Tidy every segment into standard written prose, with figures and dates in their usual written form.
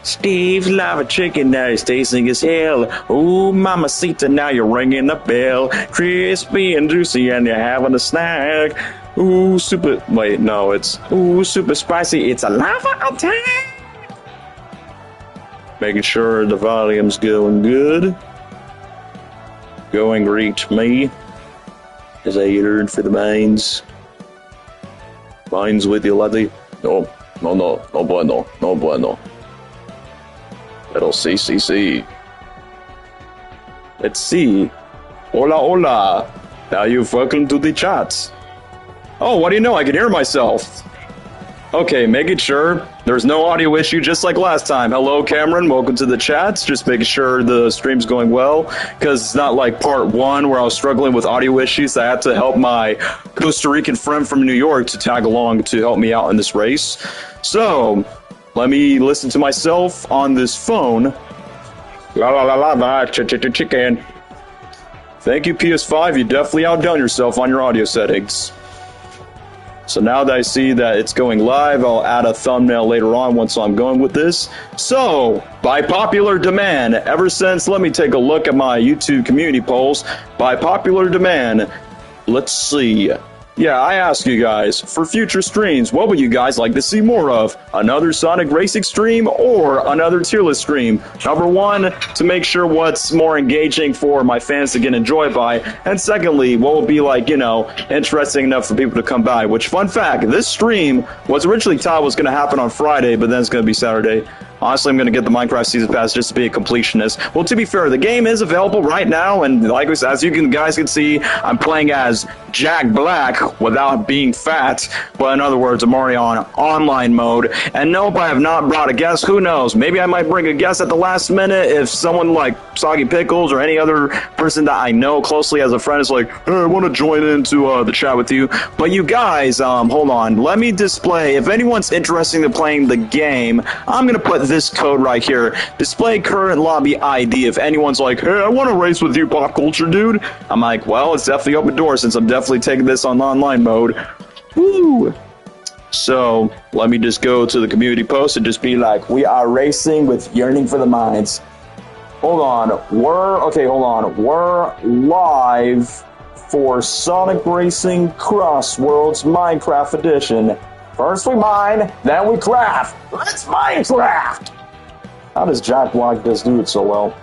Steve's lava chicken now is tasting as hell. Ooh, mamacita, now you're ringing the bell. Crispy and juicy and you're having a snack. Ooh, super, wait, no, it's, ooh, super spicy. It's a lava attack. Making sure the volume's going good. Going reach me. As I yearn for the mines. Mines with you, laddie. No, no bueno, no bueno. Pero sí. Let's see. Hola. Now you've welcome to the chat. Oh, what do you know? I can hear myself. Okay, making sure there's no audio issue just like last time. Hello, Cameron. Welcome to the chats. Just making sure the stream's going well, because it's not like part one where I was struggling with audio issues. I had to help my Costa Rican friend from New York to tag along to help me out in this race. So, let me listen to myself on this phone. Chicken. Thank you, PS5. You definitely outdone yourself on your audio settings. So now that I see that it's going live, I'll add a thumbnail later on once I'm going with this. So, by popular demand, ever since, let me take a look at my YouTube community polls. By popular demand, let's see. Yeah, I asked you guys, for future streams, what would you guys like to see more of? Another Sonic Racing stream or another tier list stream? Number one, to make sure what's more engaging for my fans to get enjoyed by. And secondly, what will be like, interesting enough for people to come by. Which, fun fact, this stream was originally thought was going to happen on Friday, but then it's going to be Saturday. Honestly, I'm going to get the Minecraft Season Pass just to be a completionist. Well, to be fair, the game is available right now, and like as you guys can see, I'm playing as Jack Black without being fat. But in other words, I'm already on online mode. And nope, I have not brought a guest. Who knows? Maybe I might bring a guest at the last minute if someone like Soggy Pickles or any other person that I know closely as a friend is like, hey, I want to join into the chat with you. But you guys, hold on. Let me display. If anyone's interested in playing the game, I'm going to put this code right here. Display current lobby ID. If anyone's like, hey, I want to race with you, Pop Culture Dude, I'm like, well, it's definitely open door since I'm definitely taking this on online mode. Woo! So, let me just go to the community post and just be like, we are racing with Yearning for the Mines. Hold on. We're live for Sonic Racing CrossWorlds Minecraft Edition. First we mine, then we craft. Let's Minecraft! How does Jack Black just do it so well?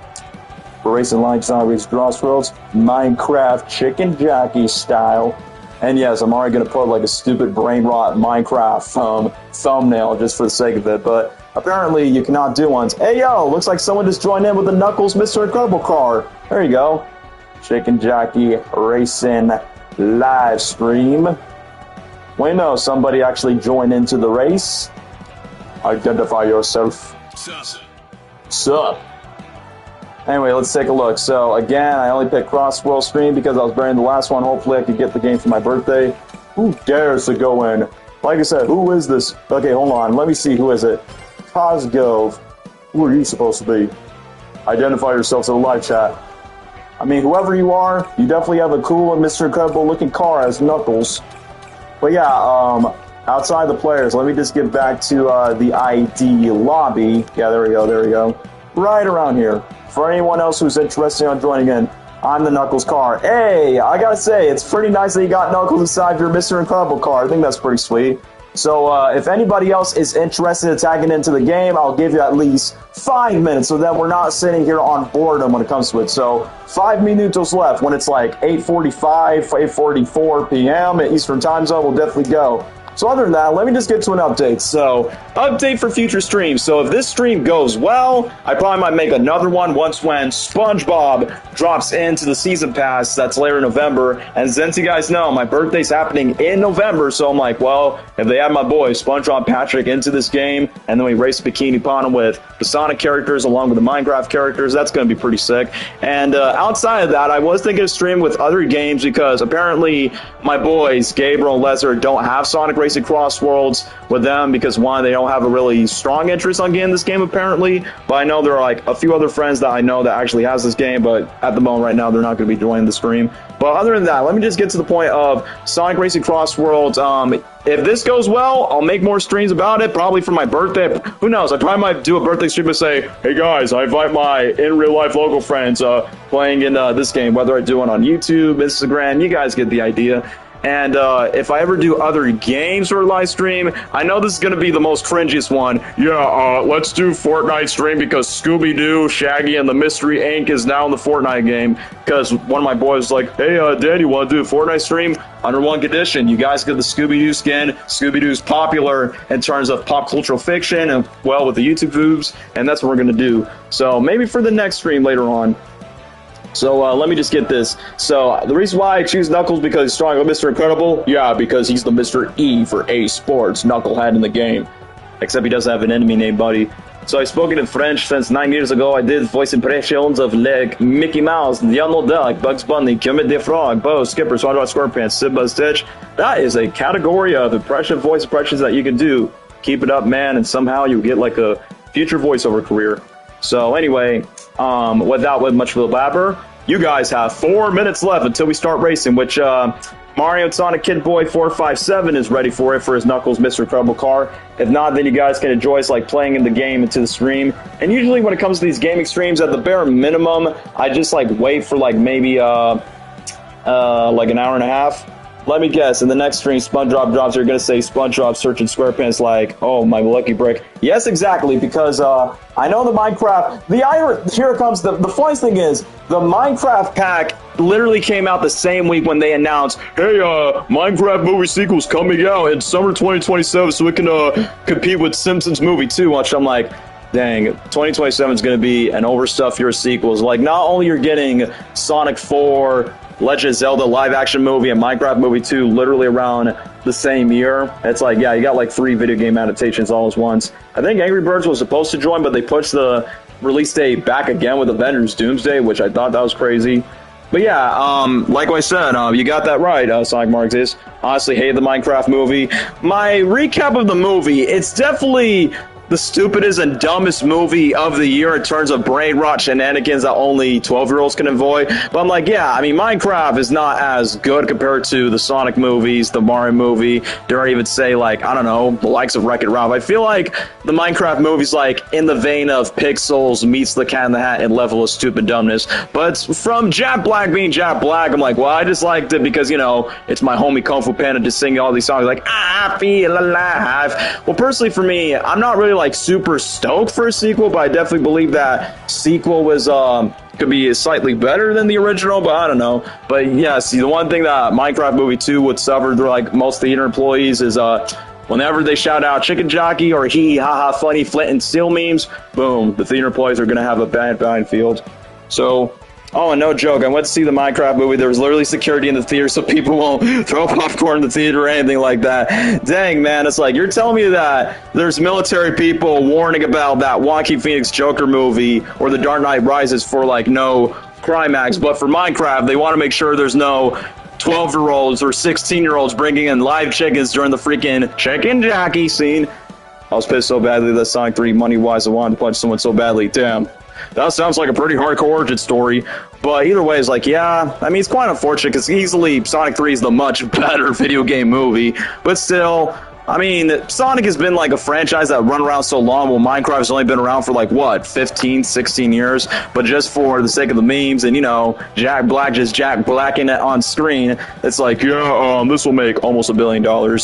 We're racing like Sonic Racing CrossWorlds, Minecraft Chicken Jockey style. And yes, I'm already going to put like a stupid brain rot Minecraft thumbnail just for the sake of it, but apparently you cannot do ones. Hey yo, looks like someone just joined in with the Knuckles Mr. Incredible car. There you go. Chicken Jockey Racing live stream. Wait, no, somebody actually joined into the race. Identify yourself. Sup. Anyway, let's take a look. So, again, I only picked CrossWorld stream because I was burying the last one. Hopefully I could get the game for my birthday. Who dares to go in? Like I said, who is this? Okay, hold on. Let me see. Who is it? Cosgove. Who are you supposed to be? Identify yourself to the live chat. I mean, whoever you are, you definitely have a cool and Mr. Incredible looking car as Knuckles. But yeah, outside the players, let me just get back to the ID lobby. Yeah, there we go. Right around here. For anyone else who's interested in joining in, I'm the Knuckles car. Hey, I gotta say, it's pretty nice that you got Knuckles inside your Mr. Incredible car. I think that's pretty sweet. So if anybody else is interested in tagging into the game, I'll give you at least 5 minutes so that we're not sitting here on boredom when it comes to it. So 5 minutos left. When it's like 8:45, 8:44 p.m. at Eastern Time Zone, we'll definitely go. So other than that, let me just get to an update. So, update for future streams. So if this stream goes well, I probably might make another one once when SpongeBob drops into the Season Pass. That's later in November. And since you guys know, my birthday's happening in November, so I'm like, well, if they add my boy SpongeBob Patrick into this game, and then we race Bikini Pond with the Sonic characters along with the Minecraft characters, that's going to be pretty sick. And outside of that, I was thinking of stream with other games because apparently my boys, Gabriel and Lesnar, don't have Sonic Racing Racing CrossWorlds with them because, one, they don't have a really strong interest on getting this game apparently, but I know there are like a few other friends that I know that actually has this game, but at the moment right now they're not going to be joining the stream. But other than that, let me just get to the point of Sonic Racing CrossWorlds. If this goes well, I'll make more streams about it, probably for my birthday. Who knows? I probably might do a birthday stream and say, hey guys, I invite my in real life local friends playing in this game, whether I do it on YouTube, Instagram, you guys get the idea. And if I ever do other games or live stream, I know this is going to be the most cringiest one. Yeah, let's do Fortnite stream because Scooby-Doo, Shaggy, and the Mystery Inc. is now in the Fortnite game. Because one of my boys was like, hey, Dad, you want to do a Fortnite stream? Under one condition, you guys get the Scooby-Doo skin. Scooby-Doo's popular in terms of pop cultural fiction and, well, with the YouTube boobs, and that's what we're going to do. So maybe for the next stream later on. So let me just get this. So the reason why I choose Knuckles because he's strong with Mr. Incredible? Yeah, because he's the Mr. E for A Sports knucklehead in the game. Except he doesn't have an enemy named Buddy. So I've spoken in French since 9 years ago. I did voice impressions of like Mickey Mouse, Donald Duck, Bugs Bunny, Kermit the Frog, Bo, Skipper, SpongeBob SquarePants, Simba, Stitch. That is a category of voice impressions that you can do. Keep it up, man, and somehow you'll get like a future voiceover career. So anyway, without much of a blabber, you guys have 4 minutes left until we start racing, which Mario and Sonic Kid Boy 457 is ready for it for his Knuckles Mr. Incredible car. If not, then you guys can enjoy us like playing in the game into the stream. And usually when it comes to these gaming streams, at the bare minimum, I just like wait for like maybe like an hour and a half. Let me guess, in the next stream, SpongeBob drops, you're going to say SpongeBob searching SquarePants like, oh, my lucky break. Yes, exactly, because I know the Minecraft, here it comes, the funniest thing is, the Minecraft pack literally came out the same week when they announced, hey, Minecraft movie sequel's coming out in summer 2027 so we can compete with Simpsons movie 2, which I'm like, dang, 2027 is going to be an overstuffed year of sequels. Like, not only you're getting Sonic 4, Legend of Zelda live-action movie and Minecraft movie 2 literally around the same year. It's like, yeah, you got like 3 video game adaptations all at once. I think Angry Birds was supposed to join, but they pushed the release date back again with Avengers Doomsday, which I thought that was crazy. But yeah, like I said, you got that right, Sonic Marxist. Honestly, hated the Minecraft movie. My recap of the movie, it's definitely the stupidest and dumbest movie of the year in terms of brain rot shenanigans that only 12-year-olds can avoid. But I'm like, yeah, I mean, Minecraft is not as good compared to the Sonic movies, the Mario movie, dare I even say, like, I don't know, the likes of Wreck-It Ralph. I feel like the Minecraft movie's like in the vein of Pixels meets the Cat in the Hat in level of stupid dumbness. But from Jack Black being Jack Black, I'm like, well, I just liked it because, you know, it's my homie Kung Fu Panda just singing all these songs like, I feel alive. Well, personally for me, I'm not really like super stoked for a sequel, but I definitely believe that sequel was could be slightly better than the original, but I don't know. But yeah, see, the one thing that Minecraft movie 2 would suffer through like most theater employees is whenever they shout out Chicken Jockey or hee ha ha funny Flint and Steel memes, boom, the theater employees are gonna have a bad field. So oh, and no joke, I went to see the Minecraft movie. There was literally security in the theater so people won't throw popcorn in the theater or anything like that. Dang, man, it's like, you're telling me that there's military people warning about that Joaquin Phoenix Joker movie or The Dark Knight Rises for, like, no crime acts, but for Minecraft, they want to make sure there's no 12-year-olds or 16-year-olds bringing in live chickens during the freaking Chicken Jockey scene. I was pissed so badly that Sonic 3, money-wise, I wanted to punch someone so badly. Damn. That sounds like a pretty hardcore origin story, but either way, it's like, yeah, I mean, it's quite unfortunate because easily Sonic 3 is the much better video game movie, but still, I mean, Sonic has been like a franchise that run around so long, while Minecraft has only been around for like, what, 15, 16 years, but just for the sake of the memes and, you know, Jack Black just Jack Blacking it on screen, it's like, yeah, this will make almost $1 billion.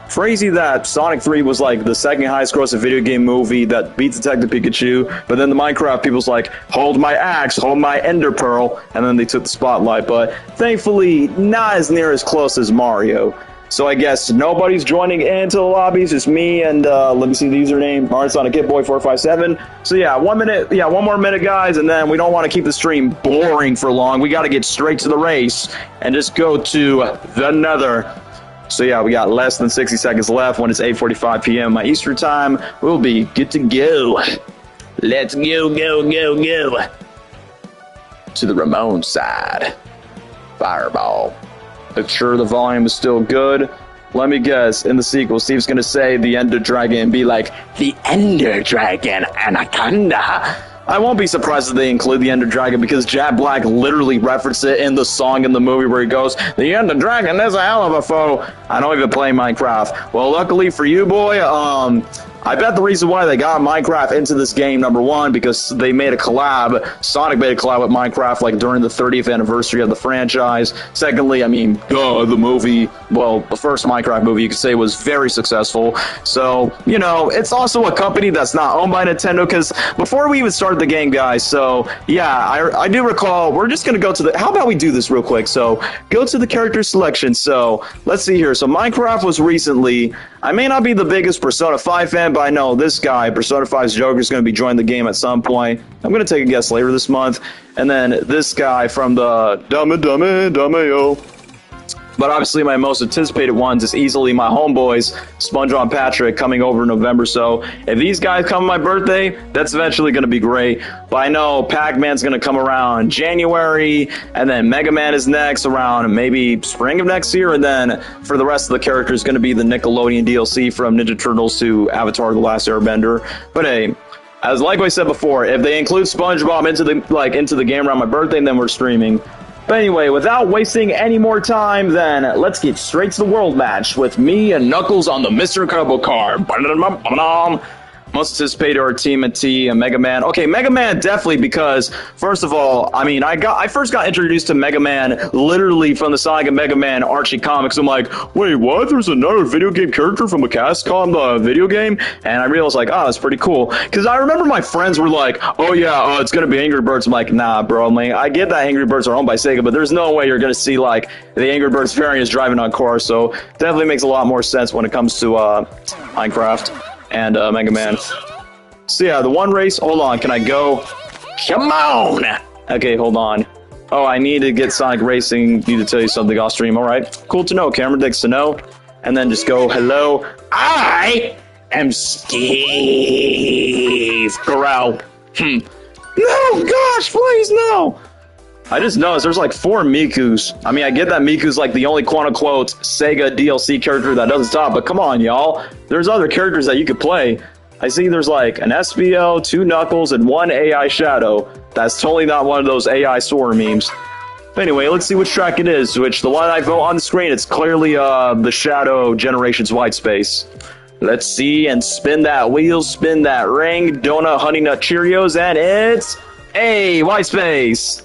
Crazy that Sonic 3 was like the second highest grossing video game movie that beats Detective Pikachu, but then the Minecraft people's like, hold my axe, hold my ender pearl, and then they took the spotlight, but thankfully not as near as close as Mario. So I guess nobody's joining into the lobbies, just me and let me see the username, Mario Sonic Kid Boy 457. So yeah, 1 minute, yeah, 1 more minute, guys, and then we don't want to keep the stream boring for long. We got to get straight to the race and just go to the nether. So yeah, we got less than 60 seconds left. When it's 8:45 p.m. my Eastern time, we'll be good to go. Let's go to the Ramon side. Fireball. Make sure the volume is still good. Let me guess. In the sequel, Steve's gonna say the Ender Dragon and be like, the Ender Dragon Anaconda. I won't be surprised if they include the Ender Dragon because Jack Black literally referenced it in the song in the movie where he goes, the Ender Dragon is a hell of a foe. I don't even play Minecraft. Well, luckily for you, boy, I bet the reason why they got Minecraft into this game, number one, because they made a collab. Sonic made a collab with Minecraft like during the 30th anniversary of the franchise. Secondly, I mean, the movie, well, the first Minecraft movie, you could say, was very successful. So, you know, it's also a company that's not owned by Nintendo, because before we even started the game, guys, so, yeah, I do recall, we're just going to go to the, how about we do this real quick? So, go to the character selection. So, let's see here. So, Minecraft was recently, I may not be the biggest Persona 5 fan, but I know this guy, Persona 5's Joker, is going to be joining the game at some point. I'm going to take a guess later this month. And then this guy from the Dame-Yo. But obviously my most anticipated ones is easily my homeboys, SpongeBob and Patrick, coming over in November. So if these guys come on my birthday, that's eventually going to be great. But I know Pac-Man's going to come around January, and then Mega Man is next around maybe spring of next year. And then for the rest of the characters, going to be the Nickelodeon DLC from Ninja Turtles to Avatar: The Last Airbender. But hey, as like I said before, if they include SpongeBob into the game around my birthday, then we're streaming. But anyway, without wasting any more time, then let's get straight to the world match with me and Knuckles on the Mr. Incredible car. Most anticipated are Team and T and Mega Man. Okay, Mega Man definitely, because first of all, I mean, I first got introduced to Mega Man literally from the Sonic and Mega Man Archie comics. I'm like, wait, what? There's another video game character from a Capcom video game? And I realized, like, oh, that's pretty cool. Because I remember my friends were like, oh yeah, it's gonna be Angry Birds. I'm like, nah, bro. I mean, I get that Angry Birds are owned by Sega, but there's no way you're gonna see like the Angry Birds variants driving on cars. So definitely makes a lot more sense when it comes to Minecraft and Mega Man. So yeah, the one race, hold on, can I go? Come on! Okay, hold on. Oh, I need to get Sonic Racing, need to tell you something off stream, alright. Cool to know, Cameron Dix to know. And then just go, hello, I am Steve Carell. No, gosh, please, no! I just noticed there's like 4 Mikus. I mean, I get that Miku's like the only quote-unquote Sega DLC character that doesn't stop, but come on, y'all. There's other characters that you could play. I see there's like an SBO, 2 Knuckles, and 1 AI Shadow. That's totally not one of those AI Sora memes. But anyway, let's see which track it is, which the one I vote on the screen, it's clearly the Shadow Generations White Space. Let's see, and spin that wheel, spin that ring, donut, honey nut Cheerios, and it's a White Space.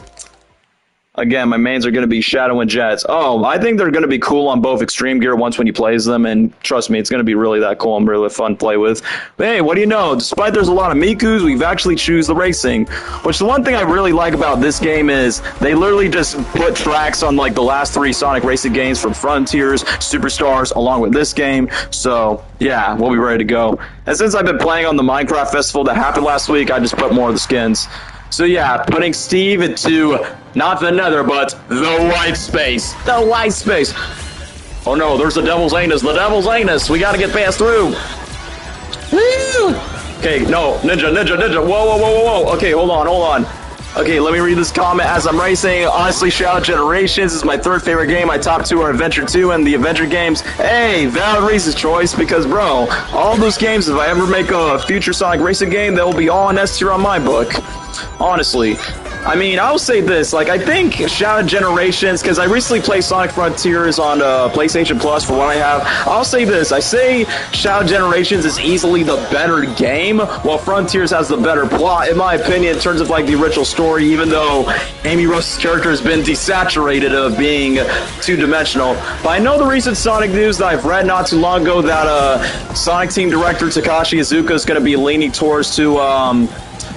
Again, my mains are going to be Shadow and Jets. Oh, I think they're going to be cool on both Extreme Gear once when you plays them, and trust me, it's going to be really that cool and really fun to play with. But hey, what do you know? Despite there's a lot of Mikus, we've actually choose the racing. Which the one thing I really like about this game is they literally just put tracks on like the last 3 Sonic Racing games from Frontiers, Superstars, along with this game. So yeah, we'll be ready to go. And since I've been playing on the Minecraft Festival that happened last week, I just put more of the skins. So yeah, putting Steve into not the Nether, but the White Space. The White Space. Oh no, there's the Devil's Anus. The Devil's Anus. We gotta get past through. Woo! Okay, no, Ninja. Whoa. Okay, hold on. Okay, let me read this comment as I'm racing. Honestly, Shadow Generations is my 3rd favorite game. My top 2 are Adventure 2 and the Adventure games. Hey, valid reasons, choice, because, bro, all those games, if I ever make a future Sonic Racing game, they'll be all in S tier on my book. Honestly. I mean, I'll say this, like, I think Shadow Generations, because I recently played Sonic Frontiers on PlayStation Plus for what I have. I'll say this, I say Shadow Generations is easily the better game, while Frontiers has the better plot, in my opinion, in terms of, like, the original story, even though Amy Rose's character has been desaturated of being two-dimensional. But I know the recent Sonic news that I've read not too long ago that Sonic Team Director Takashi Iizuka is going to be leaning towards to,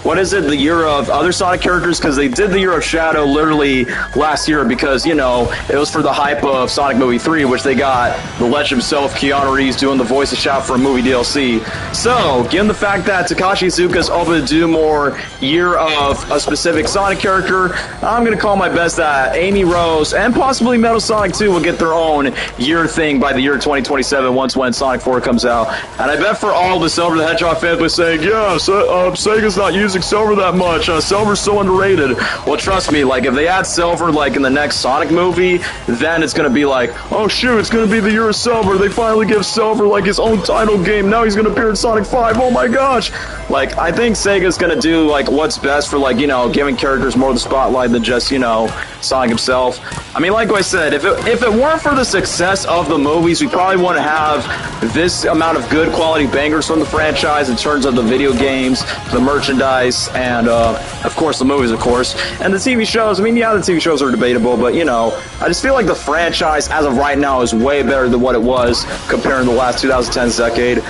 what is it, the year of other Sonic characters? Because they did the year of Shadow literally last year because, you know, it was for the hype of Sonic Movie 3, which they got the legend himself, Keanu Reeves, doing the voice of Shadow for a movie DLC. So, given the fact that Takashi Iizuka is open to do more year of a specific Sonic character, I'm going to call my best that Amy Rose and possibly Metal Sonic 2 will get their own year thing by the year 2027 once when Sonic 4 comes out. And I bet for all the Silver the Hedgehog fans by saying, yeah, Sega's not using watching Silver that much. Silver's so underrated. Well, trust me, like, if they add Silver, like, in the next Sonic movie, then it's gonna be like, oh, shoot, it's gonna be the year of Silver. They finally give Silver, like, his own title game. Now he's gonna appear in Sonic 5. Oh, my gosh. Like, I think Sega's gonna do, like, what's best for, like, you know, giving characters more of the spotlight than just, you know, Sonic himself. I mean, like I said, if it weren't for the success of the movies, we probably wouldn't have this amount of good quality bangers from the franchise in terms of the video games, the merchandise, and, of course, the movies, of course. And the TV shows, I mean, yeah, the TV shows are debatable, but, you know, I just feel like the franchise, as of right now, is way better than what it was comparing the last 2010s decade.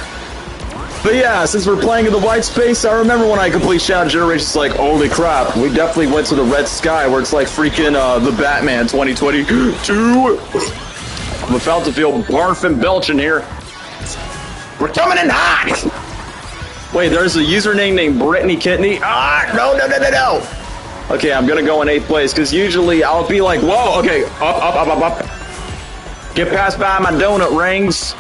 But yeah, since we're playing in the white space, I remember when I complete Shadow Generations, like, holy crap, we definitely went to the red sky where it's like freaking the Batman 2022. I'm about to feel barf and belch in here. We're coming in hot! Wait, there's a username named Brittany Kidney. Ah, no. Okay, I'm gonna go in 8th place, because usually I'll be like, whoa, okay, up. Get passed by my donut rings.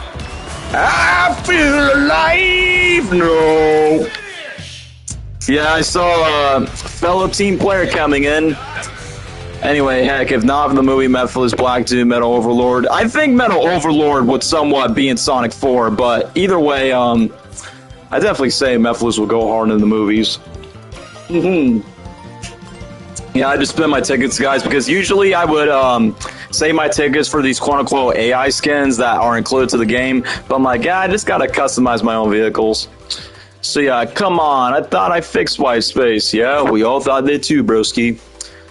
I feel alive! No! Yeah, I saw a fellow team player coming in. Anyway, heck, if not for the movie Mephilus Black Doom, Metal Overlord, I think Metal Overlord would somewhat be in Sonic 4, but either way, I definitely say Mephilus will go hard in the movies. Yeah, I just spend my tickets, guys, because usually I would, save my tickets for these quote-unquote AI skins that are included to the game, but I'm like, yeah, I just gotta customize my own vehicles. So yeah, come on, I thought I fixed white space. Yeah, we all thought they too, broski.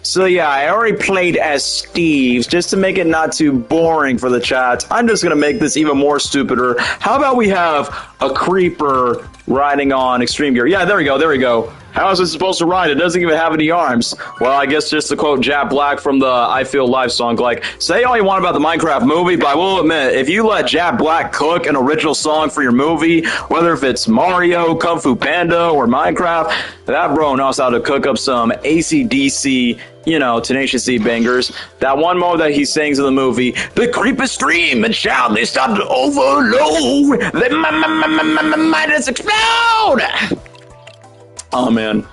So yeah, I already played as Steve, just to make it not too boring for the chat. I'm just gonna make this even more stupider. How about we have a creeper riding on Extreme Gear? Yeah, there we go. How is it supposed to ride? It doesn't even have any arms. Well, I guess just to quote Jack Black from the I Feel Live song, like, say all you want about the Minecraft movie, but I will admit, if you let Jack Black cook an original song for your movie, whether if it's Mario, Kung Fu Panda, or Minecraft, that bro knows how to cook up some AC/DC, you know, Tenacious D bangers. That one mode that he sings in the movie, the creepers scream and shout, they start to overload, they might just explode! Oh man,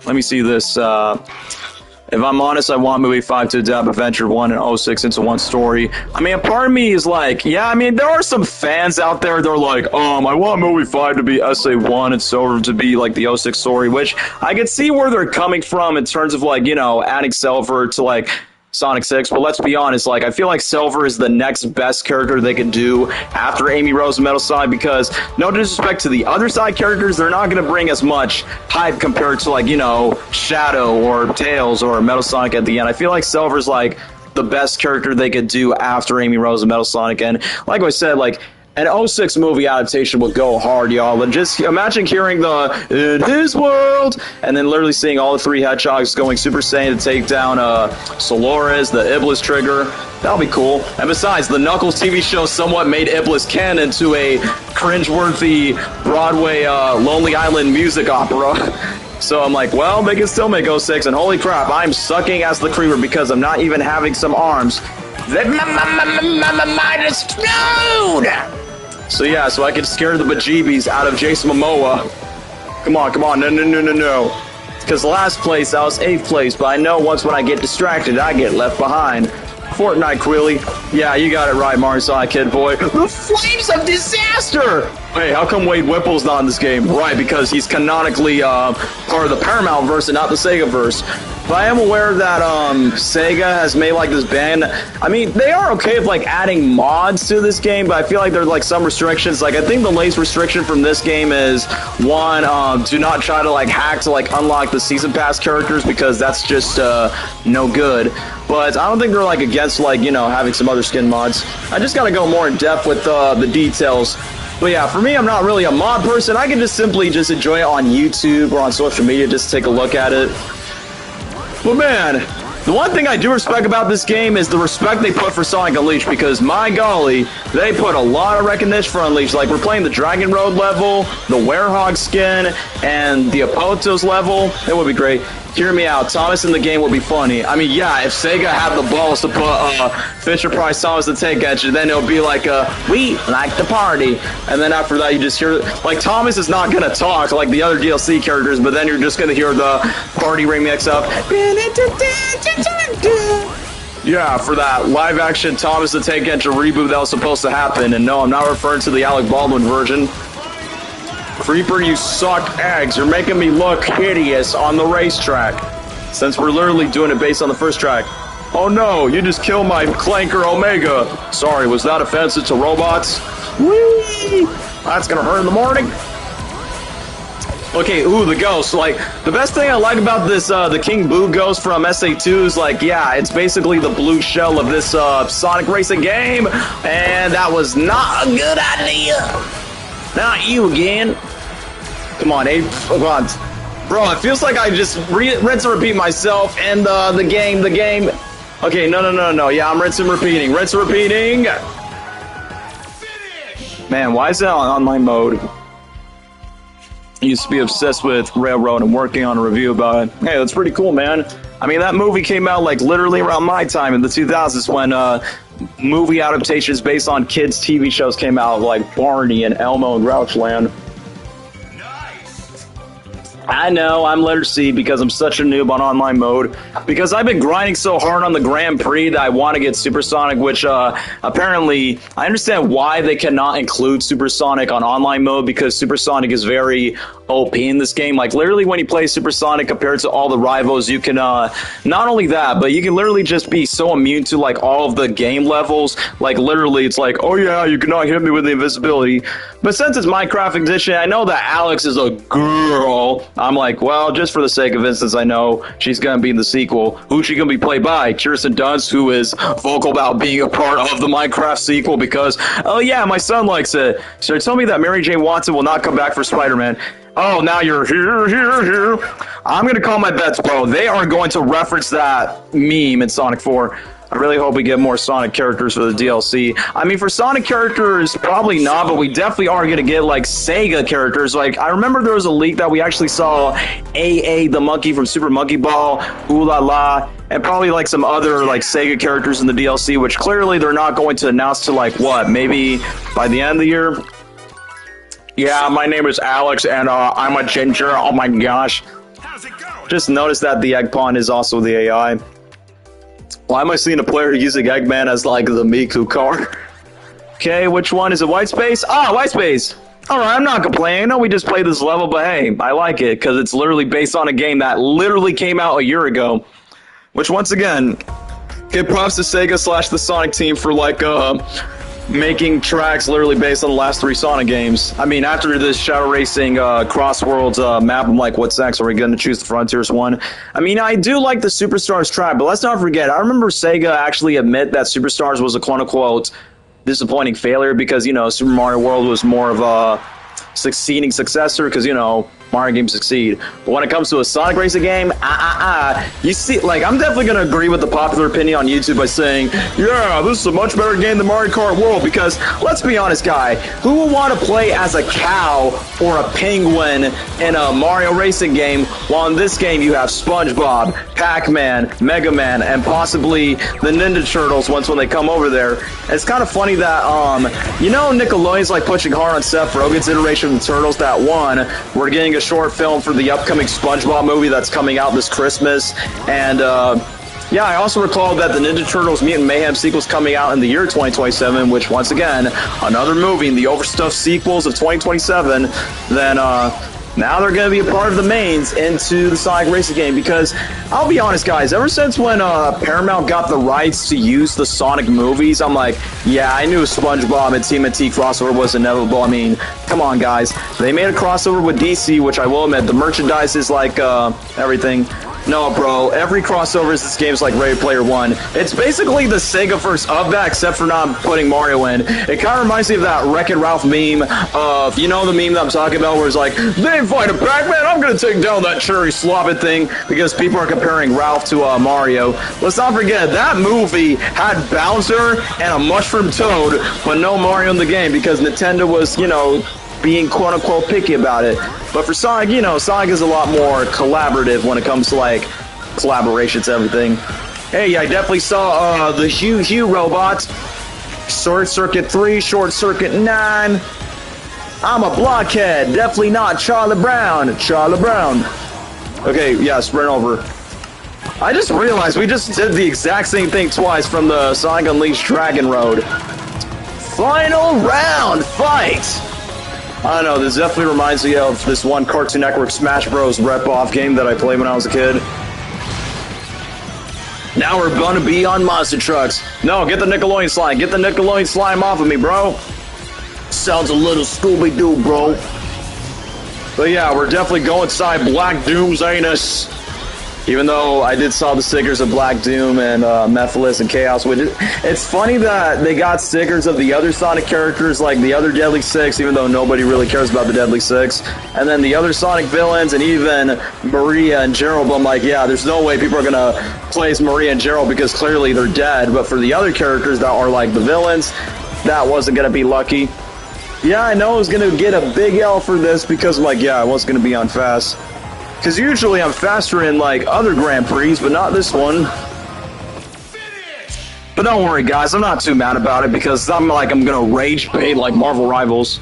let me see this. If I'm honest, I want movie 5 to adapt Adventure 1 and 06 into one story. I mean, a part of me is like, yeah, I mean, there are some fans out there that are like, I want movie 5 to be SA1 and Silver to be like the 06 story, which I can see where they're coming from in terms of like, you know, adding Silver to like Sonic 6, but let's be honest, like, I feel like Silver is the next best character they could do after Amy Rose and Metal Sonic, because no disrespect to the other side characters, they're not going to bring as much hype compared to, like, you know, Shadow or Tails or Metal Sonic at the end. I feel like Silver's, like, the best character they could do after Amy Rose and Metal Sonic, and like I said, like, an 06 movie adaptation would go hard, y'all. And just imagine hearing the "In His World" and then literally seeing all the three hedgehogs going Super Saiyan to take down Solores, the Iblis trigger. That'll be cool. And besides, the Knuckles TV show somewhat made Iblis canon to a cringeworthy Broadway Lonely Island music opera. So I'm like, well, they can still make 06, and holy crap, I'm sucking as the creeper because I'm not even having some arms. That might explode! So yeah, so I can scare the bejeebies out of Jason Momoa. Come on, no. Because last place, I was 8th place, but I know once when I get distracted, I get left behind. Fortnite, Quilly. Yeah, you got it right, Mario Sonic Kid Boy. The Flames of Disaster! Hey, how come Wade Whipple's not in this game? Right, because he's canonically part of the Paramount verse and not the Sega verse. But I am aware that Sega has made like this band. I mean, they are okay with like adding mods to this game, but I feel like there's like some restrictions. Like I think the latest restriction from this game is one, do not try to like hack to like unlock the season pass characters because that's just no good. But I don't think they're like against like, you know, having some other skin mods. I just gotta go more in depth with the details. But yeah, for me, I'm not really a mod person. I can just simply just enjoy it on YouTube or on social media, just take a look at it. But man, The one thing I do respect about this game is the respect they put for Sonic Unleashed, because my golly, they put a lot of recognition for Unleashed. Like, we're playing the Dragon Road level, the Werehog skin, and the Apotos level. It would be great. Hear me out. Thomas in the game would be funny. I mean, yeah, if Sega had the balls to put Fisher-Price Thomas the Tank Engine, then it would be like, we like to party. And then after that, you just hear, like, Thomas is not going to talk like the other DLC characters, but then you're just going to hear the party remix of... Yeah, for that live-action Thomas the Tank Engine reboot that was supposed to happen. And no, I'm not referring to the Alec Baldwin version. Creeper, you suck eggs. You're making me look hideous on the racetrack. Since we're literally doing it based on the first track. Oh no, you just killed my Clanker Omega. Sorry, was that offensive to robots? Whee! That's gonna hurt in the morning. Okay, ooh, the ghost. Like, the best thing I like about this, the King Boo ghost from SA2 is, like, yeah, it's basically the blue shell of this, Sonic Racing game. And that was not a good idea. Not you again. Come on, Abe. Come on. Bro, it feels like I just rinse and repeat myself and the game. Okay, no. Yeah, I'm rinse and repeating. Man, why is that on online mode? I used to be obsessed with Railroad and working on a review about it. Hey, that's pretty cool, man. I mean, that movie came out, like, literally around my time in the 2000s when, movie adaptations based on kids' TV shows came out, like Barney and Elmo and Grouchland. I know, I'm letter C because I'm such a noob on online mode. Because I've been grinding so hard on the Grand Prix that I want to get Supersonic, which apparently, I understand why they cannot include Supersonic on online mode, because Supersonic is very OP in this game. Like, literally when you play Supersonic compared to all the rivals, you can, not only that, but you can literally just be so immune to, like, all of the game levels. Like, literally, it's like, oh yeah, you cannot hit me with the invisibility. But since it's Minecraft Edition, I know that Alex is a girl. I'm like, well, just for the sake of instance, I know she's going to be in the sequel. Who's she going to be played by? Kirsten Dunst, who is vocal about being a part of the Minecraft sequel because, oh yeah, my son likes it. So tell me that Mary Jane Watson will not come back for Spider-Man. Oh, now you're here. I'm going to call my bets, bro. They are going to reference that meme in Sonic 4. I really hope we get more Sonic characters for the DLC. I mean, for Sonic characters, probably not, but we definitely are going to get, like, Sega characters. Like, I remember there was a leak that we actually saw AA the monkey from Super Monkey Ball, Ooh La La, and probably, like, some other, like, Sega characters in the DLC, which clearly they're not going to announce to, like, what, maybe by the end of the year? Yeah, my name is Alex, and I'm a ginger. Oh my gosh. How's it going? Just noticed that the Egg Pawn is also the AI. Why am I seeing a player using Eggman as, like, the Miku car? Okay, which one? Is it White Space? Ah, White Space! Alright, I'm not complaining. I know we just played this level, but hey, I like it, because it's literally based on a game that literally came out a year ago. Which, once again, give props to Sega / the Sonic team for, like, making tracks literally based on the last 3 Sonic games. I mean, after this Shadow Racing CrossWorlds map, I'm like, what's next? Are we going to choose the Frontiers one? I mean, I do like the Superstars track, but let's not forget, I remember Sega actually admit that Superstars was a quote-unquote disappointing failure because, you know, Super Mario World was more of a succeeding successor because, you know, Mario games succeed. But when it comes to a Sonic Racing game, you see, like, I'm definitely going to agree with the popular opinion on YouTube by saying, yeah, this is a much better game than Mario Kart World, because, let's be honest, guy, who will want to play as a cow or a penguin in a Mario Racing game, while in this game you have SpongeBob, Pac-Man, Mega Man, and possibly the Ninja Turtles when they come over there. And it's kind of funny that, you know, Nickelodeon's, like, pushing hard on Seth Rogen's iteration of the Turtles, that one, we're getting a short film for the upcoming SpongeBob movie that's coming out this Christmas, and yeah, I also recall that the Ninja Turtles Mutant Mayhem sequel's coming out in the year 2027, which, once again, another movie in the overstuffed sequels of 2027, then now they're going to be a part of the mains into the Sonic Racing game, because I'll be honest, guys, ever since when Paramount got the rights to use the Sonic movies, I'm like, yeah, I knew SpongeBob and TMNT crossover was inevitable. I mean, come on, guys. They made a crossover with DC, which I will admit, the merchandise is like everything. No, bro. Every crossover is this game's like Ready Player One. It's basically the Sega version of that, except for not putting Mario in. It kind of reminds me of that Wreck-It Ralph meme of, you know the meme that I'm talking about, where it's like, they fight a Pac-Man, I'm gonna take down that cherry slobbit thing, because people are comparing Ralph to Mario. Let's not forget, that movie had Bowser and a Mushroom Toad, but no Mario in the game, because Nintendo was, you know, being quote-unquote picky about it. But for Sonic, you know, Sonic is a lot more collaborative when it comes to, like, collaborations and everything. Hey, I definitely saw the Hugh robot. Short Circuit 3, Short Circuit 9. I'm a blockhead. Definitely not Charlie Brown. Charlie Brown. Okay, yeah, sprint over. I just realized we just did the exact same thing twice from the Sonic Unleashed Dragon Road. Final round fight! I don't know, this definitely reminds me of this one Cartoon Network Smash Bros. Rip-off game that I played when I was a kid. Now we're gonna be on monster trucks. No, get the Nickelodeon slime. Get the Nickelodeon slime off of me, bro. Sounds a little Scooby-Doo, bro. But yeah, we're definitely going inside Black Doom's anus. Even though I did saw the stickers of Black Doom and Mephiles and Chaos, which it's funny that they got stickers of the other Sonic characters, like the other Deadly Six, even though nobody really cares about the Deadly Six, and then the other Sonic villains, and even Maria and Gerald. But I'm like, yeah, there's no way people are gonna place Maria and Gerald because clearly they're dead. But for the other characters that are like the villains, that wasn't gonna be lucky. Yeah, I know I was gonna get a big L for this because I'm like, yeah, I was gonna be on fast. Because usually I'm faster in, like, other Grand Prix, but not this one. But don't worry, guys. I'm not too mad about it because I'm going to rage bait like Marvel Rivals.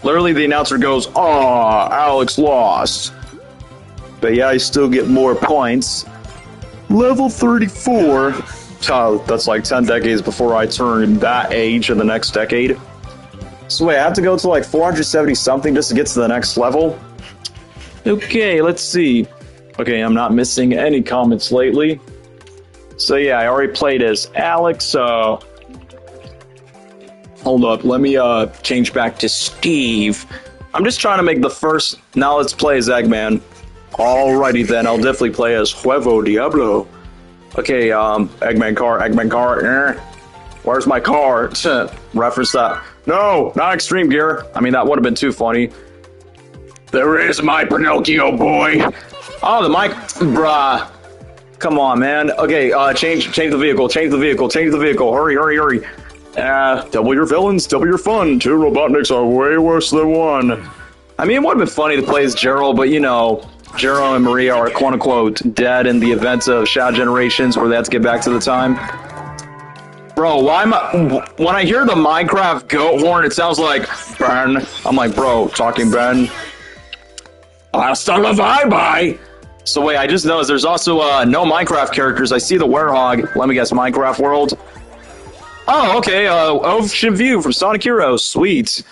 Literally, the announcer goes, "Aw, Alex lost." But yeah, I still get more points. Level 34. That's like 10 decades before I turn that age in the next decade. So wait, I have to go to, like, 470-something just to get to the next level? Okay, let's see. Okay, I'm not missing any comments lately. So yeah, I already played as Alex. Hold up, let me change back to Steve. I'm just trying to make the first. Now let's play as Eggman. Alrighty then, I'll definitely play as Huevo Diablo. Okay, Eggman car. Where's my car? Reference that. No, not Extreme Gear. I mean, that would have been too funny. There is my Pinocchio boy. Oh, the mic, bruh. Come on, man. Okay, change the vehicle. Hurry. Double your villains, double your fun. 2 Robotniks are way worse than 1. I mean, it would have been funny to play as Gerald, but you know, Gerald and Maria are quote unquote dead in the events of Shadow Generations, where they have to get back to the time. Bro, why am I? When I hear the Minecraft goat horn, it sounds like Ben. I'm like, bro, talking Ben. Hasta la bye. So wait, I just noticed there's also no Minecraft characters. I see the Werehog. Let me guess, Minecraft World. Oh, okay. Ocean View from Sonic Heroes. Sweet.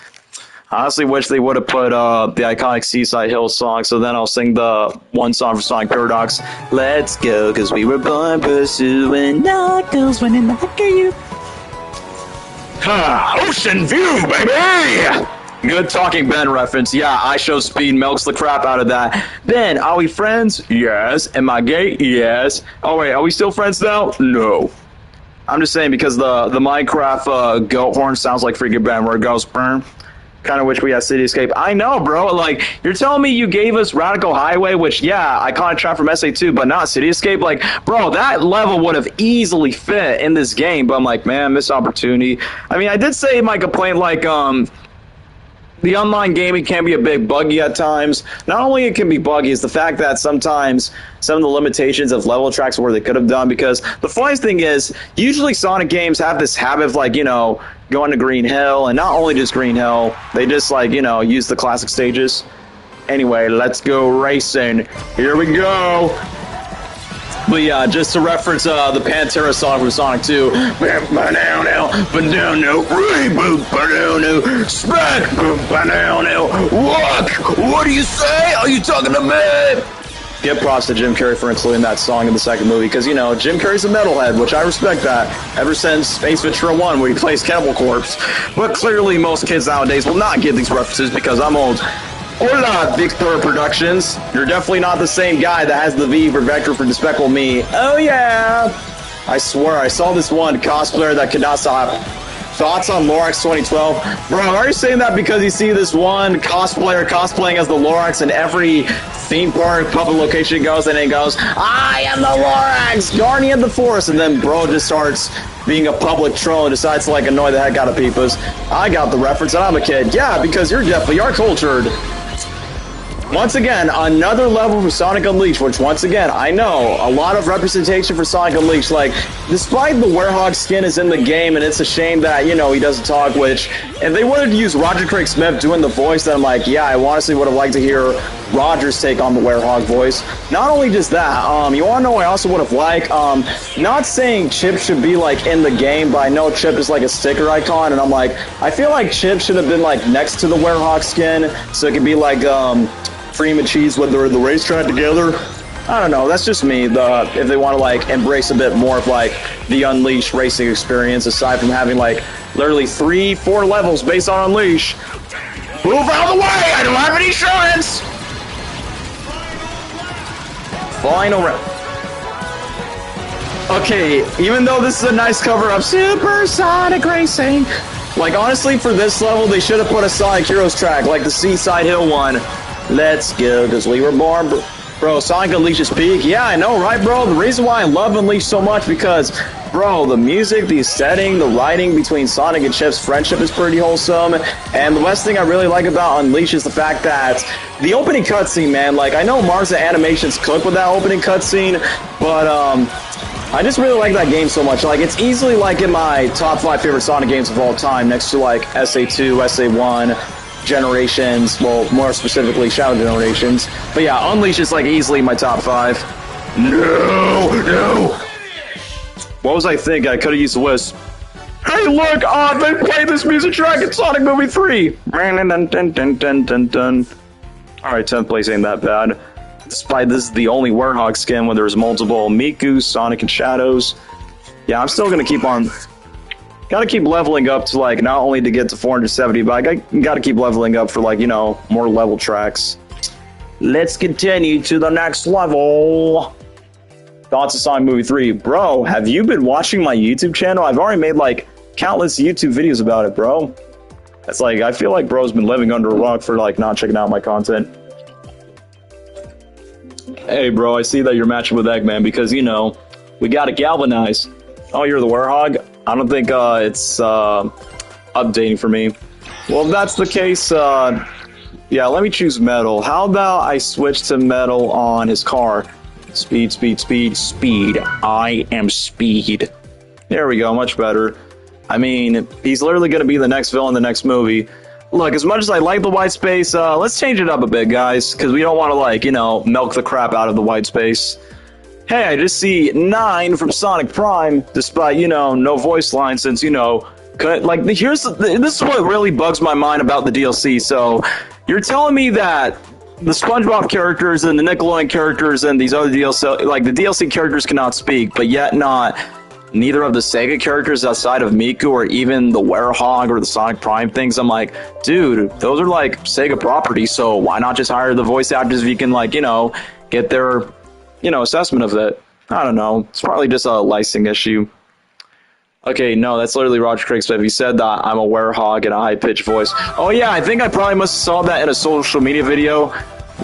I honestly wish they would have put the iconic Seaside Hills song, so then I'll sing the one song from Sonic Paradox. Let's go, cause we were born pursuing knuckles when in the heck are you? Ocean View, baby! Good Talking Ben reference. Yeah, I Show Speed milks the crap out of that. Ben, are we friends? Yes. Am I gay? Yes. Oh, wait, are we still friends now? No. I'm just saying because the Minecraft goat horn sounds like freaking Ben where it goes, burn. Kind of wish we had Cityscape. I know, bro. Like, you're telling me you gave us Radical Highway, which, yeah, Iconic Track from SA2, but not Cityscape? Like, bro, that level would have easily fit in this game, but I'm like, man, missed opportunity. I mean, I did say my complaint, like, the online gaming can be a bit buggy at times. Not only it can be buggy, it's the fact that sometimes some of the limitations of level tracks where they could have done, because the funniest thing is, usually Sonic games have this habit of, like, you know, going to Green Hill, and not only just Green Hill, they just, like, you know, use the classic stages. Anyway, let's go racing. Here we go. But yeah, just to reference the Pantera song from Sonic 2. What do you say? Are you talking to me? Give props to Jim Carrey for including that song in the second movie, because, you know, Jim Carrey's a metalhead, which I respect that, ever since Ace Ventura 1, where he plays Cannibal Corpse. But clearly most kids nowadays will not get these references because I'm old. Hola, Victor Productions. You're definitely not the same guy that has the V for Vector for Despicable Me. Oh, yeah. I swear, I saw this one cosplayer that could not stop. Thoughts on Lorax 2012? Bro, are you saying that because you see this one cosplayer cosplaying as the Lorax in every theme park, public location he goes, and he goes, I am the Lorax, guardian of the forest, and then bro just starts being a public troll and decides to like annoy the heck out of peepers. I got the reference and I'm a kid. Yeah, because you're definitely cultured. Once again, another level for Sonic Unleashed, which once again, I know, a lot of representation for Sonic Unleashed. Like, despite the Werehog skin is in the game, and it's a shame that, you know, he doesn't talk, which, if they wanted to use Roger Craig Smith doing the voice, then I'm like, yeah, I honestly would have liked to hear Roger's take on the Werehog voice. Not only just that, you want to know I also would have liked, not saying Chip should be, like, in the game, but I know Chip is, like, a sticker icon, and I'm like, I feel like Chip should have been, like, next to the Werehog skin, so it could be, like, Cream and Cheese when they're in the racetrack together. I don't know, that's just me. If they want to like embrace a bit more of like the Unleashed racing experience, aside from having like literally 3-4 levels based on Unleash. Move out of the way! I don't have any insurance! Final round. Okay, even though this is a nice cover of Super Sonic Racing, like honestly for this level they should have put a Sonic Heroes track like the Seaside Hill one. Let's go, because we were born, bro. Sonic Unleashed is peak. Yeah, I know, right, bro? The reason why I love Unleashed so much because, bro, the music, the setting, the writing between Sonic and Chip's friendship is pretty wholesome. And the best thing I really like about Unleashed is the fact that the opening cutscene, man. Like, I know Marza Animations cooked with that opening cutscene, but I just really like that game so much. Like, it's easily like in my top 5 favorite Sonic games of all time, next to like SA2, SA1. Generations, well, more specifically Shadow Generations. But yeah, Unleashed is like easily my top 5. No! What was I thinking? I could have used the Wisp. Hey, look! They played this music track in Sonic Movie 3! Alright, 10th place ain't that bad. Despite this is the only Werehog skin when there's multiple Miku, Sonic, and Shadows. Yeah, I'm still gonna keep on... Gotta keep leveling up to, like, not only to get to 470, but I gotta keep leveling up for, like, you know, more level tracks. Let's continue to the next level. Thoughts of Sonic Movie 3. Bro, have you been watching my YouTube channel? I've already made, like, countless YouTube videos about it, bro. It's like, I feel like bro's been living under a rock for, like, not checking out my content. Hey, bro, I see that you're matching with Eggman because, you know, we gotta galvanize. Oh, you're the Werehog? I don't think it's updating for me. Well, if that's the case, yeah, let me choose Metal. How about I switch to Metal on his car? Speed, speed, speed, speed. I am Speed. There we go, much better. I mean, he's literally going to be the next villain in the next movie. Look, as much as I like the white space, let's change it up a bit, guys, because we don't want to, like, you know, milk the crap out of the white space. Hey, I just see 9 from Sonic Prime, despite, you know, no voice line since, you know, like, this is what really bugs my mind about the DLC. So, you're telling me that the SpongeBob characters and the Nickelodeon characters and these other DLC, like, the DLC characters cannot speak, but yet not neither of the Sega characters outside of Miku or even the Werehog or the Sonic Prime things. I'm like, dude, those are, like, Sega properties, so why not just hire the voice actors if you can, like, you know, get their... you know, assessment of it. I don't know. It's probably just a licensing issue. Okay, no, that's literally Roger Craig Smith. He said that I'm a Werehog in a high-pitched voice. Oh yeah, I think I probably must have saw that in a social media video.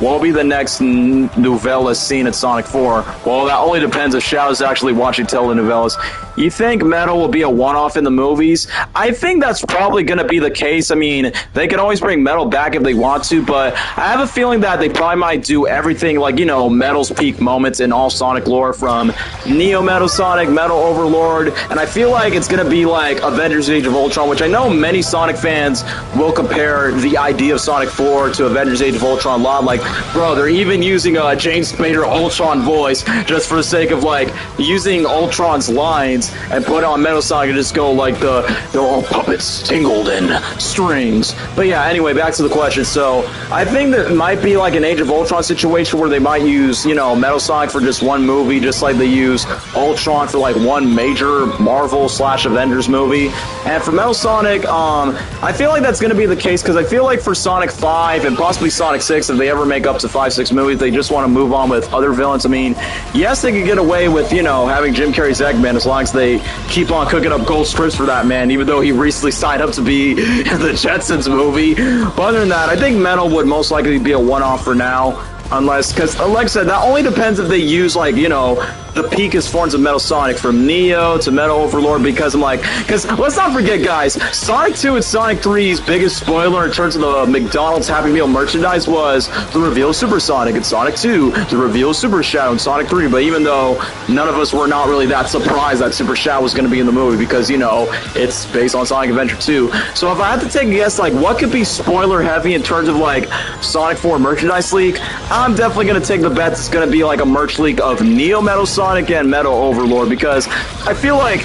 What will be the next novellas seen at Sonic 4? Well, that only depends if Shadow's actually watching telenovelas. You think Metal will be a one-off in the movies? I think that's probably going to be the case. I mean, they can always bring Metal back if they want to, but I have a feeling that they probably might do everything like, you know, Metal's peak moments in all Sonic lore, from Neo Metal Sonic, Metal Overlord, and I feel like it's going to be like Avengers Age of Ultron, which I know many Sonic fans will compare the idea of Sonic 4 to Avengers Age of Ultron a lot. Like, bro, they're even using James Spader Ultron voice just for the sake of like using Ultron's lines and put on Metal Sonic and just go like they're all puppets tingled in strings. But yeah, anyway, back to the question. So I think that it might be like an Age of Ultron situation where they might use, you know, Metal Sonic for just one movie, just like they use Ultron for like one major Marvel/Avengers movie. And for Metal Sonic, I feel like that's going to be the case because I feel like for Sonic 5 and possibly Sonic 6, if they ever make up to 5, 6 movies, they just want to move on with other villains. I mean, yes, they could get away with, you know, having Jim Carrey's Eggman as long as they keep on cooking up gold scripts for that man, even though he recently signed up to be in the Jetsons movie. But other than that, I think Metal would most likely be a one-off for now. Unless, because like I said, that only depends if they use, like, you know, the peakest forms of Metal Sonic from Neo to Metal Overlord, because I'm like, because let's not forget, guys, Sonic 2 and Sonic 3's biggest spoiler in terms of the McDonald's Happy Meal merchandise was the reveal of Super Sonic in Sonic 2, the reveal of Super Shadow in Sonic 3, but even though none of us were not really that surprised that Super Shadow was going to be in the movie, because, you know, it's based on Sonic Adventure 2. So if I had to take a guess, like, what could be spoiler heavy in terms of, like, Sonic 4 merchandise leak, I'm definitely going to take the bet it's going to be, like, a merch leak of Neo Metal Sonic and Metal Overlord, because I feel like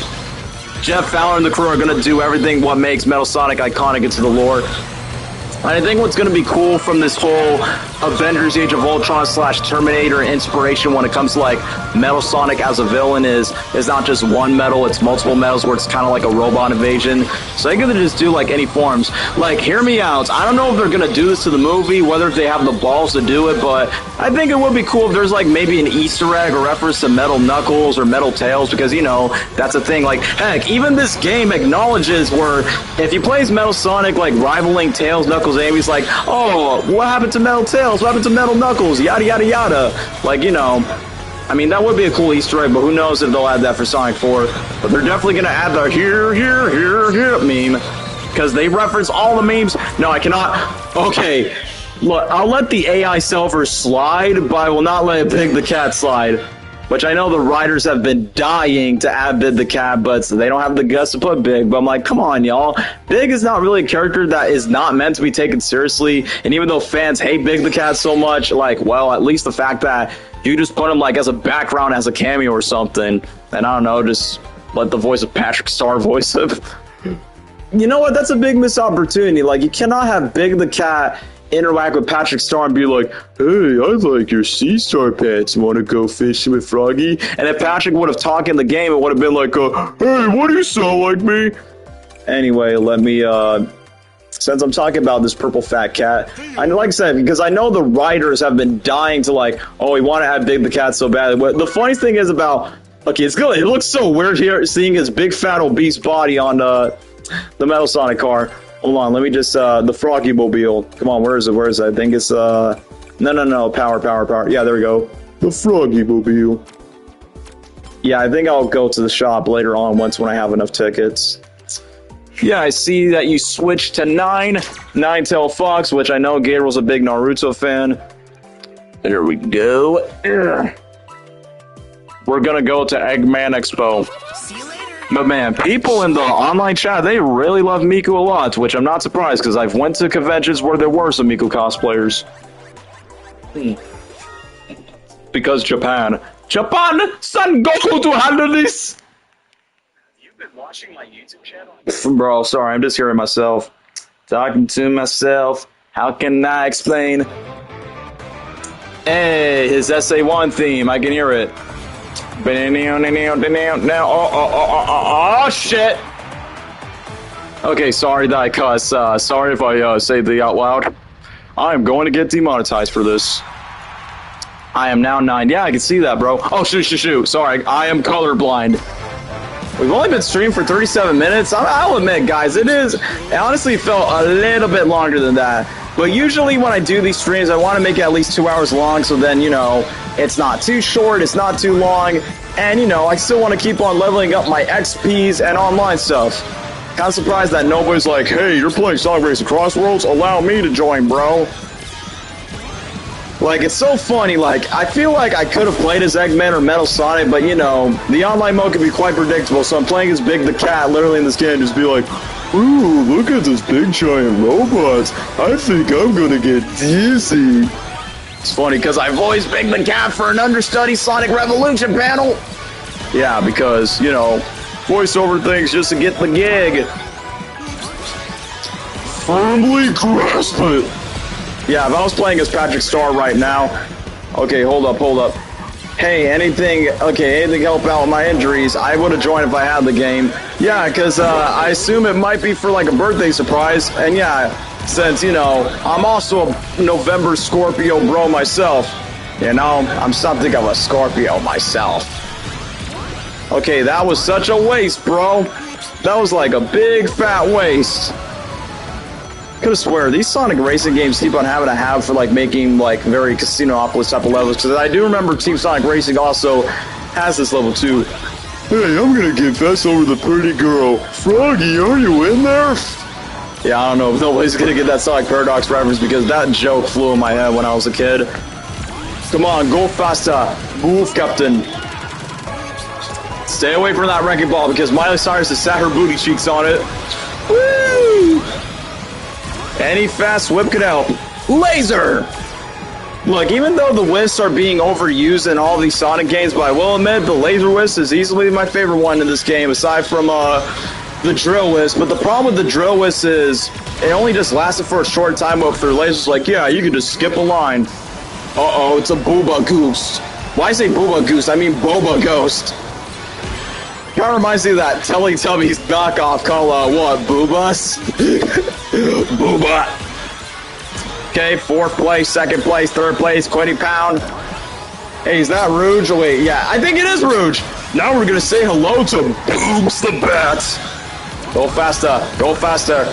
Jeff Fowler and the crew are going to do everything what makes Metal Sonic iconic into the lore. And I think what's going to be cool from this whole Avengers Age of Ultron / Terminator inspiration when it comes to like Metal Sonic as a villain is not just one metal, it's multiple metals where it's kind of like a robot invasion. So they're going to just do like any forms. Like, hear me out. I don't know if they're going to do this to the movie, whether they have the balls to do it, but I think it would be cool if there's like maybe an Easter egg or reference to Metal Knuckles or Metal Tails, because, you know, that's a thing. Like, heck, even this game acknowledges where if you play Metal Sonic like rivaling Tails, Knuckles, Amy's like, oh, what happened to Metal Tails? What happened to Metal Knuckles? Yada, yada, yada. Like, you know, I mean, that would be a cool Easter egg, but who knows if they'll add that for Sonic 4. But they're definitely going to add the here meme, because they reference all the memes. No, I cannot. Okay, look, I'll let the AI selfers slide, but I will not let Big the Cat slide. Which I know the writers have been dying to add Big the Cat, but they don't have the guts to put Big. But I'm like, come on, y'all. Big is not really a character that is not meant to be taken seriously. And even though fans hate Big the Cat so much, like, well, at least the fact that you just put him like as a background, as a cameo or something. And I don't know, just let the voice of Patrick Star voice him. You know what? That's a big missed opportunity. Like, you cannot have Big the Cat interact with Patrick Star and be like, hey, I like your sea star pants. Want to go fishing with Froggy? And if Patrick would have talked in the game, it would have been like, hey, what do you sound like me? Anyway, let me, since I'm talking about this purple fat cat, like I said, because I know the writers have been dying to like, oh, we want to have Big the Cat so badly. But the funny thing is about, okay, it's good. It looks so weird here, seeing his big fat obese body on the Metal Sonic car. Hold on, let me just, the Froggy Mobile. Come on, where is it? I think it's, no, power. Yeah, there we go. The Froggy Mobile. Yeah, I think I'll go to the shop later on when I have enough tickets. Yeah, I see that you switched to Nine-Tailed Fox, which I know Gabriel's a big Naruto fan. There we go. We're gonna go to Eggman Expo. See you later. But man, people in the online chat, they really love Miku a lot, which I'm not surprised, because I've went to conventions where there were some Miku cosplayers. Because Japan, send Goku to handle this! Have you been watching my YouTube channel? Bro, sorry, I'm just hearing myself. Talking to myself, how can I explain? Hey, his SA1 theme, I can hear it. Oh shit! Okay, sorry that I cuss. Sorry if I say the out loud. I am going to get demonetized for this. I am now 9. Yeah, I can see that, bro. Oh, shoot. Sorry, I am colorblind. We've only been streaming for 37 minutes. I'll admit, guys, it honestly felt a little bit longer than that. But usually when I do these streams, I want to make it at least 2 hours long, so then, you know, it's not too short, it's not too long, and, you know, I still want to keep on leveling up my XPs and online stuff. Kind of surprised that nobody's like, hey, you're playing Sonic Racing CrossWorlds? Allow me to join, bro. Like, it's so funny, like, I feel like I could have played as Eggman or Metal Sonic, but, you know, the online mode can be quite predictable, so I'm playing as Big the Cat, literally in this game, just be like, ooh, look at this big giant robots. I think I'm gonna get dizzy. It's funny because I've always picked the cat for an understudy Sonic Revolution panel. Yeah, because, you know, voiceover things just to get the gig. Firmly grasp it. Yeah, if I was playing as Patrick Star right now. Okay, hold up. Hey, anything help out with my injuries? I would have joined if I had the game. Yeah, because I assume it might be for like a birthday surprise. And yeah, since, you know, I'm also a November Scorpio bro myself. You know, I'm something of a Scorpio myself. Okay, that was such a waste, bro. That was like a big fat waste. Could have swear these Sonic Racing games keep on having to have for like making like very Casinopolis type of levels, because I do remember Team Sonic Racing also has this level too. Hey, I'm gonna confess over the pretty girl. Froggy, are you in there? Yeah, I don't know if nobody's gonna get that Sonic Paradox reference because that joke flew in my head when I was a kid. Come on, go faster, move, Captain. Stay away from that wrecking ball because Miley Cyrus has sat her booty cheeks on it. Woo! Any fast whip could help. Laser! Look, even though the whisks are being overused in all these Sonic games, but I will admit the laser whisk is easily my favorite one in this game, aside from the drill whisk. But the problem with the drill whisk is it only just lasted for a short time. But for the lasers, like, yeah, you can just skip a line. Uh-oh, it's a Booba Goose. Why I say Booba Goose? I mean Boba Ghost. Kind of reminds me of that Teletubbies knockoff called, what, Boobas? Booba. Okay, 4th place, 2nd place, 3rd place, 20 pound. Hey, is that Rouge? Oh, wait, yeah, I think it is Rouge. Now we're gonna say hello to Boobs the Bat. Go faster, go faster.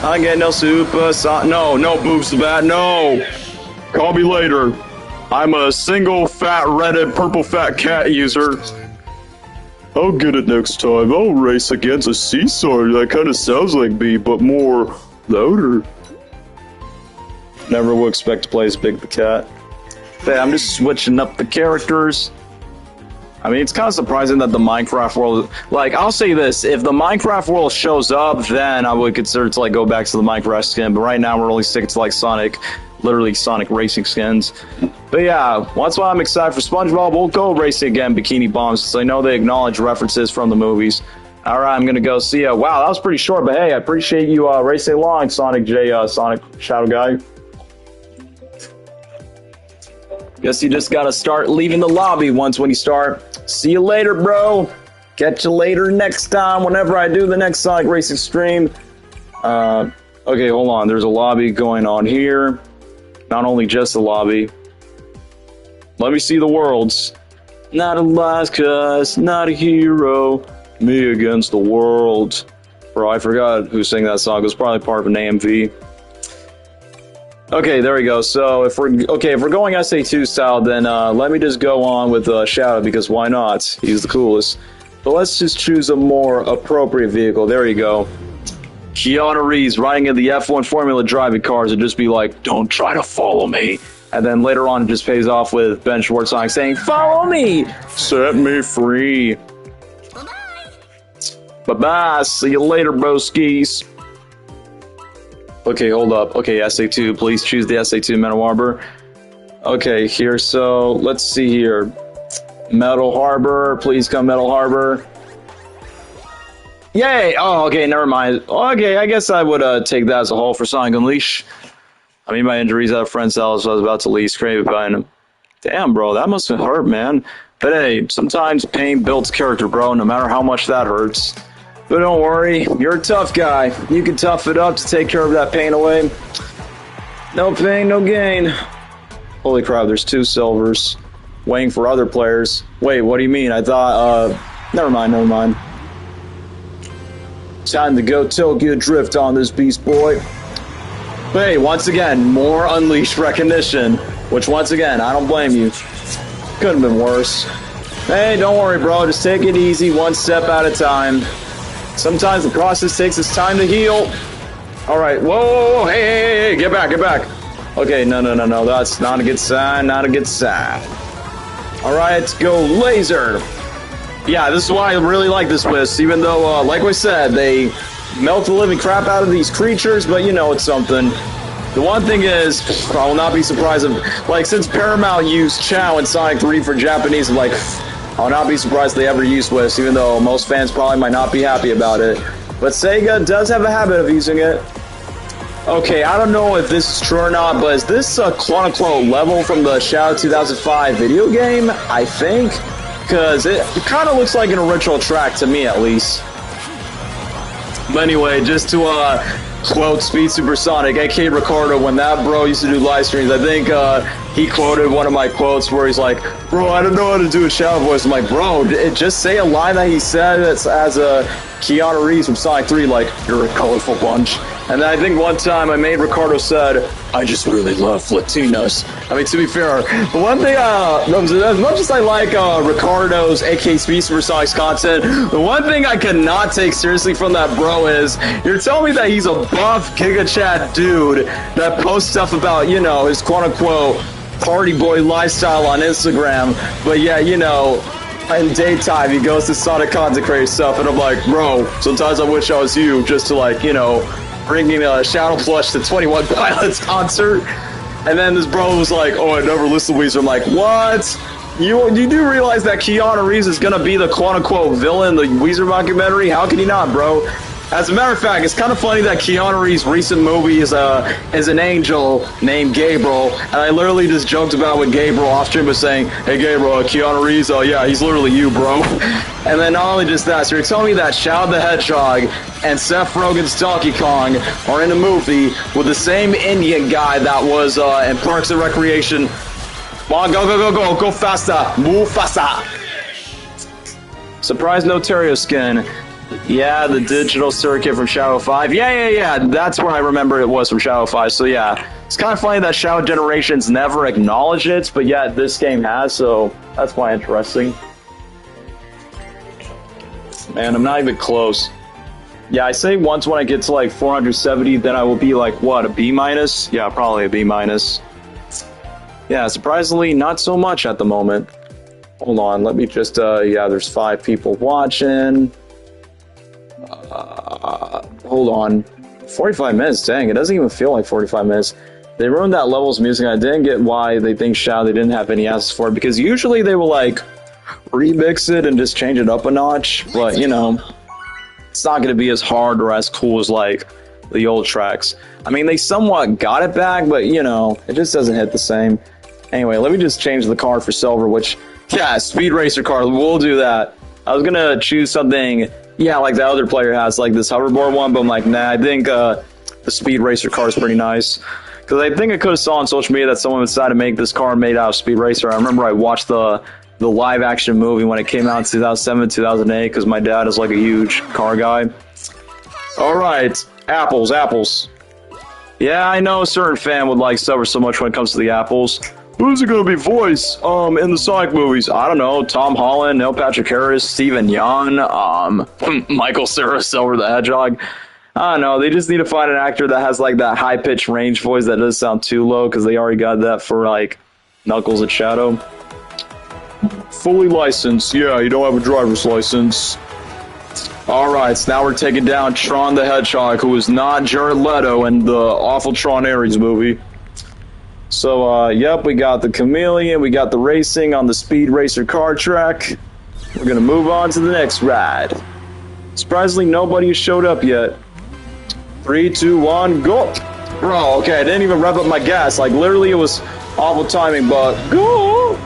I get no super son. No, Boobs the Bat, no. Call me later. I'm a single fat, redded, purple fat cat user. I'll get it next time. I'll race against a seesaw that kind of sounds like me, but more louder. Never would expect to play as Big the Cat. Hey, I'm just switching up the characters. I mean, it's kind of surprising that the Minecraft world... Like, I'll say this. If the Minecraft world shows up, then I would consider to, like, go back to the Minecraft skin. But right now, we're only sticking to, like, Sonic... Literally Sonic Racing skins. But yeah, that's why I'm excited for SpongeBob. We'll go racing again, Bikini Bombs, because I know they acknowledge references from the movies. Alright, I'm gonna go see ya. Wow, that was pretty short, but hey, I appreciate you racing along, Sonic Shadow Guy. Guess you just gotta start leaving the lobby once when you start. See you later, bro. Catch you later next time whenever I do the next Sonic Racing stream. Okay, hold on. There's a lobby going on here. Not only just a lobby. Let me see the worlds. Not a last cause, not a hero. Me against the world. Bro, I forgot who sang that song. It was probably part of an AMV. Okay, there we go. So if we're going SA2 style, then let me just go on with Shadow, because why not? He's the coolest. But let's just choose a more appropriate vehicle. There you go. Keanu Reeves riding in the F1 Formula driving cars and just be like, don't try to follow me. And then later on it just pays off with Ben Schwartz saying, follow me! Set me free. Bye-bye. Bye-bye. See you later, broskies. Okay, hold up. Okay, SA2. Please choose the SA2 Metal Harbor. Okay, here, so let's see here. Metal Harbor. Please come Metal Harbor. Yay! Oh, okay, never mind. Okay, I guess I would take that as a whole for Sonic Unleash. I mean, my injuries at a friend's house, so I was about to leave screaming behind him. Damn, bro, that must have hurt, man. But hey, sometimes pain builds character, bro, no matter how much that hurts. But don't worry, you're a tough guy. You can tough it up to take care of that pain away. No pain, no gain. Holy crap, there's 2 silvers. Waiting for other players. Wait, what do you mean? I thought, never mind. Time to go Tokyo Drift on this beast boy. But hey, once again, more Unleashed recognition. Which, once again, I don't blame you. Couldn't have been worse. Hey, don't worry, bro. Just take it easy, one step at a time. Sometimes the process takes its time to heal. Alright, whoa, hey, get back. Okay, no, that's not a good sign, Alright, let's go laser. Yeah, this is why I really like this list, even though, like I said, they melt the living crap out of these creatures, but you know it's something. The one thing is, I will not be surprised if, like, since Paramount used Chow in Sonic 3 for Japanese, like, I will not be surprised if they ever use Swiss, even though most fans probably might not be happy about it. But Sega does have a habit of using it. Okay, I don't know if this is true or not, but is this a quote-unquote level from the Shadow 2005 video game? I think. Because it kind of looks like an original track to me, at least. But anyway, just to quote Speed Supersonic, aka Ricardo, when that bro used to do live streams, I think he quoted one of my quotes where he's like, bro, I don't know how to do a Shadow voice. I'm like, bro, just say a line that he said as a Keanu Reeves from Sonic 3, like, you're a colorful bunch. And then I think one time I made Ricardo said, I just really love Latinos. I mean, to be fair, the one thing, as much as I like Ricardo's, aka Speed Supersonic's content, the one thing I cannot take seriously from that bro is, you're telling me that he's a buff Giga Chat dude that posts stuff about, you know, his quote-unquote party boy lifestyle on Instagram, but yeah, you know, in daytime he goes to Sonic content creator stuff, and I'm like, bro, sometimes I wish I was you, just to, like, you know, bringing a Shadow Plush to 21 Pilots concert. And then this bro was like, oh, I never listened to Weezer. I'm like, what? You do realize that Keanu Reeves is gonna be the quote-unquote villain in the Weezer documentary? How can you not, bro? As a matter of fact, it's kind of funny that Keanu Reeves' recent movie is an angel named Gabriel, and I literally just joked about with Gabriel off stream, was saying, hey Gabriel, Keanu Reeves, oh yeah, he's literally you, bro. And then not only just that, so you're telling me that Shadow the Hedgehog and Seth Rogen's Donkey Kong are in a movie with the same Indian guy that was in Parks and Recreation. Come on, go faster, move faster. Surprise Notario skin. Yeah, the digital circuit from Shadow 5. Yeah. That's where I remember it was from Shadow 5. So yeah, it's kind of funny that Shadow Generations never acknowledged it, but yeah, this game has, so that's quite interesting. Man, I'm not even close. Yeah, I say once when I get to like 470, then I will be like, what, a B minus? Yeah, probably a B minus. Yeah, surprisingly, not so much at the moment. Hold on, let me just, yeah, there's 5 people watching. Hold on. 45 minutes, dang, it doesn't even feel like 45 minutes. They ruined that level's music. I didn't get why they think Shadow, they didn't have any assets for it, because usually they will like remix it and just change it up a notch, but you know, it's not going to be as hard or as cool as like the old tracks. I mean, they somewhat got it back, but you know, it just doesn't hit the same. Anyway, let me just change the car for silver, which, yeah, Speed Racer car, we'll do that. I was gonna choose something, yeah, like the other player has, like this hoverboard one, but I'm like, nah, I think the Speed Racer car is pretty nice. Because I think I could have saw on social media that someone decided to make this car made out of Speed Racer. I remember I watched the live action movie when it came out in 2007, 2008, because my dad is like a huge car guy. Alright, apples. Yeah, I know a certain fan would like suffer so much when it comes to the apples. Who's it gonna be voice in the Sonic movies? I don't know, Tom Holland, Neil Patrick Harris, Steven Yeun, Michael Cera, Silver the Hedgehog. I don't know, they just need to find an actor that has like that high-pitched range voice that doesn't sound too low, because they already got that for like Knuckles and Shadow. Fully licensed, yeah, you don't have a driver's license. Alright, so now we're taking down Tron the Hedgehog, who is not Jared Leto in the awful Tron Ares movie. So, yep, we got the Chameleon, we got the racing on the Speed Racer car track. We're gonna move on to the next ride. Surprisingly, nobody has showed up yet. 3, 2, 1, go! Bro, okay, I didn't even rev up my gas. Like, literally, it was awful timing, but go!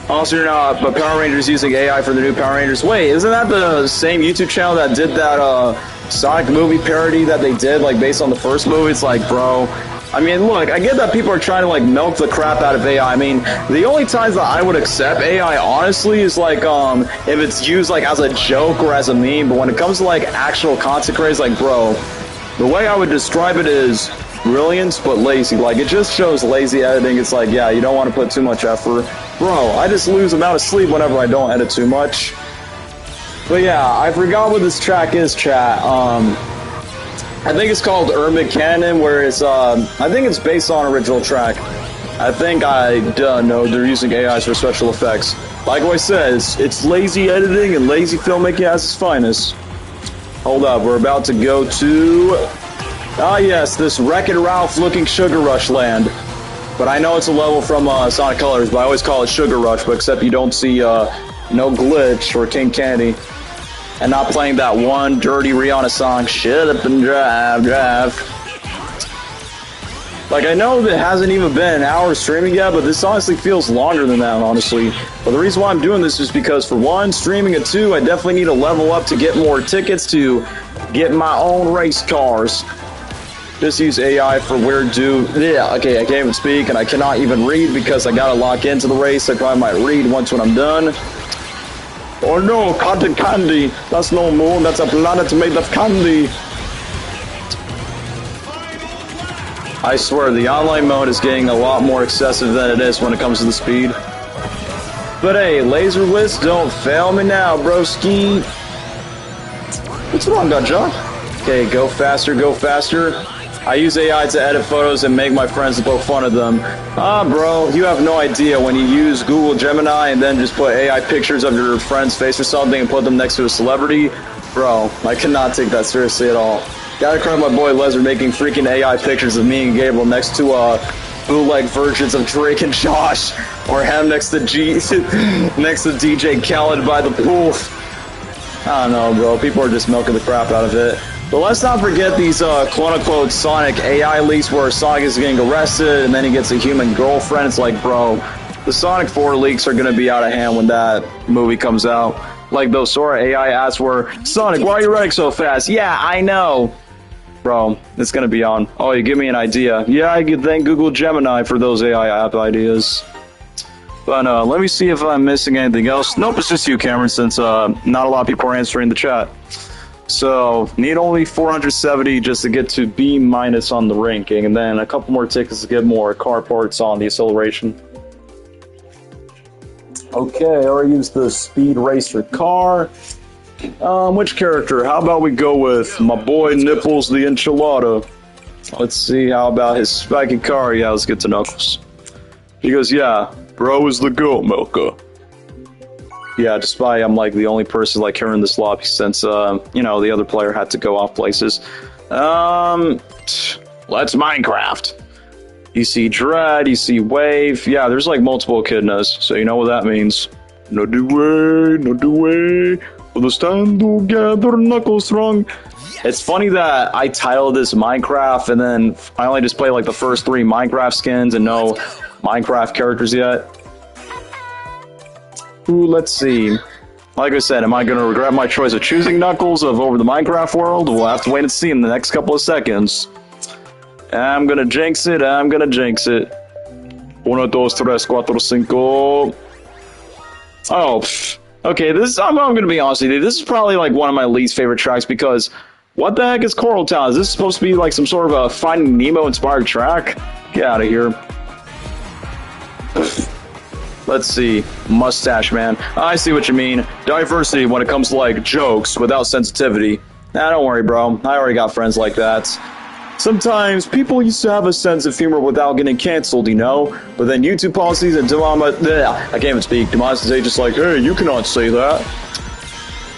Also, you're not, but Power Rangers using AI for the new Power Rangers. Wait, isn't that the same YouTube channel that did that, Sonic movie parody that they did, like, based on the first movie? It's like, bro... I mean, look, I get that people are trying to, like, milk the crap out of AI. I mean, the only times that I would accept AI, honestly, is, like, if it's used, like, as a joke or as a meme. But when it comes to, like, actual content creators, like, bro, the way I would describe it is brilliant but lazy. Like, it just shows lazy editing. It's like, yeah, you don't want to put too much effort. Bro, I just lose amount of sleep whenever I don't edit too much. But, yeah, I forgot what this track is, chat. I think it's called Urban Canon, where it's, I think it's based on original track. I think I know they're using AIs for special effects. Like I said, it's lazy editing and lazy filmmaking at its finest. Hold up, we're about to go to Ah, yes, this Wreck-It Ralph looking Sugar Rush land. But I know it's a level from Sonic Colors, but I always call it Sugar Rush, but except you don't see no glitch or King Candy. And not playing that one dirty Rihanna song, shut up and drive. Like, I know that it hasn't even been an hour streaming yet, but this honestly feels longer than that, honestly. But the reason why I'm doing this is because, for one, streaming, and two, I definitely need to level up to get more tickets to get my own race cars. Just use AI for weird yeah, okay, I can't even speak, and I cannot even read because I gotta lock into the race. I probably might read once when I'm done. Oh no, cotton candy. That's no moon, that's a planet made of candy. I swear, the online mode is getting a lot more excessive than it is when it comes to the speed. But hey, laser whisk, don't fail me now, broski. What's wrong, Gotcha? Okay, go faster, go faster. I use AI to edit photos and make my friends poke fun of them. Ah, bro, you have no idea when you use Google Gemini and then just put AI pictures of your friend's face or something and put them next to a celebrity. Bro, I cannot take that seriously at all. Gotta credit my boy Lesnar making freaking AI pictures of me and Gabriel next to bootleg versions of Drake and Josh, or him next to next to DJ Khaled by the pool. I don't know, bro. People are just milking the crap out of it. But let's not forget these quote-unquote Sonic AI leaks where Sonic is getting arrested and then he gets a human girlfriend. It's like, bro, the Sonic 4 leaks are going to be out of hand when that movie comes out. Like those Sora AI ads were, Sonic, why are you running so fast? Yeah, I know. Bro, it's going to be on. Oh, you give me an idea. Yeah, I could thank Google Gemini for those AI app ideas. But let me see if I'm missing anything else. Nope, it's just you, Cameron, since not a lot of people are answering the chat. So, need only 470 just to get to B- on the ranking, and then a couple more tickets to get more car parts on the acceleration. Okay, I already used the Speed Racer car. Which character? How about we go with my boy Nipples the Enchilada? Let's see, how about his spiky car? Yeah, let's get to Knuckles. He goes, yeah, bro is the goat milker. Yeah, despite I'm like the only person like here in this lobby since, you know, the other player had to go off places. Let's Minecraft. You see Dread, you see Wave. Yeah, there's like multiple echidnas, so you know what that means. No do way. We'll stand together, Knuckles strong. It's funny that I titled this Minecraft and then I only just played like the first 3 Minecraft skins and no Minecraft characters yet. Ooh, let's see. Like I said, am I going to regret my choice of choosing Knuckles over the Minecraft world? We'll have to wait and see in the next couple of seconds. I'm going to jinx it. 1, 2, 3, 4, 5. Oh, okay, I'm going to be honest with you. This is probably like one of my least favorite tracks because what the heck is Coral Town? Is this supposed to be like some sort of a Finding Nemo inspired track? Get out of here. Let's see. Mustache Man. I see what you mean. Diversity when it comes to like jokes without sensitivity. Nah, don't worry, bro. I already got friends like that. Sometimes people used to have a sense of humor without getting canceled, you know? But then YouTube policies and I can't even speak. Demonetization just like, hey, you cannot say that.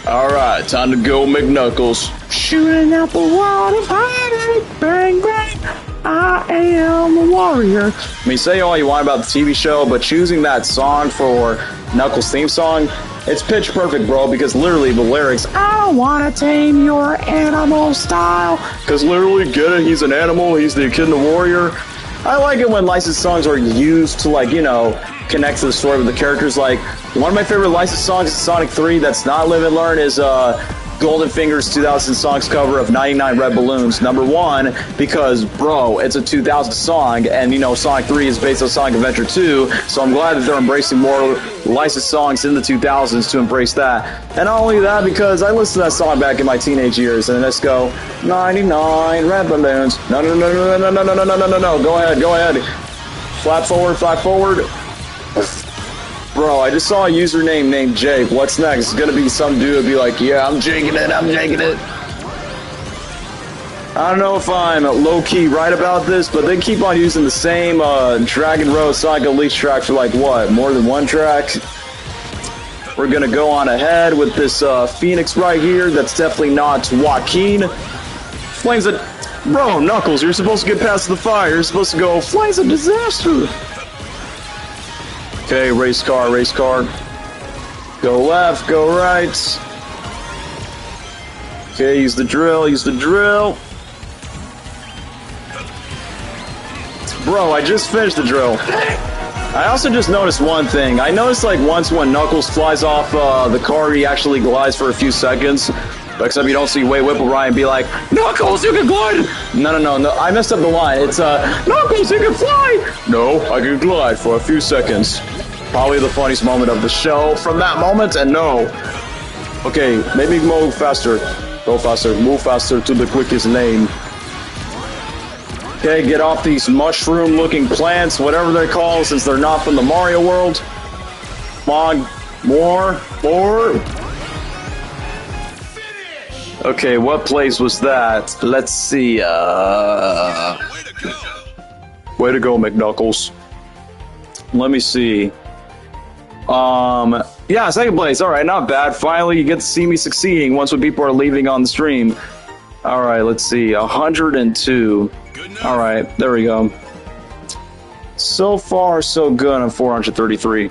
Alright, time to go McKnuckles. Shooting out the world of heartache, bang, bang. I am a warrior. I mean, say all you want about the TV show, but choosing that song for Knuckles' theme song, it's pitch perfect, bro, because literally the lyrics, I don't want to tame your animal style. Because literally, get it, he's an animal, he's the echidna warrior. I like it when licensed songs are used to, like, you know, connect to the story with the characters. Like, one of my favorite licensed songs in Sonic 3 that's not Live and Learn is, Golden Fingers 2000 songs cover of 99 Red Balloons. Number 1, because, bro, it's a 2000 song, and, you know, Sonic 3 is based on Sonic Adventure 2, so I'm glad that they're embracing more licensed songs in the 2000s to embrace that. And not only that, because I listened to that song back in my teenage years, and let's go, 99 Red Balloons. No. Go ahead. Flap forward. Bro, I just saw a username named Jake. What's next? It's gonna be some dude be like, yeah, I'm jaking it. I don't know if I'm low-key right about this, but they keep on using the same Dragon Road Sonic Elite track for like, what, more than one track? We're gonna go on ahead with this Phoenix right here. That's definitely not Joaquin. Flames it. Bro, Knuckles, you're supposed to get past the fire. You're supposed to go, fly's a disaster. Okay, race car, race car. Go left, go right. Okay, use the drill, use the drill. Bro, I just finished the drill. I also just noticed one thing. I noticed like once when Knuckles flies off the car, he actually glides for a few seconds. Except you don't see Wade Whipple Ryan be like, Knuckles, you can glide! No, I messed up the line. It's, Knuckles, you can fly! No, I can glide for a few seconds. Probably the funniest moment of the show from that moment, and no. Okay, maybe move faster. Go faster, move faster to the quickest lane. Okay, get off these mushroom-looking plants, whatever they're called, since they're not from the Mario world. Come on, more. Okay, what place was that? Let's see, Way to go, McKnuckles. Let me see. Yeah, second place. Alright, not bad. Finally, you get to see me succeeding once when people are leaving on the stream. Alright, let's see. 102. Alright, there we go. So far, so good on 433.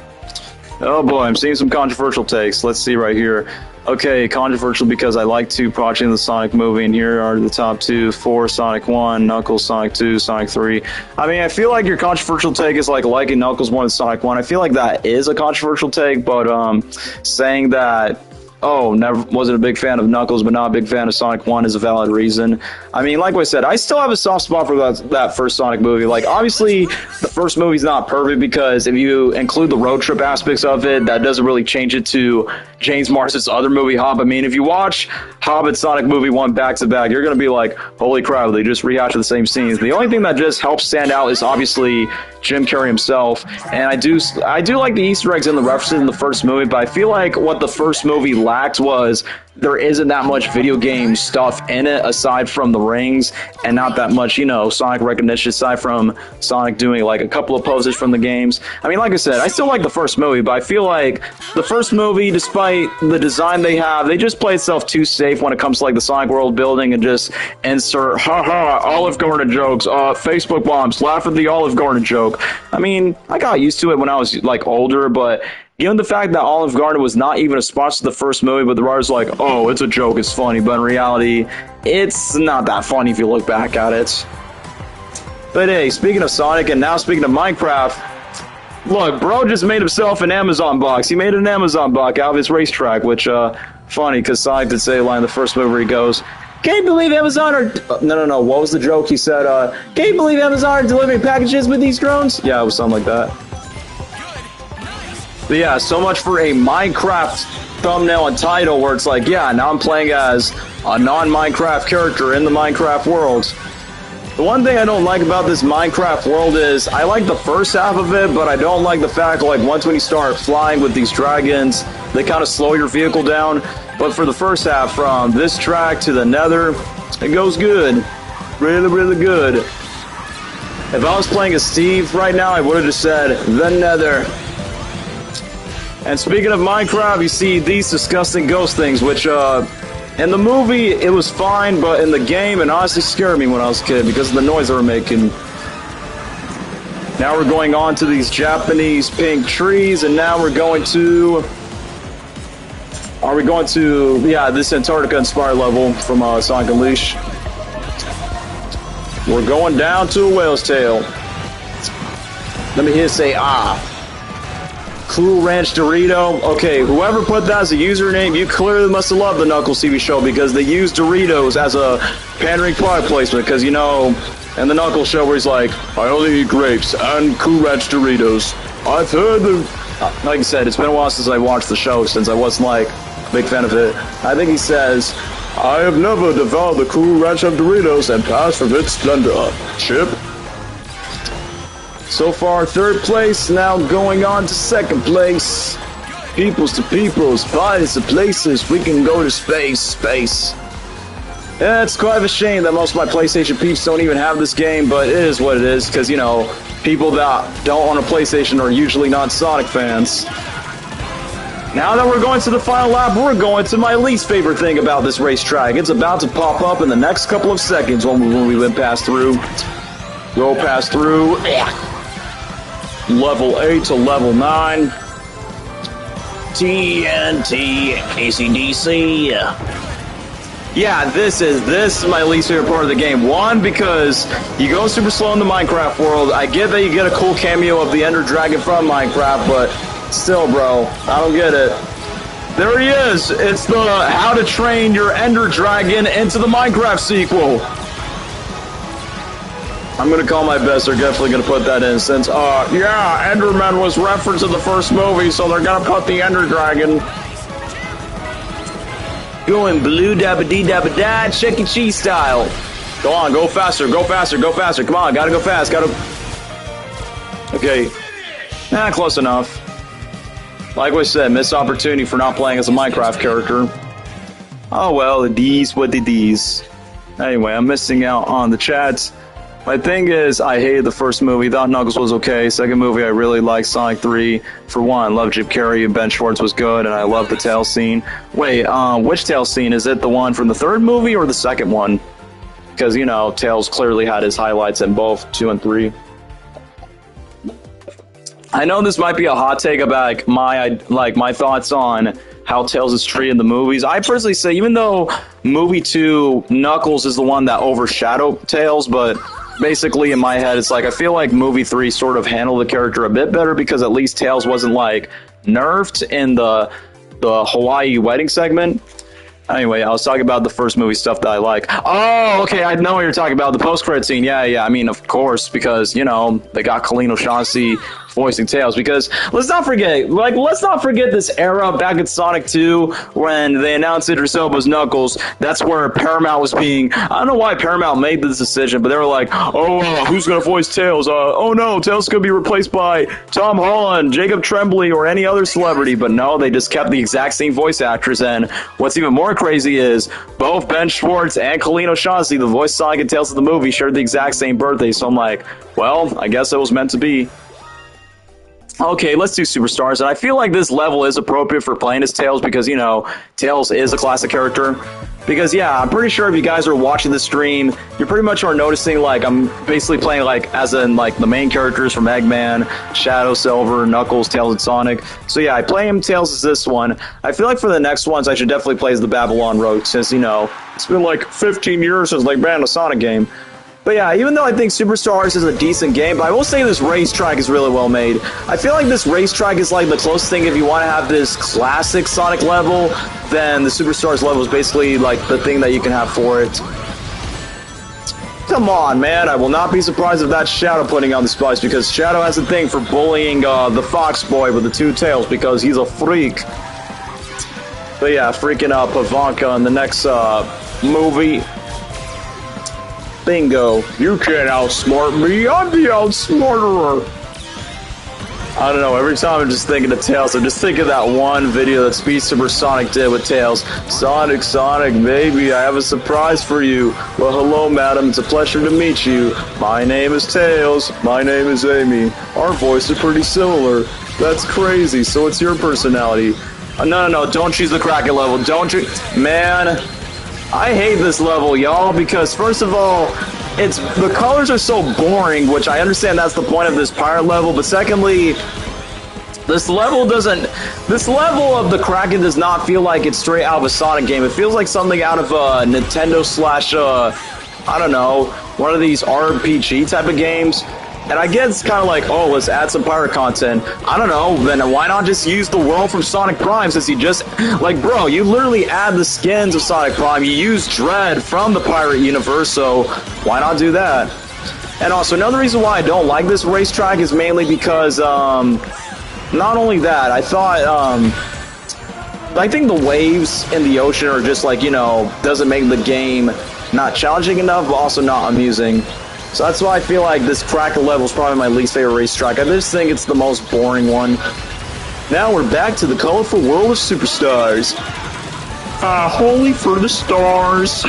Oh boy, I'm seeing some controversial takes. Let's see right here. Okay, controversial because I like to watching the Sonic movie, and here are the top 2, 4, Sonic 1, Knuckles, Sonic 2, Sonic 3. I mean, I feel like your controversial take is like liking Knuckles more than Sonic 1. I feel like that is a controversial take, but saying that, oh, never wasn't a big fan of Knuckles, but not a big fan of Sonic 1 is a valid reason. I mean, like I said, I still have a soft spot for that first Sonic movie. Like, obviously, the first movie's not perfect because if you include the road trip aspects of it, that doesn't really change it to James Marsden's other movie, Hobbit. I mean, if you watch Hobbit Sonic movie 1 back-to-back, you're going to be like, holy crap, they just rehashed the same scenes. The only thing that just helps stand out is obviously Jim Carrey himself, and I do like the Easter eggs and the references in the first movie, but I feel like what the first movie lacked was there isn't that much video game stuff in it aside from the rings, and not that much, you know, Sonic recognition aside from Sonic doing like a couple of poses from the games. I mean, like I said, I still like the first movie, but I feel like the first movie, despite the design they have, they just play itself too safe when it comes to like the Sonic World building and just insert Olive Garden jokes, Facebook bombs, laugh at the Olive Garden joke. I mean, I got used to it when I was like older, but given the fact that Olive Garden was not even a sponsor of the first movie, but the writer's like, oh, it's a joke, it's funny, but in reality, it's not that funny if you look back at it. But hey, speaking of Sonic, and now speaking of Minecraft, look, bro just made himself an Amazon box. He made an Amazon box out of his racetrack, which, funny, because Sonic did say a line in the first movie where he goes, can you believe Amazon are... No, what was the joke? He said, can you believe Amazon are delivering packages with these drones? Yeah, it was something like that. But yeah, so much for a Minecraft thumbnail and title where it's like, yeah, now I'm playing as a non-Minecraft character in the Minecraft world. The one thing I don't like about this Minecraft world is I like the first half of it, but I don't like the fact like once when you start flying with these dragons, they kind of slow your vehicle down. But for the first half, from this track to the Nether, it goes good. Really, really good. If I was playing as Steve right now, I would have just said, the Nether. And speaking of Minecraft, you see these disgusting ghost things, which, in the movie, it was fine, but in the game, it honestly scared me when I was a kid because of the noise they were making. Now we're going on to these Japanese pink trees, and now we're going to... Are we going to... Yeah, this Antarctica-inspired level from Sonic Unleashed. We're going down to a whale's tail. Let me hear it say, ah. Cool Ranch Dorito. Okay, whoever put that as a username, you clearly must have loved the Knuckles TV show because they used Doritos as a pandering product placement. Because, you know, in the Knuckles show where he's like, I only eat grapes and Cool Ranch Doritos. I've heard the... Like I said, it's been a while since I watched the show, since I wasn't, like, a big fan of it. I think he says, I have never devoured the Cool Ranch of Doritos and passed from its splendor. Chip? So far, third place, now going on to second place. Peoples to peoples, bodies to places, we can go to space. Yeah, it's quite a shame that most of my PlayStation peeps don't even have this game, but it is what it is, because, you know, people that don't own a PlayStation are usually not Sonic fans. Now that we're going to the final lap, we're going to my least favorite thing about this racetrack. It's about to pop up in the next couple of seconds when we went past through. Go past through. Level 8 to level 9. TNT, ACDC. Yeah, this is my least favorite part of the game. One, because you go super slow in the Minecraft world. I get that you get a cool cameo of the Ender Dragon from Minecraft, but still, bro, I don't get it. There he is. It's the How to Train Your Ender Dragon into the Minecraft sequel. I'm going to call my best. They're definitely going to put that in since, yeah, Enderman was referenced in the first movie, so they're going to put the Ender Dragon. Going blue dabba dee dabba da, Chuck E. Cheese style. Go on, go faster, go faster, go faster. Come on, gotta go fast, gotta. Okay. Close enough. Like I said, missed opportunity for not playing as a Minecraft character. Oh well, it is what it is. Anyway, I'm missing out on the chats. My thing is, I hated the first movie. Thought Knuckles was okay. Second movie, I really liked Sonic 3. For one, loved Jim Carrey and Ben Schwartz was good, and I loved the tail scene. Wait, which tail scene? Is it the one from the third movie or the second one? Because, you know, Tails clearly had his highlights in both 2 and 3. I know this might be a hot take about my thoughts on how Tails is treated in the movies. I personally say, even though movie 2, Knuckles is the one that overshadowed Tails, but basically in my head, it's like I feel like movie 3 sort of handled the character a bit better because at least Tails wasn't like nerfed in the Hawaii wedding segment. Anyway, I was talking about the first movie stuff that I like. Oh, okay, I know what you're talking about. The post-credit scene. Yeah, I mean, of course, because, you know, they got Colleen O'Shaughnessy voicing Tails. Because, let's not forget this era back in Sonic 2 when they announced Idris Elba's Knuckles. That's where Paramount was being... I don't know why Paramount made this decision, but they were like, who's going to voice Tails? Oh no, Tails could be replaced by Tom Holland, Jacob Tremblay, or any other celebrity. But no, they just kept the exact same voice actress. And what's even more crazy is both Ben Schwartz and Colleen O'Shaughnessy, the voice Sonic and Tails of the movie, shared the exact same birthday. So I'm like, well, I guess it was meant to be. Okay, let's do Superstars. And I feel like this level is appropriate for playing as Tails because, you know, Tails is a classic character. Because, yeah, I'm pretty sure if you guys are watching the stream, you pretty much are noticing, like, I'm basically playing, like, as in, like, the main characters from Eggman, Shadow, Silver, Knuckles, Tails, and Sonic. So, yeah, I play him Tails as this one. I feel like for the next ones, I should definitely play as the Babylon Road, since, you know, it's been, like, 15 years since, like, man, a Sonic game. But yeah, even though I think Superstars is a decent game, but I will say this racetrack is really well made. I feel like this racetrack is like the closest thing if you want to have this classic Sonic level, then the Superstars level is basically like the thing that you can have for it. Come on, man. I will not be surprised if that's Shadow putting on the spice because Shadow has a thing for bullying the Fox Boy with the 2 tails because he's a freak. But yeah, freaking out Pavanka in the next movie. Bingo. You can't outsmart me. I'm the outsmarterer. I don't know. Every time I'm just thinking of Tails, I'm just thinking of that one video that Speed Super Sonic did with Tails. Sonic, baby, I have a surprise for you. Well, hello, madam. It's a pleasure to meet you. My name is Tails. My name is Amy. Our voices are pretty similar. That's crazy. So it's your personality. No. Don't choose the Kraken level. Don't you... Man... I hate this level, y'all, because first of all, the colors are so boring, which I understand that's the point of this pirate level, but secondly, this level of the Kraken does not feel like it's straight out of a Sonic game. It feels like something out of a Nintendo slash, I don't know, one of these RPG type of games. And I guess it's kind of like, oh, let's add some pirate content. I don't know, then why not just use the world from Sonic Prime since you just... Like, bro, you literally add the skins of Sonic Prime. You use Dread from the pirate universe, so why not do that? And also, another reason why I don't like this racetrack is mainly because, not only that, I thought, I think the waves in the ocean are just like, you know, doesn't make the game not challenging enough, but also not amusing. So that's why I feel like this Kraken level is probably my least favorite racetrack. I just think it's the most boring one. Now we're back to the colorful world of Superstars. Holy for the stars.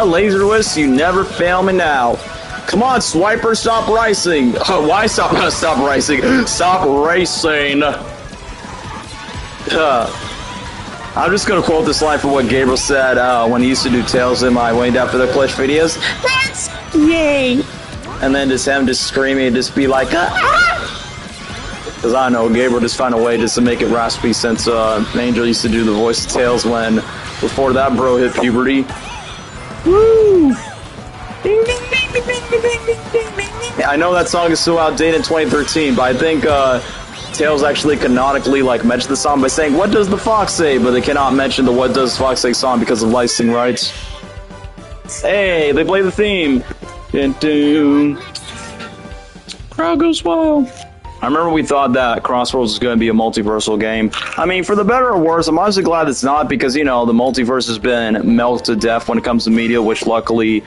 Laser Whisk, you never fail me now. Come on, Swiper, stop racing. Why stop racing? Stop racing. I'm just going to quote this line from what Gabriel said when he used to do Tales in my Wayne After the Clutch videos. That's yay. And then just him just screaming and just be like, because I don't know, Gabriel just found a way just to make it raspy since Angel used to do the voice of Tales when, before that bro hit puberty. Woo! I know that song is still outdated in 2013, but I think Tails actually canonically mentioned the song by saying, "What does the fox say?" But they cannot mention the "What does the fox say" song because of licensing rights. Hey, they play the theme. Crowd goes wild. I remember we thought that CrossWorlds was going to be a multiversal game. I mean, for the better or worse, I'm honestly glad it's not because, you know, the multiverse has been melted to death when it comes to media, which luckily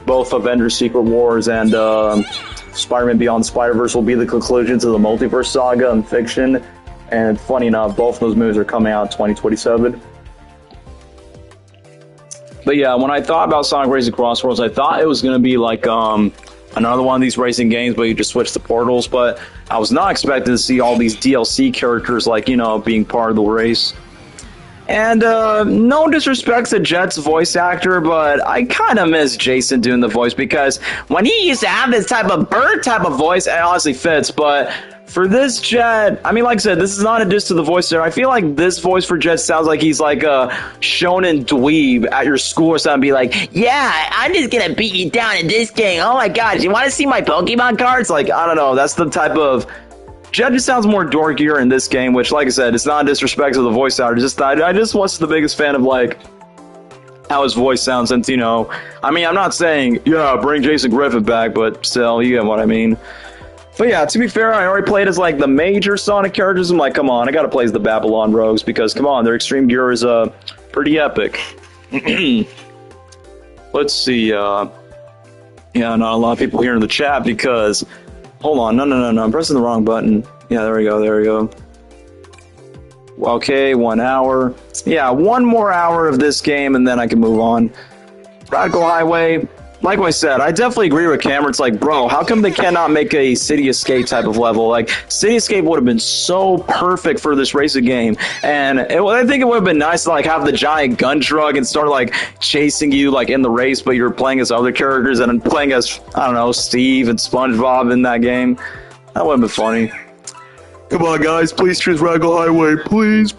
both Avengers Secret Wars and Spider-Man Beyond the Spider-Verse will be the conclusion to the multiverse saga in fiction. And funny enough, both of those movies are coming out in 2027. But yeah, when I thought about Sonic Racing CrossWorlds, I thought it was going to be like another one of these racing games, but you just switch the portals. But I was not expecting to see all these DLC characters, like, you know, being part of the race. And no disrespect to Jet's voice actor, but I kind of miss Jason doing the voice because when he used to have this type of bird type of voice, it honestly fits. But for this Jet, I mean, like I said, this is not a diss to the voice there. I feel like this voice for Jet sounds like he's like a shonen dweeb at your school or something. Be like, yeah, I'm just gonna beat you down in this game. Oh my gosh, you want to see my Pokemon cards? Like, I don't know. That's the type of... Jet just sounds more dorkier in this game, which, like I said, it's not disrespect to the voice actor. I just was the biggest fan of, like, how his voice sounds. And, you know, I mean, I'm not saying, yeah, bring Jason Griffith back, but still, you get what I mean. But yeah, to be fair, I already played as, like, the major Sonic characters. I'm like, come on, I gotta play as the Babylon Rogues because, come on, their Extreme Gear is pretty epic. Let's see. Yeah, not a lot of people here in the chat because... Hold on, no, I'm pressing the wrong button. Yeah, there we go. Okay, 1 hour. Yeah, one more hour of this game and then I can move on. Radical Highway, like I said, I definitely agree with Cameron. It's like, bro, how come they cannot make a City Escape type of level? Like, City Escape would have been so perfect for this racing game. And I think it would have been nice to, like, have the giant gun truck and start, like, chasing you, like, in the race, but you're playing as other characters and playing as, I don't know, Steve and SpongeBob in that game. That would have been funny. Come on, guys, please choose Radical Highway. Please.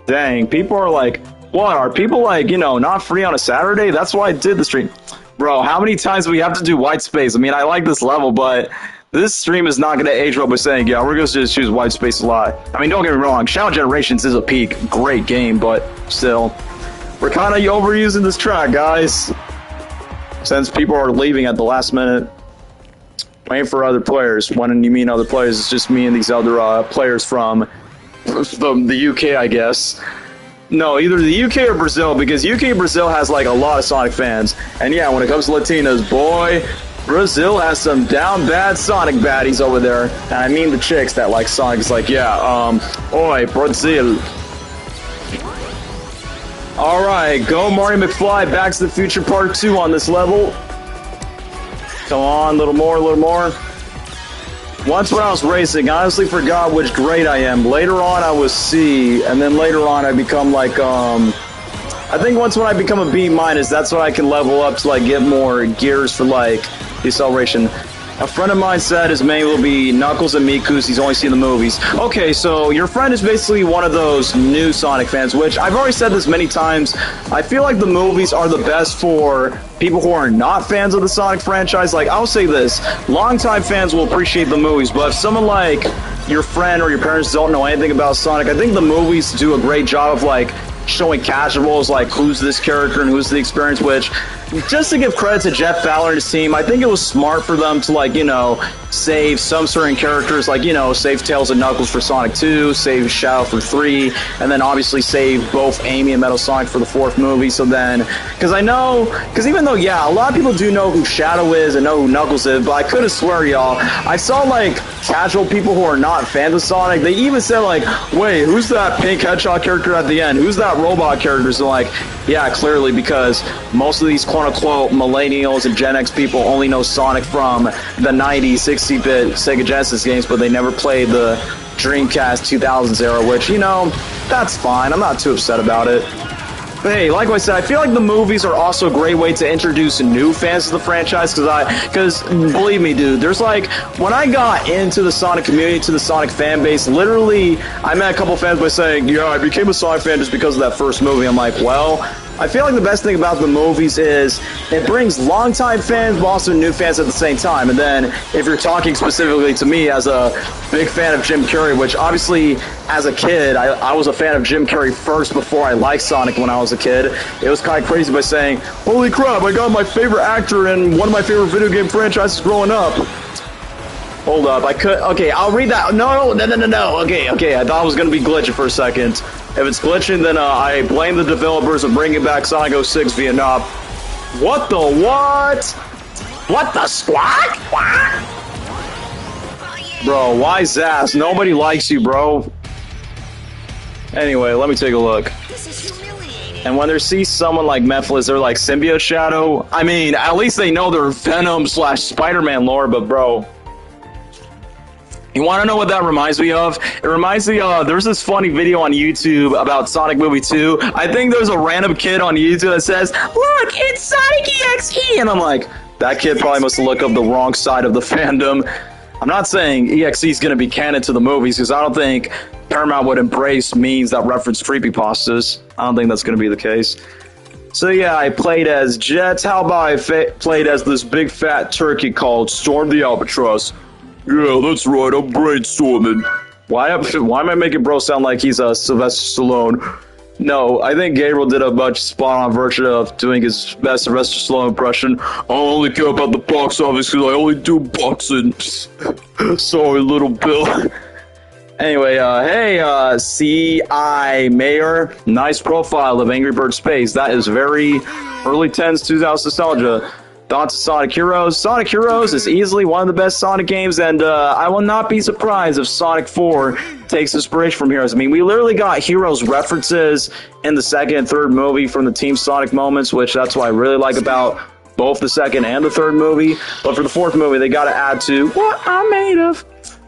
Dang, people are like... What, are people, like, you know, not free on a Saturday? That's why I did the stream. Bro, how many times do we have to do White Space? I mean, I like this level, but this stream is not going to age well by saying, yeah, we're going to just choose White Space a lot. I mean, don't get me wrong, Shadow Generations is a peak. Great game, but still. We're kind of overusing this track, guys. Since people are leaving at the last minute. Waiting for other players. When you mean other players, it's just me and these other players from the UK, I guess. No, either the UK or Brazil, because UK Brazil has, like, a lot of Sonic fans. And yeah, when it comes to Latinos, boy, Brazil has some down bad Sonic baddies over there. And I mean the chicks that like Sonic. It's like, yeah, oi, Brazil. Alright, go Marty McFly, Back to the Future Part 2 on this level. Come on, a little more. Once when I was racing, I honestly forgot which grade I am. Later on, I was C, and then later on, I become like, I think once when I become a B-, that's when I can level up to, like, get more gears for, like, deceleration. A friend of mine said his main will be Knuckles and Miku's. He's only seen the movies. Okay, so your friend is basically one of those new Sonic fans, which I've already said this many times. I feel like the movies are the best for people who are not fans of the Sonic franchise. Like, I'll say this, longtime fans will appreciate the movies, but if someone like your friend or your parents don't know anything about Sonic, I think the movies do a great job of, like, showing casuals, like, who's this character and who's the experience, which, just to give credit to Jeff Fowler and his team, I think it was smart for them to, like, you know, save some certain characters, like, you know, save Tails and Knuckles for Sonic 2, save Shadow for 3, and then obviously save both Amy and Metal Sonic for the 4th movie. So then, because even though, yeah, a lot of people do know who Shadow is and know who Knuckles is, but I could have swear, y'all, I saw, like, casual people who are not fans of Sonic, they even said, like, wait, who's that pink hedgehog character at the end? Who's that robot character? So, like, Yeah, clearly, because most of these quote-unquote millennials and Gen X people only know Sonic from the 90s, 60-bit Sega Genesis games, but they never played the Dreamcast 2000s era, which, you know, that's fine. I'm not too upset about it. But hey, like I said, I feel like the movies are also a great way to introduce new fans to the franchise, because believe me, dude, there's like, when I got into the Sonic community, to the Sonic fan base, literally, I met a couple fans by saying, yeah, I became a Sonic fan just because of that first movie. I'm like, well, I feel like the best thing about the movies is it brings longtime fans, but also new fans at the same time. And then if you're talking specifically to me as a big fan of Jim Carrey, which obviously as a kid, I was a fan of Jim Carrey first before I liked Sonic when I was a kid. It was kind of crazy by saying, holy crap, I got my favorite actor in one of my favorite video game franchises growing up. Hold up, okay, I'll read that. No. Okay, I thought I was going to be glitching for a second. If it's glitching, then I blame the developers of bringing back Sonic 06 Vietnam. What the what? What the squawk? What? Bro, why Zaz? Nobody likes you, bro. Anyway, let me take a look. This is humiliating. And when they see someone like Mephiles, they're like Symbiote Shadow. I mean, at least they know they're Venom / Spider-Man lore, but bro... You want to know what that reminds me of? It reminds me of, there's this funny video on YouTube about Sonic Movie 2. I think there's a random kid on YouTube that says, look, it's Sonic EXE! And I'm like, that kid probably must look up the wrong side of the fandom. I'm not saying EXE is going to be canon to the movies, because I don't think Paramount would embrace memes that reference creepypastas. I don't think that's going to be the case. So yeah, I played as Jets. How about I played as this big fat turkey called Storm the Albatross? Yeah, that's right, I'm brainstorming. Why am I making bro sound like he's a Sylvester Stallone? No, I think Gabriel did a much spot-on version of doing his best Sylvester Stallone impression. I only care about the box office because I only do boxing. Sorry, little Bill. Anyway, hey, C.I. Mayor, nice profile of Angry Bird Space. That is very early 10s, 2000s nostalgia. Thoughts of Sonic Heroes? Sonic Heroes is easily one of the best Sonic games, and I will not be surprised if Sonic 4 takes inspiration from Heroes. I mean, we literally got Heroes references in the second and third movie from the Team Sonic moments, which that's what I really like about both the second and the third movie. But for the fourth movie, they got to add to what I'm made of.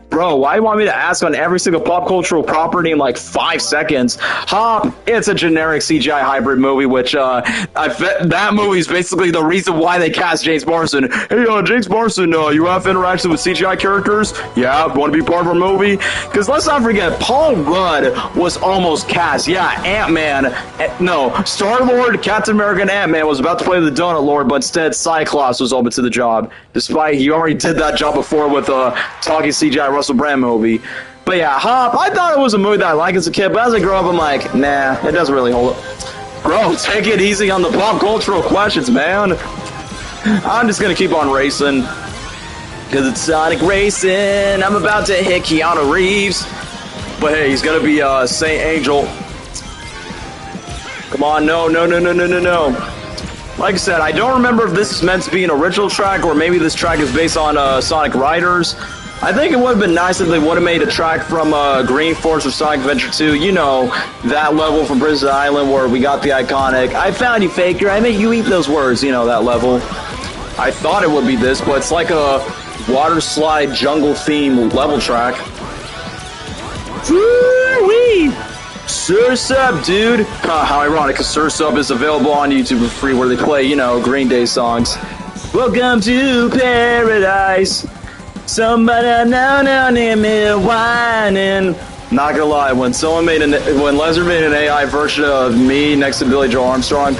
Bro, why do you want me to ask on every single pop cultural property in like 5 seconds? Hop, it's a generic CGI hybrid movie, which that movie is basically the reason why they cast James Marsden. Hey, James Marsden, you have interactions with CGI characters? Yeah, want to be part of our movie? Because let's not forget, Paul Rudd was almost cast. Yeah, Ant-Man, no, Star-Lord, Captain America, and Ant-Man was about to play the Donut Lord, but instead Cyclops was open to the job, despite he already did that job before with talking CGI Russell Brand movie. But yeah, Hop, I thought it was a movie that I liked as a kid, but as I grow up, I'm like, nah, it doesn't really hold up. Bro, take it easy on the pop cultural questions, man. I'm just gonna keep on racing. Because it's Sonic Racing. I'm about to hit Keanu Reeves. But hey, he's gonna be Saint Angel. Come on, no. Like I said, I don't remember if this is meant to be an original track or maybe this track is based on Sonic Riders. I think it would have been nice if they would have made a track from Green Force of Sonic Adventure 2. You know, that level from Prison Island where we got the iconic, I found you, faker, I made you eat those words, you know, that level. I thought it would be this, but it's like a water slide jungle theme level track. Woo-wee! Surf's Up, dude! How ironic, because Surf's Up is available on YouTube for free where they play, you know, Green Day songs. Welcome to paradise. Somebody now near me whining. Not gonna lie, when Lesnar made an AI version of me next to Billy Joe Armstrong,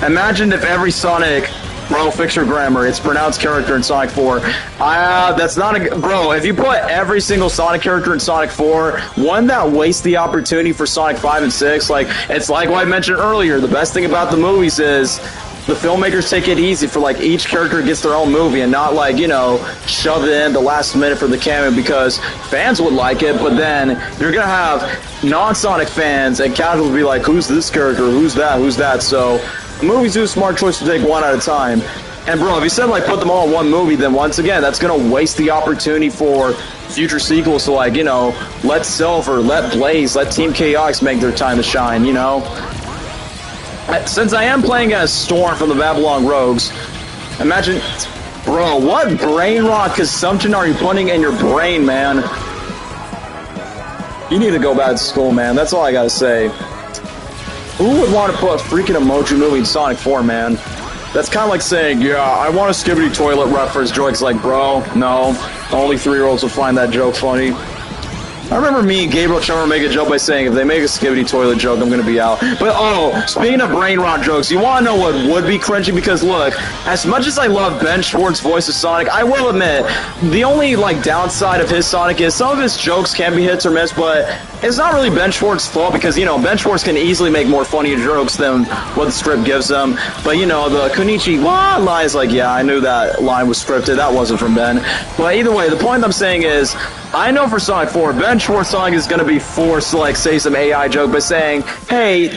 imagine if every Sonic, bro, fix your grammar, it's pronounced character in Sonic 4. That's not a, bro, if you put every single Sonic character in Sonic 4, wouldn't that waste the opportunity for Sonic 5 and 6? Like, it's like what I mentioned earlier, the best thing about the movies is the filmmakers take it easy for, like, each character gets their own movie and not, like, you know, shove it in the last minute for the cameo because fans would like it, but then you're gonna have non-Sonic fans and casuals will be like, who's this character, who's that, so the movies do a smart choice to take one at a time. And bro, if you said, like, put them all in one movie, then once again, that's gonna waste the opportunity for future sequels to, like, you know, let Silver, let Blaze, let Team Chaos make their time to shine, you know? Since I am playing as Storm from the Babylon Rogues, imagine... Bro, what brain rot consumption are you putting in your brain, man? You need to go back to school, man. That's all I gotta say. Who would want to put a freaking emoji movie in Sonic 4, man? That's kind of like saying, yeah, I want a Skibbity Toilet reference joke. It's like, bro, no. Only 3-year-olds will find that joke funny. I remember me and Gabriel Chummer make a joke by saying, if they make a Skibbity Toilet joke, I'm going to be out. But, oh, speaking of brain rot jokes, you want to know what would be cringy? Because, look, as much as I love Ben Schwartz's voice of Sonic, I will admit, the only, like, downside of his Sonic is some of his jokes can be hits or miss, but it's not really Ben Schwartz's fault because, you know, Ben Schwartz can easily make more funny jokes than what the script gives him. But, you know, the Konichiwa line is like, yeah, I knew that line was scripted. That wasn't from Ben. But either way, the point I'm saying is, I know for Sonic 4, Ben Schwartz Sonic is going to be forced to, like, say some AI joke by saying, hey,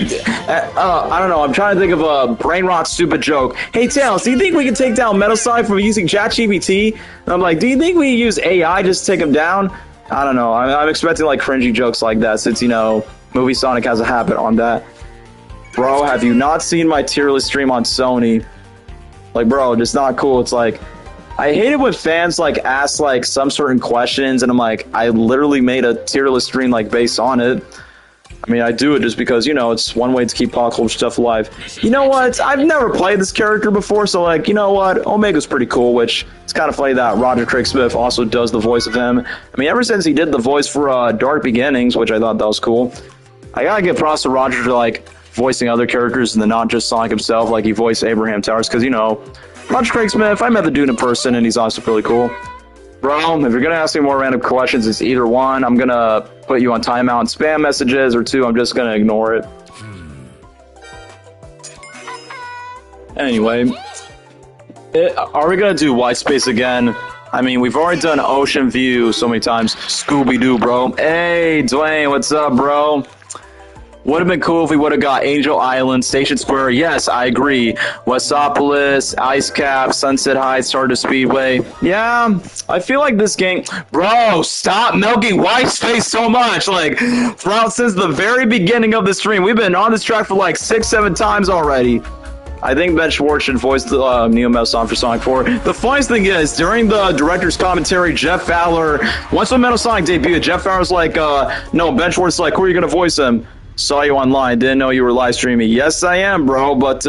I don't know, I'm trying to think of a brain rot stupid joke. Hey, Tails, do you think we can take down Metal Sonic from using ChatGPT? And I'm like, do you think we use AI just to take him down? I don't know. I'm expecting, like, cringy jokes like that since, you know, Movie Sonic has a habit on that. Bro, have you not seen my tier list stream on Sony? Like, bro, just not cool. It's like, I hate it when fans, like, ask, like, some certain questions, and I'm like, I literally made a tier list stream, like, based on it. I mean, I do it just because, you know, it's one way to keep pop culture stuff alive. You know what? I've never played this character before, so, like, you know what? Omega's pretty cool, which it's kind of funny that Roger Craig Smith also does the voice of him. I mean, ever since he did the voice for Dark Beginnings, which I thought that was cool, I gotta give props to Roger for, like, voicing other characters and then not just Sonic himself, like he voiced Abraham Towers, because, you know, Roger Craig Smith, I met the dude in person, and he's also really cool. Bro, if you're going to ask me more random questions, it's either one, I'm going to put you on timeout and spam messages, or two, I'm just going to ignore it. Anyway, are we going to do White Space again? I mean, we've already done Ocean View so many times. Scooby-Doo, bro. Hey, Dwayne, what's up, bro? Would have been cool if we would have got Angel Island, Station Square. Yes, I agree. Westopolis, Ice Cap, Sunset Heights, Stardust Speedway. Yeah, I feel like this game... Bro, stop milking White Space so much. Like, since the very beginning of the stream, we've been on this track for like 6-7 times already. I think Ben Schwartz should voice the Neo Metal song for Sonic 4. The funniest thing is, during the director's commentary, Jeff Fowler... Once when Metal Sonic debuted, Jeff Fowler's like, no, Ben Schwartz is like, who are you going to voice him? Saw you online, didn't know you were live streaming. Yes, I am, bro, but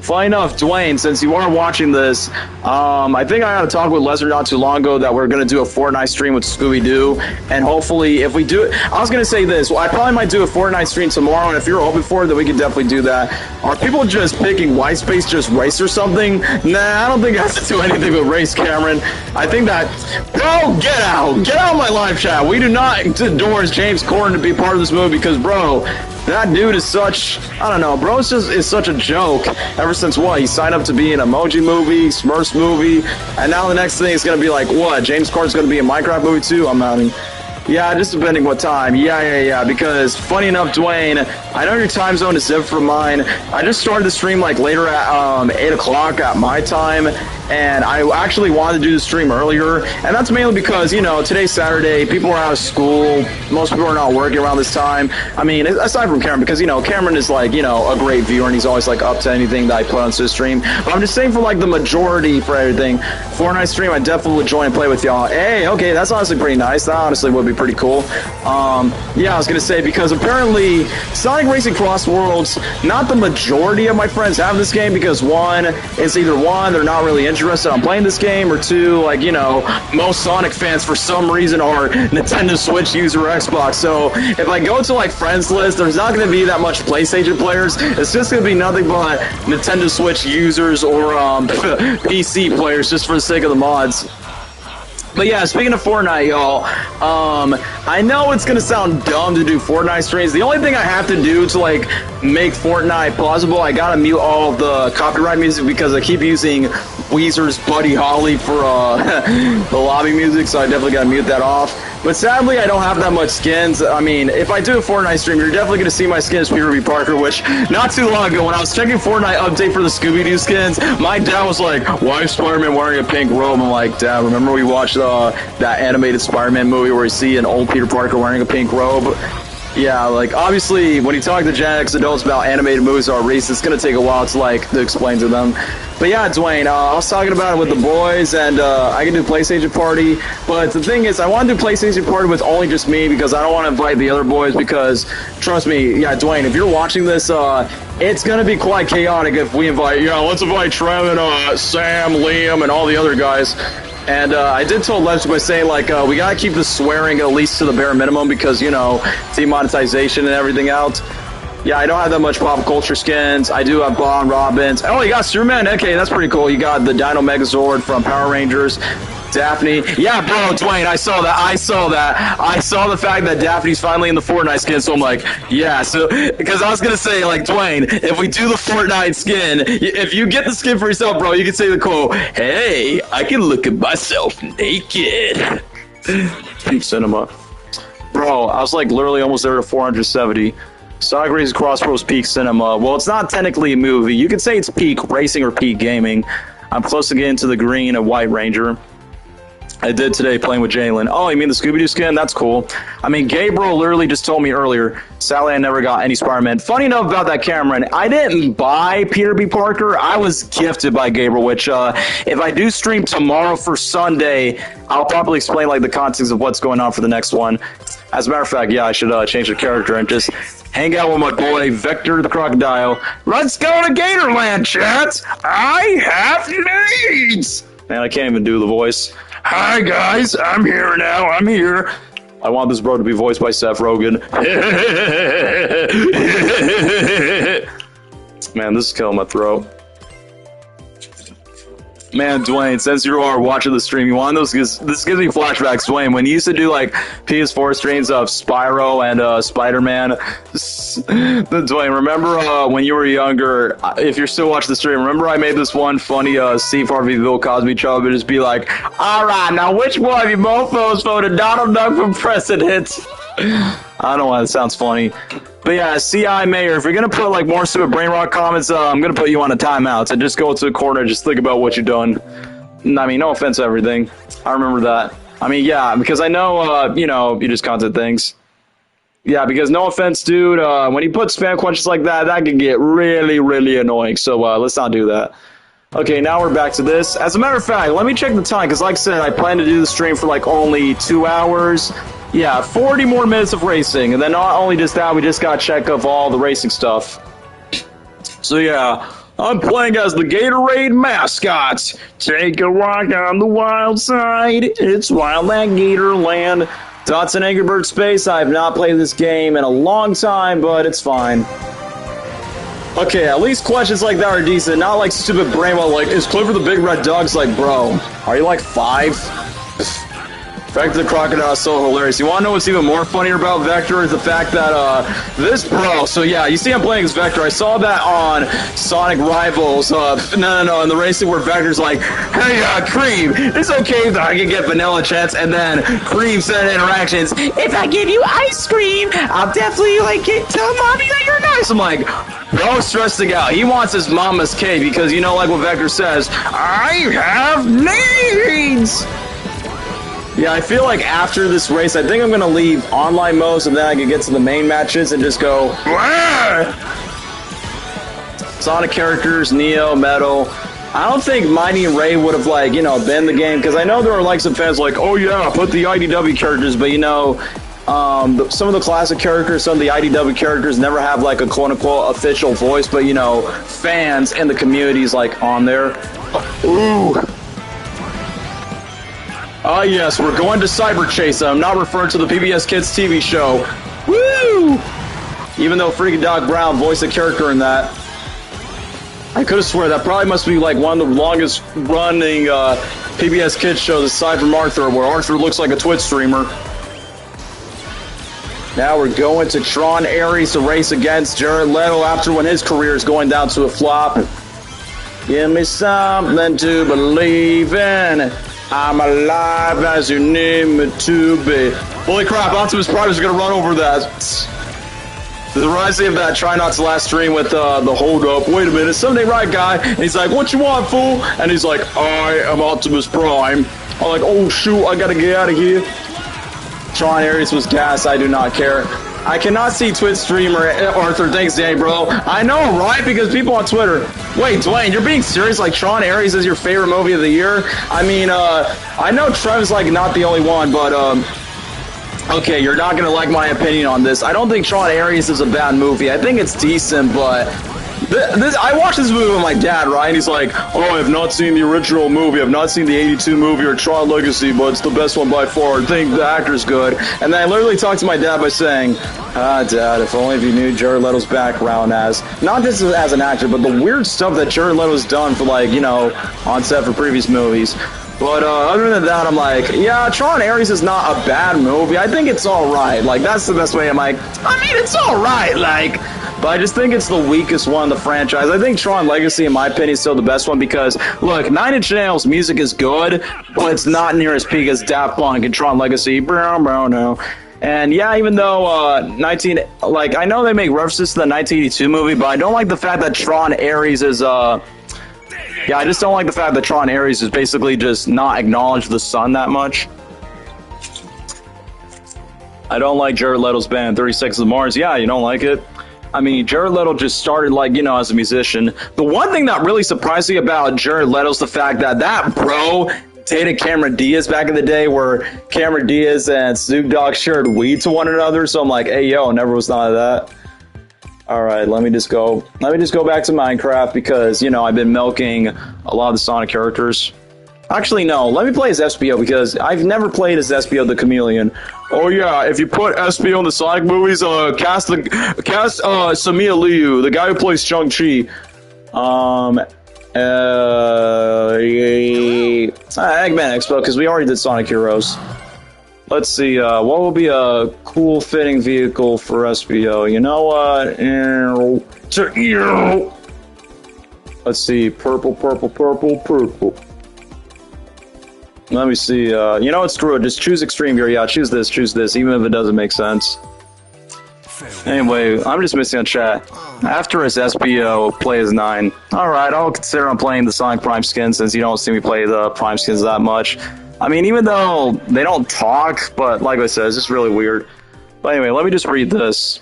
funny enough, Dwayne, since you are watching this, I think I had a talk with Lesnar not too long ago that we're going to do a Fortnite stream with Scooby-Doo, and hopefully, if we do it, I was going to say this, well, I probably might do a Fortnite stream tomorrow, and if you're open for it, then we can definitely do that. Are people just picking White Space just race or something? Nah, I don't think it has to do anything with race, Cameron. I think that, bro, get out of my live chat. We do not endorse James Corden to be part of this movie because, bro, that dude is such, I don't know, bro, is such a joke. Ever since what? He signed up to be in an Emoji movie, Smurfs movie, and now the next thing is going to be like, what? James Corden's going to be in a Minecraft movie too? I mean, yeah, just depending what time. Yeah, because funny enough, Dwayne, I know your time zone is different from mine. I just started the stream like later at 8 o'clock at my time, and I actually wanted to do the stream earlier, and that's mainly because, you know, today's Saturday, people are out of school, most people are not working around this time. I mean, aside from Cameron, because, you know, Cameron is like, you know, a great viewer, and he's always like up to anything that I put onto the stream, but I'm just saying for like the majority for everything, Fortnite stream, I definitely would join and play with y'all. Hey, okay, that's honestly pretty nice. That honestly would be pretty cool. Yeah, I was gonna say, because apparently Sonic Racing CrossWorlds, not the majority of my friends have this game, because one, it's either one, they're not really interested on playing this game, or two, like, you know, most Sonic fans for some reason are Nintendo Switch user or Xbox, so if I go to like friends list, there's not gonna be that much PlayStation players, it's just gonna be nothing but Nintendo Switch users or PC players, just for the sake of the mods. But yeah, speaking of Fortnite, y'all, I know it's gonna sound dumb to do Fortnite streams. The only thing I have to do to like make Fortnite plausible, I gotta mute all of the copyright music because I keep using Weezer's Buddy Holly for the lobby music, so I definitely gotta mute that off. But sadly, I don't have that much skins. I mean, if I do a Fortnite stream, you're definitely going to see my skin as Peter B. Parker, which not too long ago, when I was checking Fortnite update for the Scooby-Doo skins, my dad was like, why is Spider-Man wearing a pink robe? I'm like, Dad, remember we watched that animated Spider-Man movie where we see an old Peter Parker wearing a pink robe? Yeah, like, obviously, when you talk to Gen X adults about animated movies or reasons, it's going to take a while to, like, to explain to them. But yeah, Dwayne, I was talking about it with the boys, and I can do PlayStation Party, but the thing is, I want to do PlayStation Party with only just me, because I don't want to invite the other boys, because, trust me, yeah, Dwayne, if you're watching this, it's going to be quite chaotic if we invite, let's invite Trev and Sam, Liam, and all the other guys. And I did tell Lester by saying, like, we got to keep the swearing at least to the bare minimum because, demonetization and everything out. Yeah, I don't have that much pop culture skins. I do have Bond Robbins. Oh, you got Superman. Okay, that's pretty cool. You got the Dino Megazord from Power Rangers. Daphne. Yeah, bro, Dwayne, I saw that. I saw the fact that Daphne's finally in the Fortnite skin, so I'm like, yeah. So, because I was going to say, like, Dwayne, if we do the Fortnite skin, if you get the skin for yourself, bro, you can say the quote, hey, I can look at myself naked. Peak Cinema. Bro, I was, like, literally almost there to 470. Sonic Racing CrossWorlds Peak Cinema. Well, it's not technically a movie. You could say it's peak racing or peak gaming. I'm close to getting to the green and white Ranger. I did today playing with Jalen. Oh, you mean the Scooby-Doo skin? That's cool. I mean, Gabriel literally just told me earlier, Sally, I never got any Spider-Man. Funny enough about that, Cameron, I didn't buy Peter B. Parker. I was gifted by Gabriel, which if I do stream tomorrow for Sunday, I'll probably explain like the context of what's going on for the next one. As a matter of fact, yeah, I should change the character and just hang out with my boy, Vector the Crocodile. Let's go to Gatorland, chat! I have needs! Man, I can't even do the voice. Hi, guys. I'm here now. I'm here. I want this bro to be voiced by Seth Rogen. Man, this is killing my throat. Man, Dwayne, since you are watching the stream, you want those? This gives me flashbacks, Dwayne. When you used to do like PS4 streams of Spyro and Spider-Man, Dwayne, remember when you were younger? If you're still watching the stream, remember I made this one funny Steve Harvey Bill Cosby chub and just be like, "All right, now which one of you mofos voted Donald Duck for president?" I don't know why that sounds funny. But yeah, CI Mayor, if you're going to put like more stupid brain rot comments, I'm going to put you on a timeout. So just go to the corner and just think about what you've done. I mean, no offense to everything. I remember that. I mean, yeah, because I know, you just content things. Yeah, because no offense, dude, when you put spam questions like that, that can get really, really annoying. So let's not do that. Okay, now we're back to this. As a matter of fact, let me check the time, because like I said, I plan to do the stream for like only 2 hours. Yeah, 40 more minutes of racing, and then not only just that, we just got to check off all the racing stuff. So yeah, I'm playing as the Gatorade mascot. Take a walk on the wild side. It's Wildland Gatorland. Dots and Angry Bird Space. I have not played this game in a long time, but it's fine. Okay, at least questions like that are decent, not like stupid brain well, like, is Clifford the Big Red Dog's like, bro, are you like 5? Vector the Crocodile is so hilarious. You want to know what's even more funnier about Vector is the fact that this bro, so yeah, you see I'm playing as Vector. I saw that on Sonic Rivals. No, in the racing where Vector's like, hey, Cream, it's okay that I can get vanilla chats, and then Cream said interactions, if I give you ice cream, I'll definitely like tell mommy that you're nice. I'm like, bro, stressing out. He wants his mama's cake because you know, like what Vector says, I have needs. Yeah, I feel like after this race, I think I'm going to leave online mode so then I can get to the main matches and just go, Wah! Sonic characters, Neo, Metal. I don't think Mighty and Ray would have, like, been the game, because I know there are, like, some fans like, oh, yeah, put the IDW characters, but, some of the classic characters, some of the IDW characters never have, like, a quote-unquote official voice, but, fans and the community's, like, on there. Ooh. Ah, yes, we're going to Cyber Chase. I'm not referring to the PBS Kids TV show. Woo! Even though Freaky Doc Brown voiced a character in that. I could have sworn that probably must be like one of the longest running PBS Kids shows aside from Arthur, where Arthur looks like a Twitch streamer. Now we're going to Tron Ares to race against Jared Leto after when his career is going down to a flop. Give me something to believe in. I'm alive as you need me to be. Holy crap, Optimus Prime is going to run over that. The reminds me of that Try Not to Last stream with the hold up. Wait a minute, Sunday Right guy. And he's like, what you want, fool? And he's like, I am Optimus Prime. I'm like, oh shoot, I got to get out of here. Tron Ares was gas, I do not care. I cannot see Twitch streamer Arthur. Thanks, Danny, bro. I know, right? Because people on Twitter. Wait, Dwayne, you're being serious? Like Tron Ares is your favorite movie of the year? I mean, I know Trev's like not the only one, but okay, you're not gonna like my opinion on this. I don't think Tron Ares is a bad movie. I think it's decent, but I watched this movie with my dad, right? And he's like, oh, I have not seen the original movie. I've not seen the 82 movie or Tron Legacy, but it's the best one by far. I think the actor's good. And then I literally talked to my dad by saying, Dad, if only if you knew Jared Leto's background as, not just as an actor, but the weird stuff that Jared Leto's done for, like, you know, on set for previous movies. But other than that, I'm like, yeah, Tron Ares is not a bad movie. I think it's alright. Like, that's the best way. I'm like, I mean, it's alright, like... But I just think it's the weakest one in the franchise. I think Tron Legacy, in my opinion, is still the best one because, look, Nine Inch Nails music is good, but it's not near as peak as Daft Punk and Tron Legacy. No. And yeah, even though I know they make references to the 1982 movie, but I don't like the fact that Tron Ares is I just don't like the fact that Tron Ares is basically just not acknowledge the sun that much. I don't like Jared Leto's band, 30 Seconds to Mars. Yeah, you don't like it? I mean, Jared Leto just started, like, you know, as a musician. The one thing that really surprised me about Jared Leto is the fact that bro dated Cameron Diaz back in the day, where Cameron Diaz and Snoop Dogg shared weed to one another. So I'm like, hey, yo, never was thought of that. All right, let me just go back to Minecraft because, you know, I've been milking a lot of the Sonic characters. Actually, no, let me play as SBO because I've never played as SBO the Chameleon. Oh yeah, if you put SBO in the Sonic movies, cast Samia Liu, the guy who plays Shang-Chi. Eggman Expo, because we already did Sonic Heroes. Let's see, what will be a cool fitting vehicle for SBO? You know what? Let's see, purple. Let me see, you know what, screw it, just choose Extreme Gear. Yeah, choose this, even if it doesn't make sense. Anyway, I'm just missing a chat. After his SBO, play as 9. Alright, I'll consider on playing the Sonic Prime skin since you don't see me play the Prime skins that much. I mean, even though they don't talk, but like I said, it's just really weird. But anyway, let me just read this.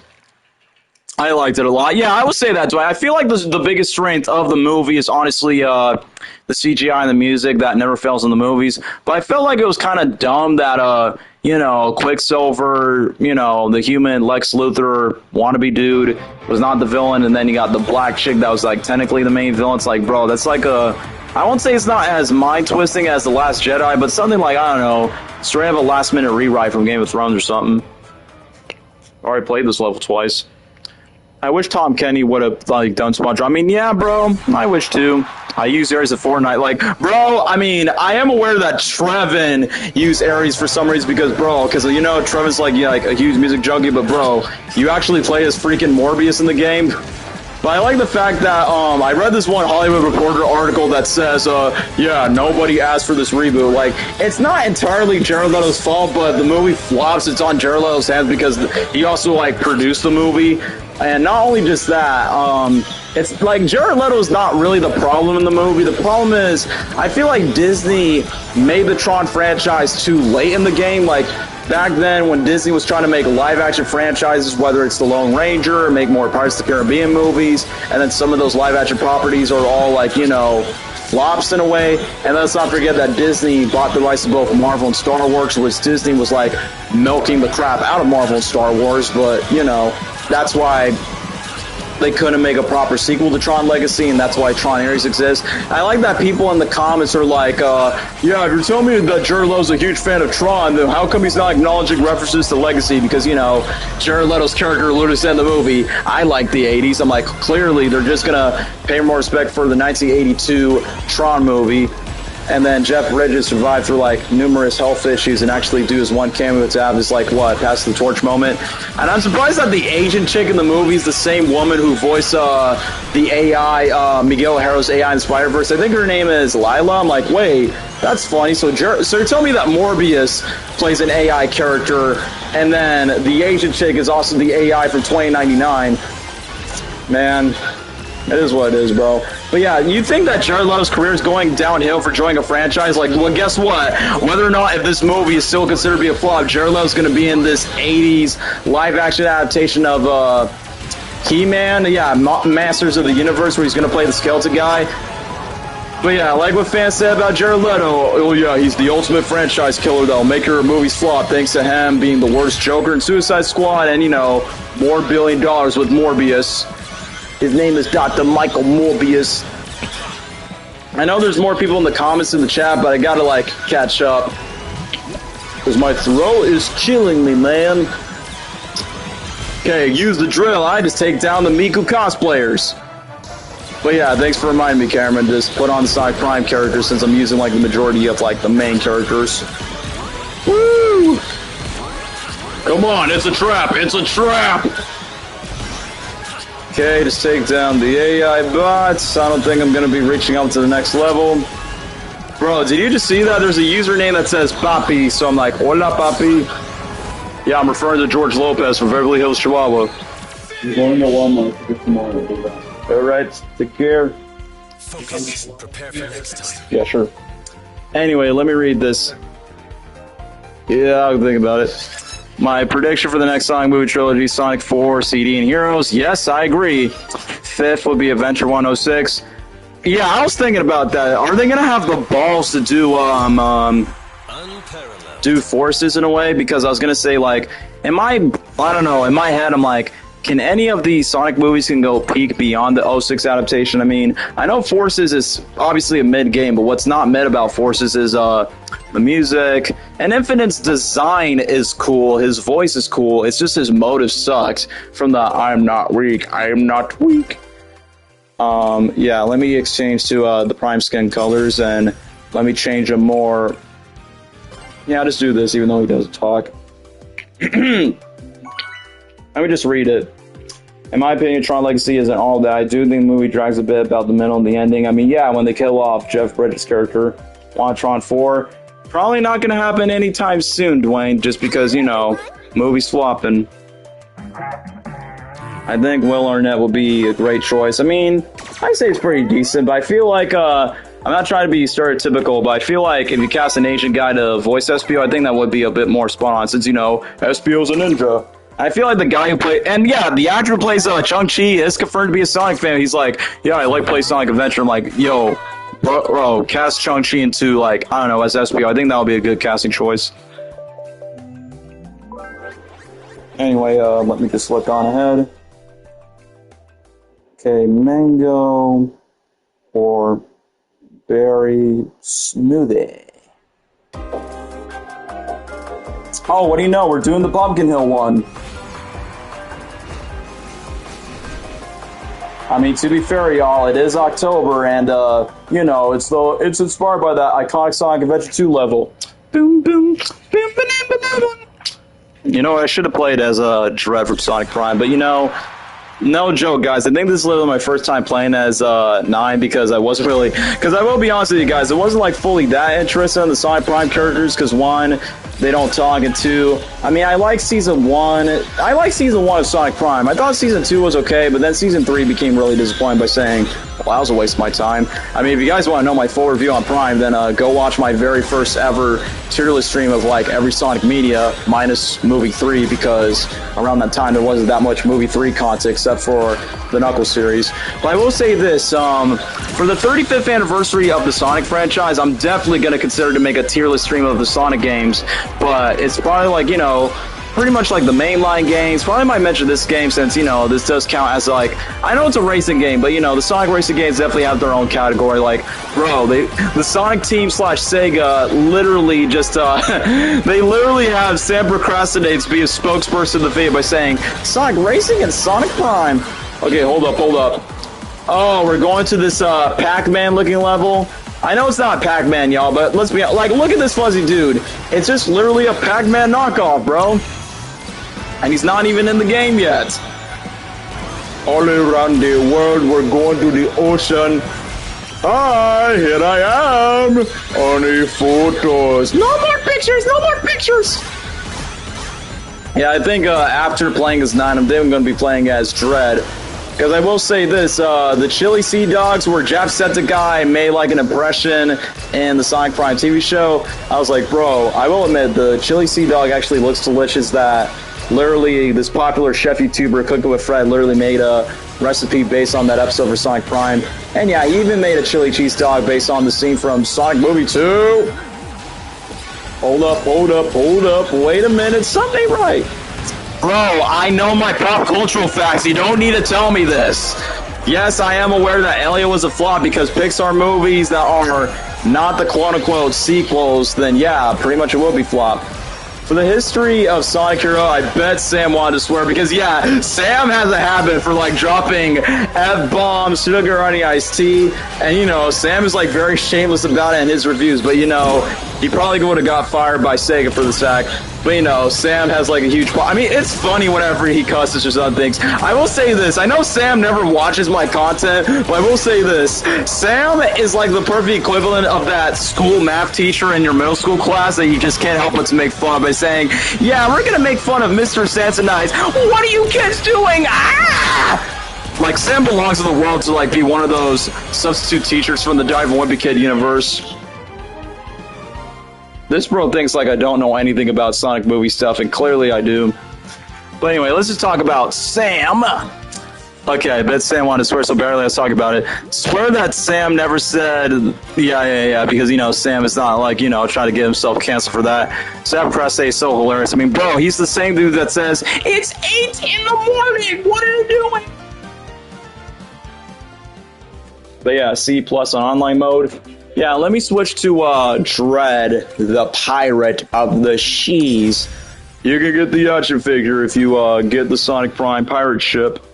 I liked it a lot. Yeah, I would say that, Dwight. I feel like the biggest strength of the movie is honestly the CGI and the music that never fails in the movies. But I felt like it was kind of dumb that, you know, Quicksilver, you know, the human Lex Luthor wannabe dude was not the villain, and then you got the black chick that was, like, technically the main villain. It's like, bro, that's like I won't say it's not as mind-twisting as The Last Jedi, but something like, I don't know, straight up a last-minute rewrite from Game of Thrones or something. I already played this level twice. I wish Tom Kenny would have, like, done SpongeBob. I mean, yeah, bro, I wish too. I use Ares at Fortnite. Like, bro, I mean, I am aware that Trevin used Ares for some reason because, you know, Trevin's like, yeah, like a huge music junkie, but bro, you actually play as freaking Morbius in the game. But I like the fact that I read this one Hollywood Reporter article that says, yeah, nobody asked for this reboot. Like, it's not entirely Jared Leto's fault, but the movie flops. It's on Jared Leto's hands because he also, like, produced the movie. And not only just that, it's like Jared Leto's not really the problem in the movie. The problem is, I feel like Disney made the Tron franchise too late in the game. Like, back then when Disney was trying to make live-action franchises, whether it's The Lone Ranger or make more Pirates of the Caribbean movies, and then some of those live-action properties are all, like, you know, flops in a way. And let's not forget that Disney bought the rights to both Marvel and Star Wars, which Disney was, like, milking the crap out of Marvel and Star Wars, but, you know, that's why they couldn't make a proper sequel to Tron Legacy, and that's why Tron Ares exists. I like that people in the comments are like, yeah, if you're telling me that Jared Leto's a huge fan of Tron, then how come he's not acknowledging references to Legacy? Because, you know, Jared Leto's character literally said in the movie, I like the 80s. I'm like, clearly they're just gonna pay more respect for the 1982 Tron movie. And then Jeff Bridges survived through, like, numerous health issues and actually do his one cameo to have his, like, what, pass the torch moment. And I'm surprised that the Asian chick in the movie is the same woman who voiced the AI, Miguel O'Hara's AI in Spider-Verse. I think her name is Lila. I'm like, wait, that's funny. So you're telling me that Morbius plays an AI character, and then the Asian chick is also the AI from 2099. Man, it is what it is, bro. But yeah, you think that Jared Leto's career is going downhill for joining a franchise? Like, well, guess what? Whether or not if this movie is still considered to be a flop, Jared Leto's going to be in this 80s live-action adaptation of He-Man. Yeah, Masters of the Universe, where he's going to play the skeleton guy. But yeah, like what fans said about Jared Leto, oh yeah, he's the ultimate franchise killer that'll make your movies flop thanks to him being the worst Joker in Suicide Squad and, you know, more $1 billion with Morbius. His name is Dr. Michael Morbius. I know there's more people in the comments in the chat, but I gotta, like, catch up. Because my throat is killing me, man. Okay, use the drill. I just take down the Miku cosplayers. But yeah, thanks for reminding me, Cameron. Just put on the Sonic Prime characters since I'm using, like, the majority of, like, the main characters. Woo! Come on, it's a trap! It's a trap! Okay, just take down the AI bots. I don't think I'm going to be reaching up to the next level. Bro, did you just see that? There's a username that says Papi, so I'm like, hola, Papi. Yeah, I'm referring to George Lopez from Beverly Hills, Chihuahua. I'm going to Walmart to get some more. Alright, take care. Focus. Prepare for next time. Yeah, sure. Anyway, let me read this. Yeah, I'll think about it. My prediction for the next Sonic movie trilogy, Sonic 4, CD, and Heroes. Yes, I agree. Fifth would be Adventure 106. Yeah, I was thinking about that. Are they going to have the balls to do Forces in a way? Because I was going to say, like, I don't know, in my head, I'm like, can any of these Sonic movies can go peak beyond the 06 adaptation? I mean, I know Forces is obviously a mid-game, but what's not mid about Forces is, the music, and Infinite's design is cool, his voice is cool, it's just his motive sucks from the I'm not weak, I am not weak. Yeah, let me exchange to the Prime skin colors, and let me change them more. Yeah, I'll just do this, even though he doesn't talk. Let me just read it. In my opinion, Tron Legacy isn't all that. I do think the movie drags a bit about the middle and the ending. I mean, yeah, when they kill off Jeff Bridges' character on Tron 4, probably not going to happen anytime soon, Dwayne, just because, you know, movies flopping. I think Will Arnett will be a great choice. I mean, I say it's pretty decent, but I feel like, I'm not trying to be stereotypical, but I feel like if you cast an Asian guy to voice Espio, I think that would be a bit more spot on, since, you know, Espio's a ninja. I feel like the guy who played, and yeah, the actor who plays Chun-Chi is confirmed to be a Sonic fan. He's like, yeah, I like play Sonic Adventure. I'm like, yo, bro, cast Chun-Chi into, like, I don't know, as Espio. I think that would be a good casting choice. Anyway, let me just look on ahead. Okay, mango or berry smoothie. Oh, what do you know? We're doing the Pumpkin Hill one. I mean, to be fair, y'all, it is October, and, you know, it's inspired by that iconic Sonic Adventure 2 level. Boom, boom, boom, boom, boom, boom. You know, I should have played as Dread from Sonic Prime, but, you know, no joke, guys. I think this is literally my first time playing as 9, because I wasn't really... Because I will be honest with you guys, it wasn't, like, fully that interested in the Sonic Prime characters, because, 1... they don't talk, and 2, I mean, I like Season 1. I like Season 1 of Sonic Prime. I thought Season 2 was okay, but then Season 3 became really disappointing by saying, well, that was a waste of my time. I mean, if you guys want to know my full review on Prime, then go watch my very first ever tier list stream of, like, every Sonic media, minus Movie 3, because around that time there wasn't that much Movie 3 content, except for the Knuckles series. But I will say this, for the 35th anniversary of the Sonic franchise, I'm definitely going to consider to make a tier list stream of the Sonic games. But it's probably like, you know, pretty much like the mainline games. Probably might mention this game since, you know, this does count as like, I know it's a racing game, but, you know, the Sonic racing games definitely have their own category. Like, bro, the Sonic team / Sega literally just, they literally have Sam Procrastinates be a spokesperson of the video by saying, Sonic Racing and Sonic Prime. Okay, hold up. Oh, we're going to this Pac-Man looking level. I know it's not Pac-Man, y'all, but let's be like, look at this fuzzy dude. It's just literally a Pac-Man knockoff, bro. And he's not even in the game yet. All around the world, we're going to the ocean. Hi, here I am. Only photos. No more pictures, no more pictures. Yeah, I think after playing as 9, I'm then going to be playing as Dread. Because I will say this, the Chili Sea Dogs, where Jacksepticeye made like an impression in the Sonic Prime TV show, I was like, bro, I will admit, the Chili Sea Dog actually looks delicious. That literally this popular chef YouTuber, Cooking with Fred, literally made a recipe based on that episode for Sonic Prime. And yeah, he even made a chili cheese dog based on the scene from Sonic Movie 2. Hold up, wait a minute, something ain't right. Bro, I know my pop cultural facts. You don't need to tell me this. Yes, I am aware that Elliot was a flop because Pixar movies that are not the quote-unquote sequels, then yeah, pretty much it will be flop. For the history of Sonic Hero, I bet Sam wanted to swear because, yeah, Sam has a habit for, like, dropping F-bombs, sugar honey iced tea, and, you know, Sam is, like, very shameless about it in his reviews, but, you know, he probably would have got fired by Sega for this fact. But, you know, Sam has, like, a huge... I mean, it's funny whenever he cusses or something things. I will say this. I know Sam never watches my content, but I will say this. Sam is, like, the perfect equivalent of that school math teacher in your middle school class that you just can't help but to make fun of by saying, yeah, we're going to make fun of Mr. Sansonite. What are you kids doing? Ah! Like, Sam belongs in the world to, like, be one of those substitute teachers from the Dive and Wimpy Kid universe. This bro thinks like I don't know anything about Sonic movie stuff, and clearly I do. But anyway, let's just talk about Sam. Okay, I bet Sam wanted to swear so badly, let's talk about it. Swear that Sam never said, yeah, because, you know, Sam is not, like, you know, trying to get himself canceled for that. Sam Preste is so hilarious. I mean, bro, he's the same dude that says, it's 8 in the morning, what are you doing? But yeah, C+ on online mode. Yeah, let me switch to Dread, the pirate of the seas. You can get the action figure if you get the Sonic Prime pirate ship.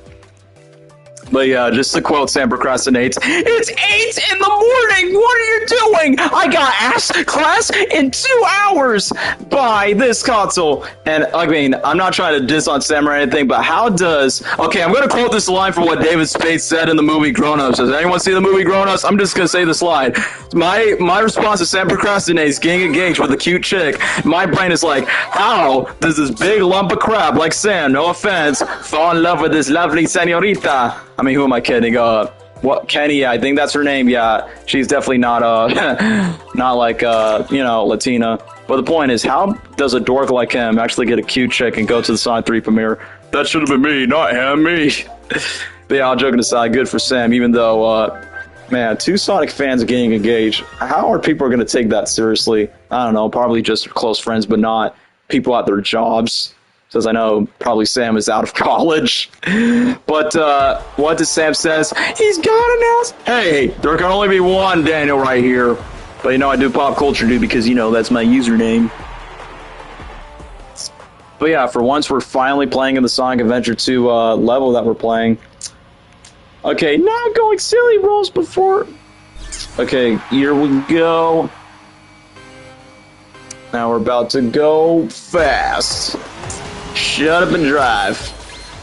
But yeah, just to quote Sam Procrastinates, it's 8 in the morning! What are you doing? I got ass class in 2 hours by this console. And I mean, I'm not trying to diss on Sam or anything, but how does... Okay, I'm going to quote this line from what David Spade said in the movie Grown Ups. Does anyone see the movie Grown Ups? I'm just going to say this line. My response to Sam Procrastinates getting engaged with a cute chick, my brain is like, how does this big lump of crap like Sam, no offense, fall in love with this lovely senorita? I mean, who am I kidding? What, Kenny? Yeah, I think that's her name. Yeah, she's definitely not, not like, you know, Latina. But the point is, how does a dork like him actually get a cute chick and go to the Sonic 3 premiere? That should have been me, not him, me. But yeah, all joking aside, good for Sam, even though, man, 2 Sonic fans getting engaged. How are people going to take that seriously? I don't know, probably just close friends, but not people at their jobs. Says I know probably Sam is out of college. But what does Sam says? He's got an ass. Hey, there can only be one Daniel right here. But you know I do pop culture dude because you know that's my username. But yeah, for once we're finally playing in the Sonic Adventure 2 level that we're playing. Okay, not going silly rolls before. Okay, here we go. Now we're about to go fast. Shut up and drive.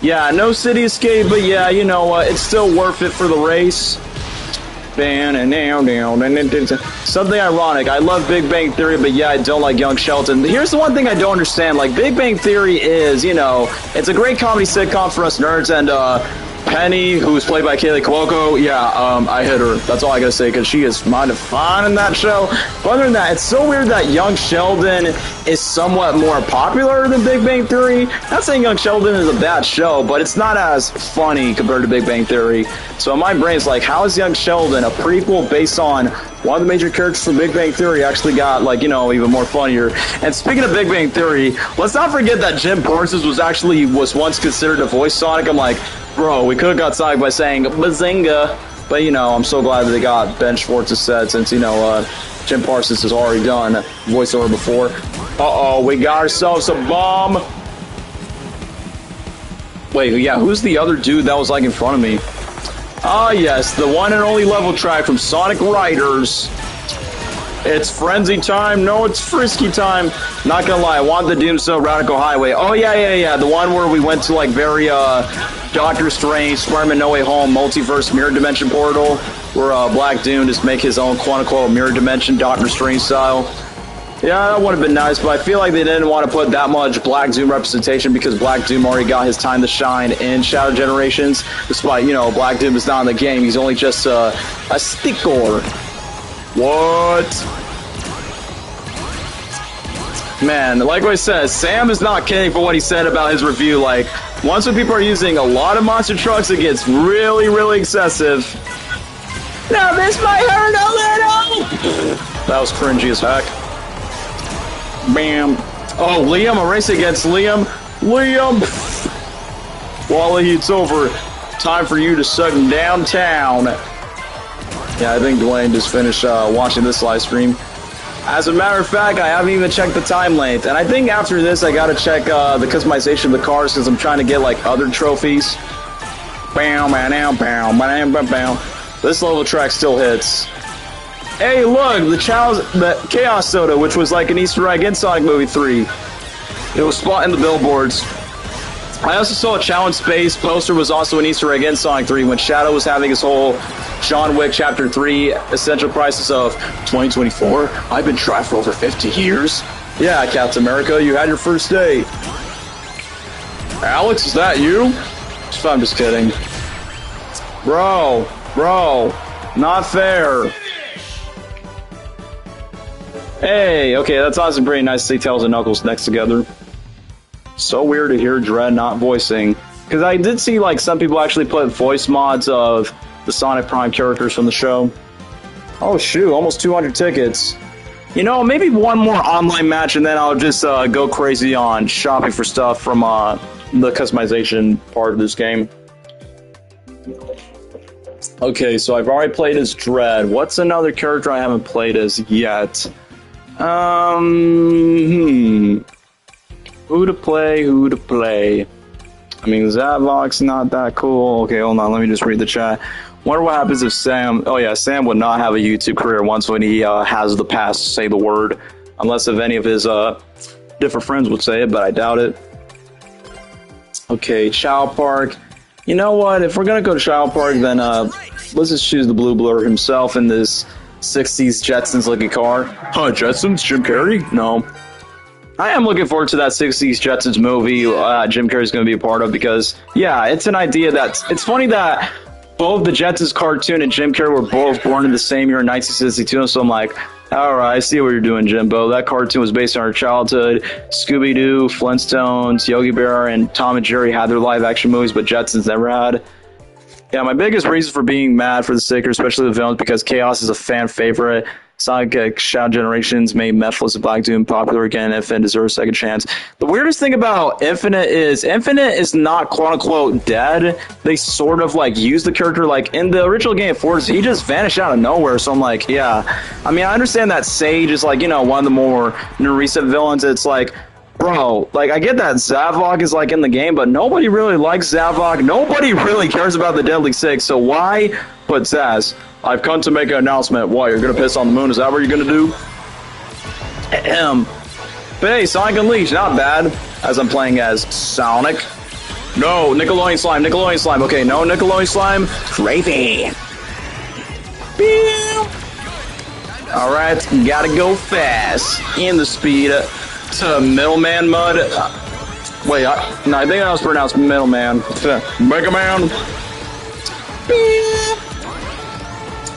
Yeah, no city escape, but yeah, you know what? It's still worth it for the race. Something ironic. I love Big Bang Theory, but yeah, I don't like Young Sheldon. Here's the one thing I don't understand. Like, Big Bang Theory is, you know, it's a great comedy sitcom for us nerds, and Penny, who's played by Kaylee Cuoco, yeah, I hit her. That's all I gotta say, because she is mighty fine in that show. But other than that, it's so weird that Young Sheldon is somewhat more popular than Big Bang Theory. Not saying Young Sheldon is a bad show, but it's not as funny compared to Big Bang Theory. So my brain's like, how is Young Sheldon, a prequel based on one of the major characters from Big Bang Theory, actually got, like, you know, even more funnier? And speaking of Big Bang Theory, let's not forget that Jim Parsons was once considered to voice Sonic. I'm like, bro, we could have got Sonic by saying Bazinga. But, you know, I'm so glad that they got Ben Schwartz's set since, you know, Jim Parsons has already done voiceover before. Uh-oh, we got ourselves a bomb. Wait, yeah, who's the other dude that was, like, in front of me? Ah, yes, the one and only level track from Sonic Riders. It's frenzy time. No, it's frisky time. Not gonna lie, I want the Doomsday Radical Highway. Oh, yeah. The one where we went to, like, very, Doctor Strange, Spider-Man No Way Home, multiverse mirror dimension portal, where, Black Doom just make his own quote-unquote mirror dimension, Doctor Strange style. Yeah, that would have been nice, but I feel like they didn't want to put that much Black Doom representation because Black Doom already got his time to shine in Shadow Generations. Despite, you know, Black Doom is not in the game. He's only just a sticker. What? Man, like what I said, Sam is not kidding for what he said about his review. Like, once when people are using a lot of monster trucks, it gets really, really excessive. Now this might hurt a little! That was cringy as heck. Bam. Oh, Liam, a race against Liam. Liam! Wally, it's over. Time for you to suck downtown. Yeah, I think Dwayne just finished watching this live stream. As a matter of fact, I haven't even checked the time length. And I think after this, I gotta check the customization of the cars because I'm trying to get, like, other trophies. Bam, bam, bam, bam, bam, bam. This level track still hits. Hey, look, the Chaos Soda, which was like an Easter egg in Sonic Movie 3. It was spotting the billboards. I also saw a Challenge Space poster was also an Easter egg in Sonic 3 when Shadow was having his whole John Wick Chapter 3 essential crisis of 2024. I've been trapped for over 50 years. Yeah, Captain America, you had your first date. Alex, is that you? I'm just kidding. Bro, not fair. Hey, okay, that's awesome. Pretty nice to see Tails and Knuckles next together. So weird to hear Dredd not voicing. Because I did see, like, some people actually put voice mods of the Sonic Prime characters from the show. Oh, shoot, almost 200 tickets. You know, maybe one more online match and then I'll just go crazy on shopping for stuff from the customization part of this game. Okay, so I've already played as Dredd. What's another character I haven't played as yet? Who to play? I mean, Zavok's not that cool. Okay, hold on, let me just read the chat. Wonder what happens if Sam... Oh yeah, Sam would not have a YouTube career once when he has the pass to say the word. Unless if any of his different friends would say it, but I doubt it. Okay, Child Park. You know what? If we're gonna go to Child Park, then let's just choose the Blue Blur himself in this 60s Jetsons-looking car. Huh, Jetsons? Jim Carrey? No. I am looking forward to that 60s Jetsons movie Jim Carrey's going to be a part of because, yeah, it's an idea that... It's funny that both the Jetsons cartoon and Jim Carrey were both born in the same year in 1962, so I'm like, alright, I see what you're doing, Jimbo. That cartoon was based on our childhood. Scooby-Doo, Flintstones, Yogi Bear, and Tom and Jerry had their live-action movies, but Jetsons never had. Yeah, my biggest reason for being mad for the Sticker, especially the villains, because Chaos is a fan favorite. Sonic Shadow Generations made Methless and Black Doom popular again. Infinite deserves a second chance. The weirdest thing about Infinite is not quote-unquote dead. They sort of, like, use the character, like, in the original game of Forza, he just vanished out of nowhere, so I'm like, yeah. I mean, I understand that Sage is, like, you know, one of the more recent villains. It's like, bro, like, I get that Zavok is, like, in the game, but nobody really likes Zavok. Nobody really cares about the Deadly Six, so why put Zaz? I've come to make an announcement. Why, you're gonna piss on the moon? Is that what you're gonna do? But hey, Sonic Unleashed, not bad. As I'm playing as Sonic. No, Nickelodeon Slime, Nickelodeon Slime. Okay, no Nickelodeon Slime. Gravy. Alright, gotta go fast. In the speed to Middleman Mud. Wait, no, I think that was pronounced Middleman. Mega Man.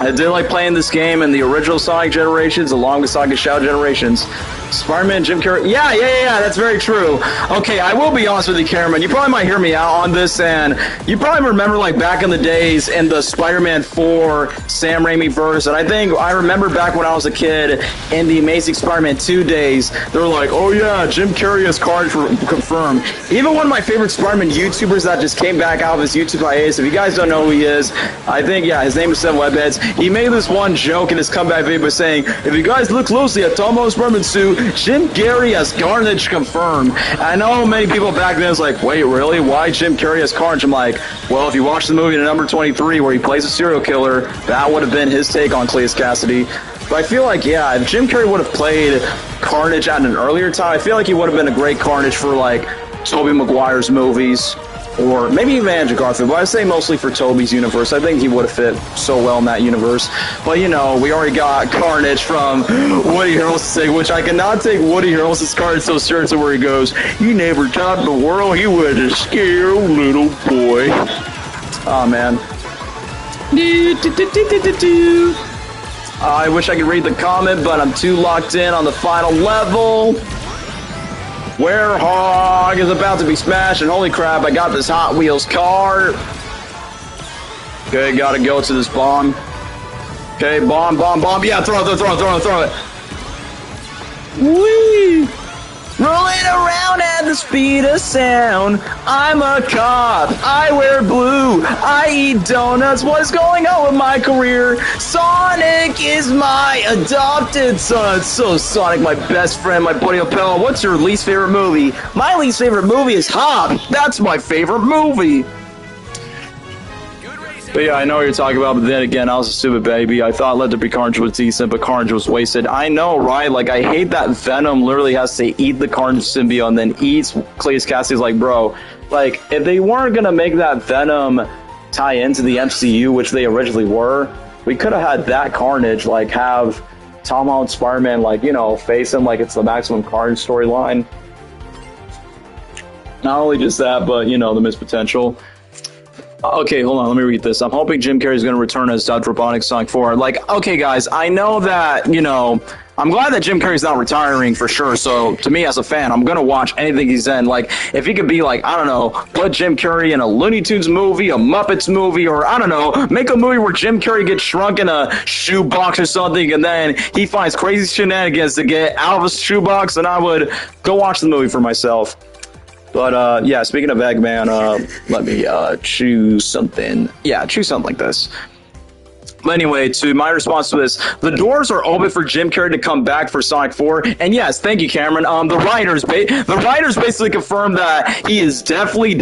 I did like playing this game in the original Sonic Generations along with Sonic Shadow Generations. Spider-Man, Jim Carrey. Yeah, that's very true. Okay, I will be honest with you, Cameron. You probably might hear me out on this, and you probably remember, like, back in the days in the Spider-Man 4 Sam Raimi verse, and I remember back when I was a kid in the Amazing Spider-Man 2 days, they were like, oh yeah, Jim Carrey is confirmed. Even one of my favorite Spider-Man YouTubers that just came back out of his YouTube hiatus, if you guys don't know who he is, I think, yeah, his name is Seven Webheads. He made this one joke in his comeback video by saying, if you guys look closely at Tom Holland's Spider-Man suit, Jim Carrey as Carnage confirmed. I know many people back then was like, wait, really? Why Jim Carrey as Carnage? I'm like, well, if you watch the movie number 23 where he plays a serial killer, that would have been his take on Cletus Cassidy. But I feel like, yeah, if Jim Carrey would have played Carnage at an earlier time, I feel like he would have been a great Carnage for, like, Tobey Maguire's movies. or maybe even Andrew Garfield, but I say mostly for Tobey's universe. I think he would have fit so well in that universe. But, you know, we already got Carnage from Woody Harrelson, which I cannot take Woody Harrelson's Carnage so seriously, where he goes, "You never taught the world he was a scared little boy." Oh, man. I wish I could read the comment, but I'm too locked in on the final level. Werehog is about to be smashed, and holy crap, I got this Hot Wheels car. Okay, gotta go to this bomb. Okay, bomb. Yeah, throw it. Whee! Rolling around at the speed of sound. I'm a cop. I wear blue. I eat donuts. What is going on with my career? Sonic is my adopted son. So Sonic, my best friend, my buddy pal. What's your least favorite movie? My least favorite movie is Hop. That's my favorite movie. But yeah, I know what you're talking about, but then again, I was a stupid baby. I thought Let There Be Carnage was decent, but Carnage was wasted. I know, right? Like, I hate that Venom literally has to eat the Carnage symbiote and then eats Cletus Cassidy's. Like, bro, like, if they weren't gonna make that Venom tie into the MCU, which they originally were, we could have had that Carnage, like, have Tom Holland Spider-Man, like, you know, face him like it's the Maximum Carnage storyline. Not only just that, but, you know, the missed potential. Okay, hold on, let me read this. I'm hoping Jim Carrey's going to return as Dr. Robotnik Sonic 4. Like, okay, guys, I know that, you know, I'm glad that Jim Carrey's not retiring for sure, so to me as a fan, I'm going to watch anything he's in. Like, if he could be like, I don't know, put Jim Carrey in a Looney Tunes movie, a Muppets movie, or I don't know, make a movie where Jim Carrey gets shrunk in a shoebox or something, and then he finds crazy shenanigans to get out of a shoebox, and I would go watch the movie for myself. But, yeah, speaking of Eggman, let me choose something. Yeah, choose something like this. But anyway, to my response to this, the doors are open for Jim Carrey to come back for Sonic 4. And yes, thank you, Cameron. The writers basically confirmed that he is definitely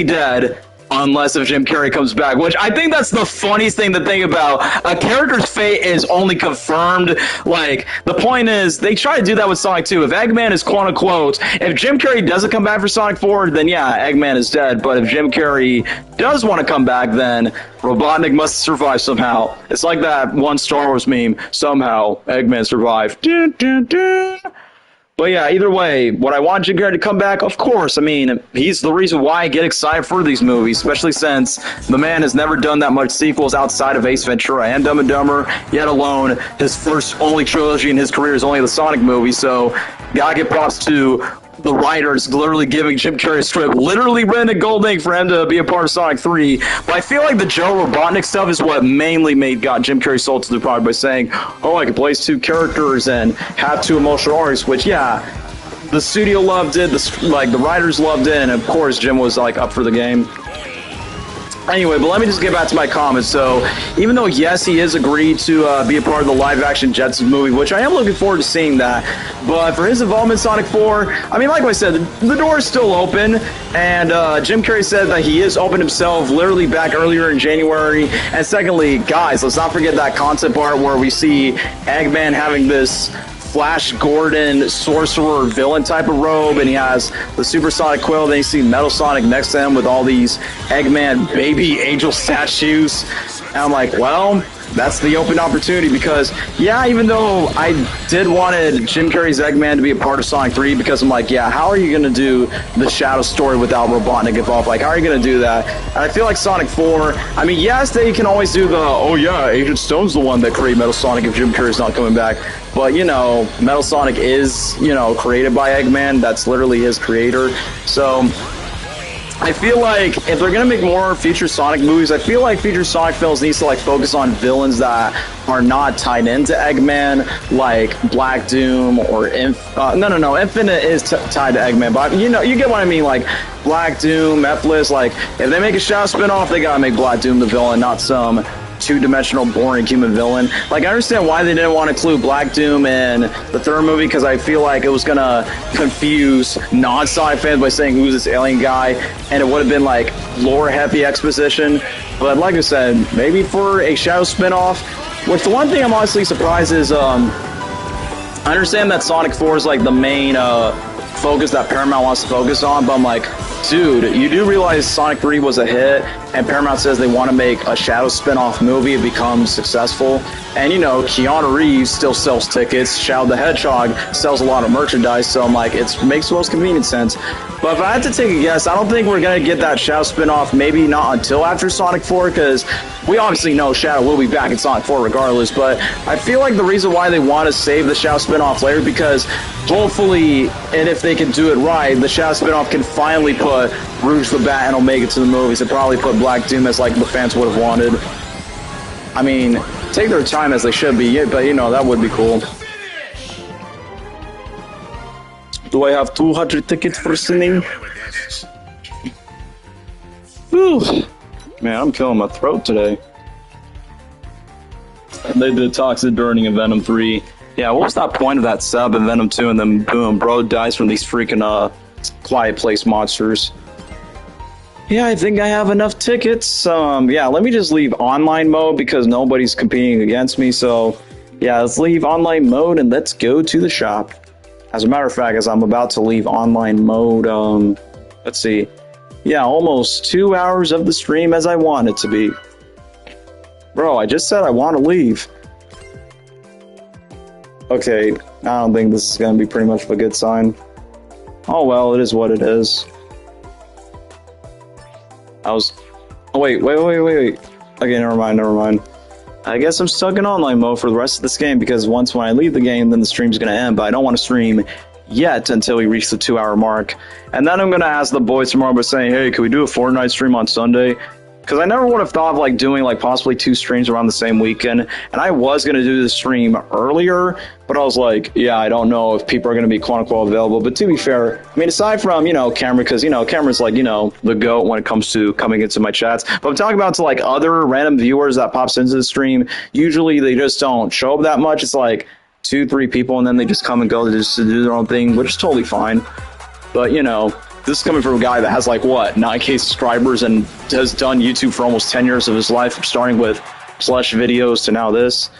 dead. Unless if Jim Carrey comes back, which I think that's the funniest thing to think about. A character's fate is only confirmed. Like, the point is, they try to do that with Sonic 2. If Eggman is quote-unquote, if Jim Carrey doesn't come back for Sonic 4, then yeah, Eggman is dead. But if Jim Carrey does want to come back, then Robotnik must survive somehow. It's like that one Star Wars meme, somehow Eggman survived. Dun, dun, dun. But yeah, either way, would I want Jim Carrey to come back? Of course. I mean, he's the reason why I get excited for these movies, especially since the man has never done that much sequels outside of Ace Ventura and Dumb and Dumber, yet alone his first only trilogy in his career is only the Sonic movie, so gotta give props to the writers literally giving Jim Carrey a script, literally written in gold ink for him to be a part of Sonic 3. But I feel like the Joe Robotnik stuff is what mainly got Jim Carrey sold to the product by saying, oh, I can place two characters and have two emotional arcs, which, yeah, the studio loved it, the writers loved it, and of course Jim was like up for the game. Anyway, but let me just get back to my comments. So, even though, yes, he is agreed to be a part of the live-action Jetsons movie, which I am looking forward to seeing that, but for his involvement in Sonic 4, I mean, like I said, the door is still open, and Jim Carrey said that he is open himself literally back earlier in January, and secondly, guys, let's not forget that concept art where we see Eggman having this Flash Gordon sorcerer villain type of robe, and he has the supersonic quill. Then you see Metal Sonic next to him with all these Eggman baby angel statues. And I'm like, well, that's the open opportunity, because yeah, even though I did wanted Jim Carrey's Eggman to be a part of Sonic 3, because I'm like, yeah, how are you going to do the Shadow story without Robotnik involved? Like, how are you going to do that? And I feel like Sonic 4, I mean, yes, they can always do the, oh yeah, Agent Stone's the one that created Metal Sonic if Jim Carrey's not coming back. But, you know, Metal Sonic is, you know, created by Eggman. That's literally his creator. So I feel like if they're going to make more future Sonic movies, I feel like future Sonic films needs to, like, focus on villains that are not tied into Eggman, like Black Doom or no, Infinite is tied to Eggman, but, you know, you get what I mean, like Black Doom, Mephiles, like, if they make a Shadow spinoff, they got to make Black Doom the villain, not some two-dimensional, boring human villain. Like, I understand why they didn't want to include Black Doom in the third movie, because I feel like it was gonna confuse non-Sonic fans by saying who's this alien guy, and it would have been like lore-heavy exposition. But like I said, maybe for a Shadow spinoff. Which the one thing I'm honestly surprised is, I understand that Sonic 4 is like the main focus that Paramount wants to focus on, but I'm like, Dude, you do realize Sonic 3 was a hit, and Paramount says they want to make a Shadow spin-off movie. It becomes successful. And, you know, Keanu Reeves still sells tickets. Shadow the Hedgehog sells a lot of merchandise, so I'm like, it makes the most convenient sense. But if I had to take a guess, I don't think we're going to get that Shadow spin-off, maybe not until after Sonic 4, because we obviously know Shadow will be back in Sonic 4 regardless, but I feel like the reason why they want to save the Shadow spin-off later, because hopefully, and if they can do it right, the Shadow spin-off can finally put Rouge the Bat and Omega to the movies and probably put Black Doom as like the fans would have wanted. I mean, take their time as they should be, but you know, that would be cool. Do I have 200 tickets for singing? Whew. Man, I'm killing my throat today. They did Toxic Burning in Venom 3. Yeah, what was that point of that sub in Venom 2 and then boom, bro dies from these freaking Quiet Place monsters. Yeah, I think I have enough tickets. Yeah, let me just leave online mode because nobody's competing against me. So, yeah, let's leave online mode and let's go to the shop. As a matter of fact, as I'm about to leave online mode, let's see. Yeah, almost 2 hours of the stream as I want it to be. Bro, I just said I want to leave. Okay, I don't think this is going to be pretty much of a good sign. Oh well, it is what it is. Oh, wait. Okay, never mind. I guess I'm stuck in online mode for the rest of this game because once when I leave the game, then the stream's going to end, but I don't want to stream yet until we reach the 2 hour mark. And then I'm going to ask the boys tomorrow by saying, hey, can we do a Fortnite stream on Sunday? Because I never would have thought of like doing like possibly 2 streams around the same weekend. And I was going to do the stream earlier, but I was like, yeah, I don't know if people are going to be quote unquote available. But to be fair, I mean, aside from, you know, Cameron, because, you know, Cameron's like, you know, the GOAT when it comes to coming into my chats. But I'm talking about to like other random viewers that pops into the stream. Usually they just don't show up that much. It's like 2-3 people and then they just come and go just to do their own thing, which is totally fine. But, you know, this is coming from a guy that has like, what, 9K subscribers and has done YouTube for almost 10 years of his life, starting with plush videos to now this.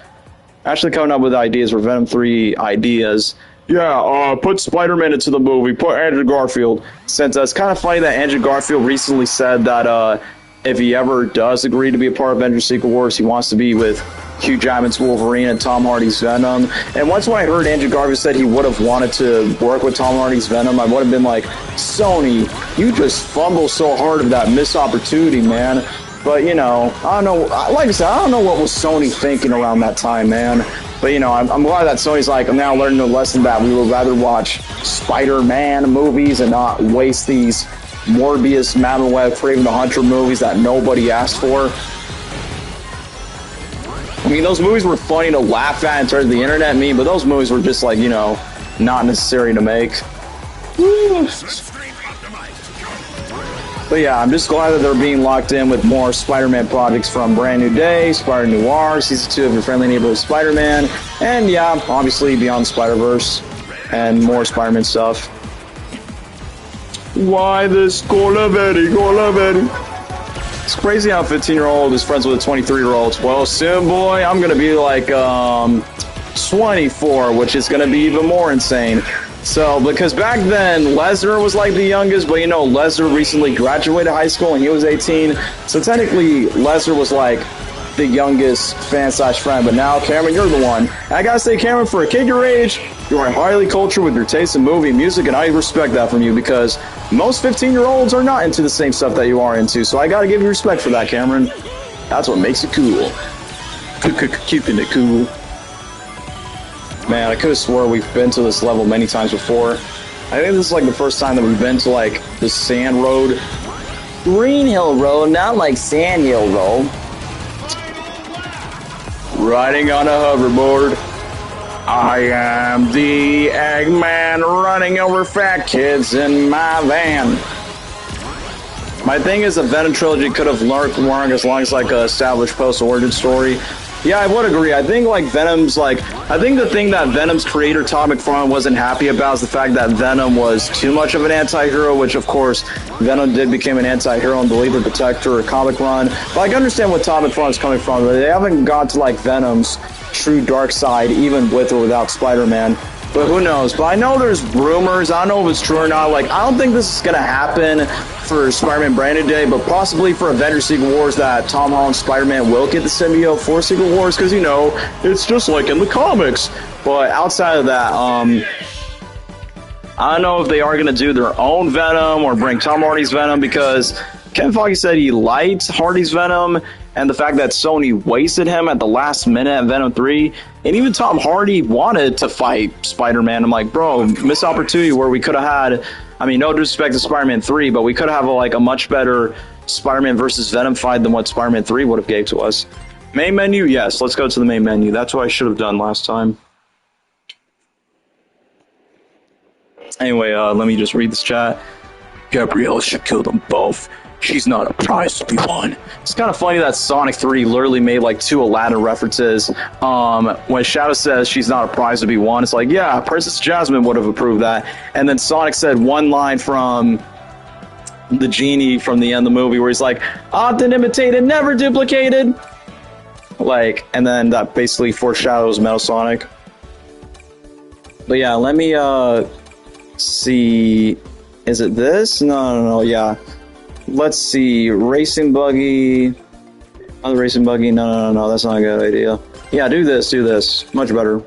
Actually coming up with ideas for Venom 3 ideas. Yeah, put Spider-Man into the movie, put Andrew Garfield. Since it's kind of funny that Andrew Garfield recently said that if he ever does agree to be a part of Avengers Secret Wars, he wants to be with Hugh Jackman's Wolverine and Tom Hardy's Venom. And once when I heard Andrew Garfield said he would have wanted to work with Tom Hardy's Venom, I would have been like, Sony, you just fumble so hard of that missed opportunity, man. But, you know, I don't know. Like I said, I don't know what was Sony thinking around that time, man. But, you know, I'm glad that Sony's like, I'm now learning a lesson that we would rather watch Spider-Man movies and not waste these Morbius, Madam Web, Craven the Hunter movies that nobody asked for. I mean, those movies were funny to laugh at in terms of the internet meme, but those movies were just like, you know, not necessary to make. Woo. But yeah, I'm just glad that they're being locked in with more Spider-Man projects from Brand New Day, Spider Noir, Season 2 of Your Friendly Neighborhood Spider-Man, and yeah, obviously Beyond Spider-Verse, and more Spider-Man stuff. Why this Golavetti? It's crazy how a 15-year-old is friends with a 23-year-old. Well, soon, boy, I'm going to be like 24, which is going to be even more insane. So, because back then, Lesnar was like the youngest, but you know, Lesnar recently graduated high school and he was 18. So technically, Lesnar was like the youngest fan/friend, but now, Cameron, you're the one. And I gotta say, Cameron, for a kid your age, you are highly cultured with your taste in movie and music, and I respect that from you because most 15-year-olds are not into the same stuff that you are into, so I gotta give you respect for that, Cameron. That's what makes it cool. Keeping it cool. Man, I could have swore we've been to this level many times before. I think this is like the first time that we've been to like the Sand Road. Green Hill Road, not like Sand Hill Road. Riding on a hoverboard. I am the Eggman running over fat kids in my van. My thing is the Venom trilogy could have learned as long as like a established post-origin story. Yeah, I would agree. I think like Venom's like, I think the thing that Venom's creator Todd McFarlane wasn't happy about is the fact that Venom was too much of an anti-hero, which of course Venom did become an anti-hero in the League of Protector or comic run. But I can understand what Todd McFarlane's coming from, but they haven't got to like Venom's true dark side, even with or without Spider-Man. But who knows? But I know there's rumors. I don't know if it's true or not. Like, I don't think this is going to happen for Spider-Man Branded Day, but possibly for Avengers Secret Wars that Tom Holland's Spider-Man will get the symbiote for Secret Wars, because, you know, it's just like in the comics. But outside of that, I don't know if they are going to do their own Venom or bring Tom Hardy's Venom, because Kevin Feige said he liked Hardy's Venom, and the fact that Sony wasted him at the last minute at Venom 3, and even Tom Hardy wanted to fight Spider-Man. I'm like, bro, missed opportunity where we could have had, I mean, no disrespect to Spider-Man 3, but we could have like a much better Spider-Man versus Venom fight than what Spider-Man 3 would have gave to us. Main menu, yes, let's go to the main menu. That's what I should have done last time. Anyway, let me just read this chat. Gabrielle should kill them both. She's not a prize to be won. It's kind of funny that Sonic 3 literally made like 2 Aladdin references. When Shadow says she's not a prize to be won, it's like, yeah, Princess Jasmine would have approved that. And then Sonic said one line from the genie from the end of the movie where he's like, often imitated, never duplicated. Like, and then that basically foreshadows Metal Sonic. But yeah, let me see. Is it this? No, yeah. Let's see, Racing Buggy. Other Racing Buggy. No, that's not a good idea. Yeah, do this. Much better.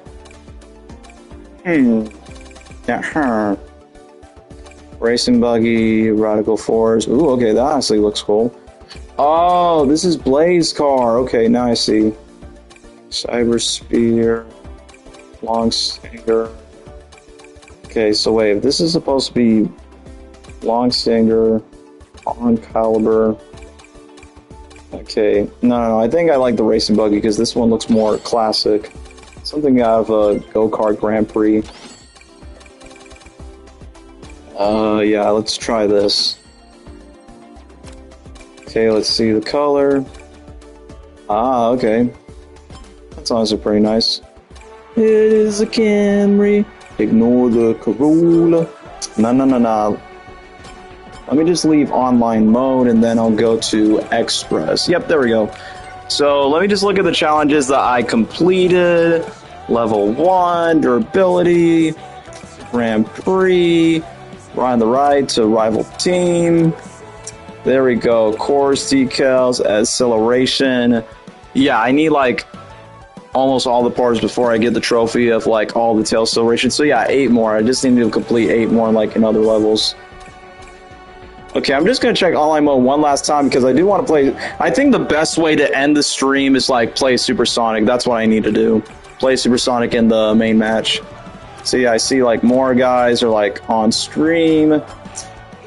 Yeah. Racing Buggy, Radical Force. Ooh, okay, that honestly looks cool. Oh, this is Blaze Car. Okay, now I see. Cyber Spear, Long Stinger. Okay, so wait, this is supposed to be Long Stinger. On Caliber. Okay, no, I think I like the Racing Buggy because this one looks more classic. Something out of a go-kart Grand Prix. Yeah, let's try this. Okay, let's see the color. Ah, okay. That's honestly pretty nice. It is a Camry. Ignore the Corolla. No. Let me just leave online mode and then I'll go to Express. Yep, there we go. So let me just look at the challenges that I completed. Level 1, durability, Grand Prix, ride the ride to rival team. There we go. Course decals, acceleration. Yeah, I need like almost all the parts before I get the trophy of like all the tail acceleration. So yeah, 8 more. I just need to complete 8 more like in other levels. Okay, I'm just going to check online mode one last time because I do want to play. I think the best way to end the stream is like play Supersonic. That's what I need to do. Play Supersonic in the main match. So yeah, I see like more guys are like on stream.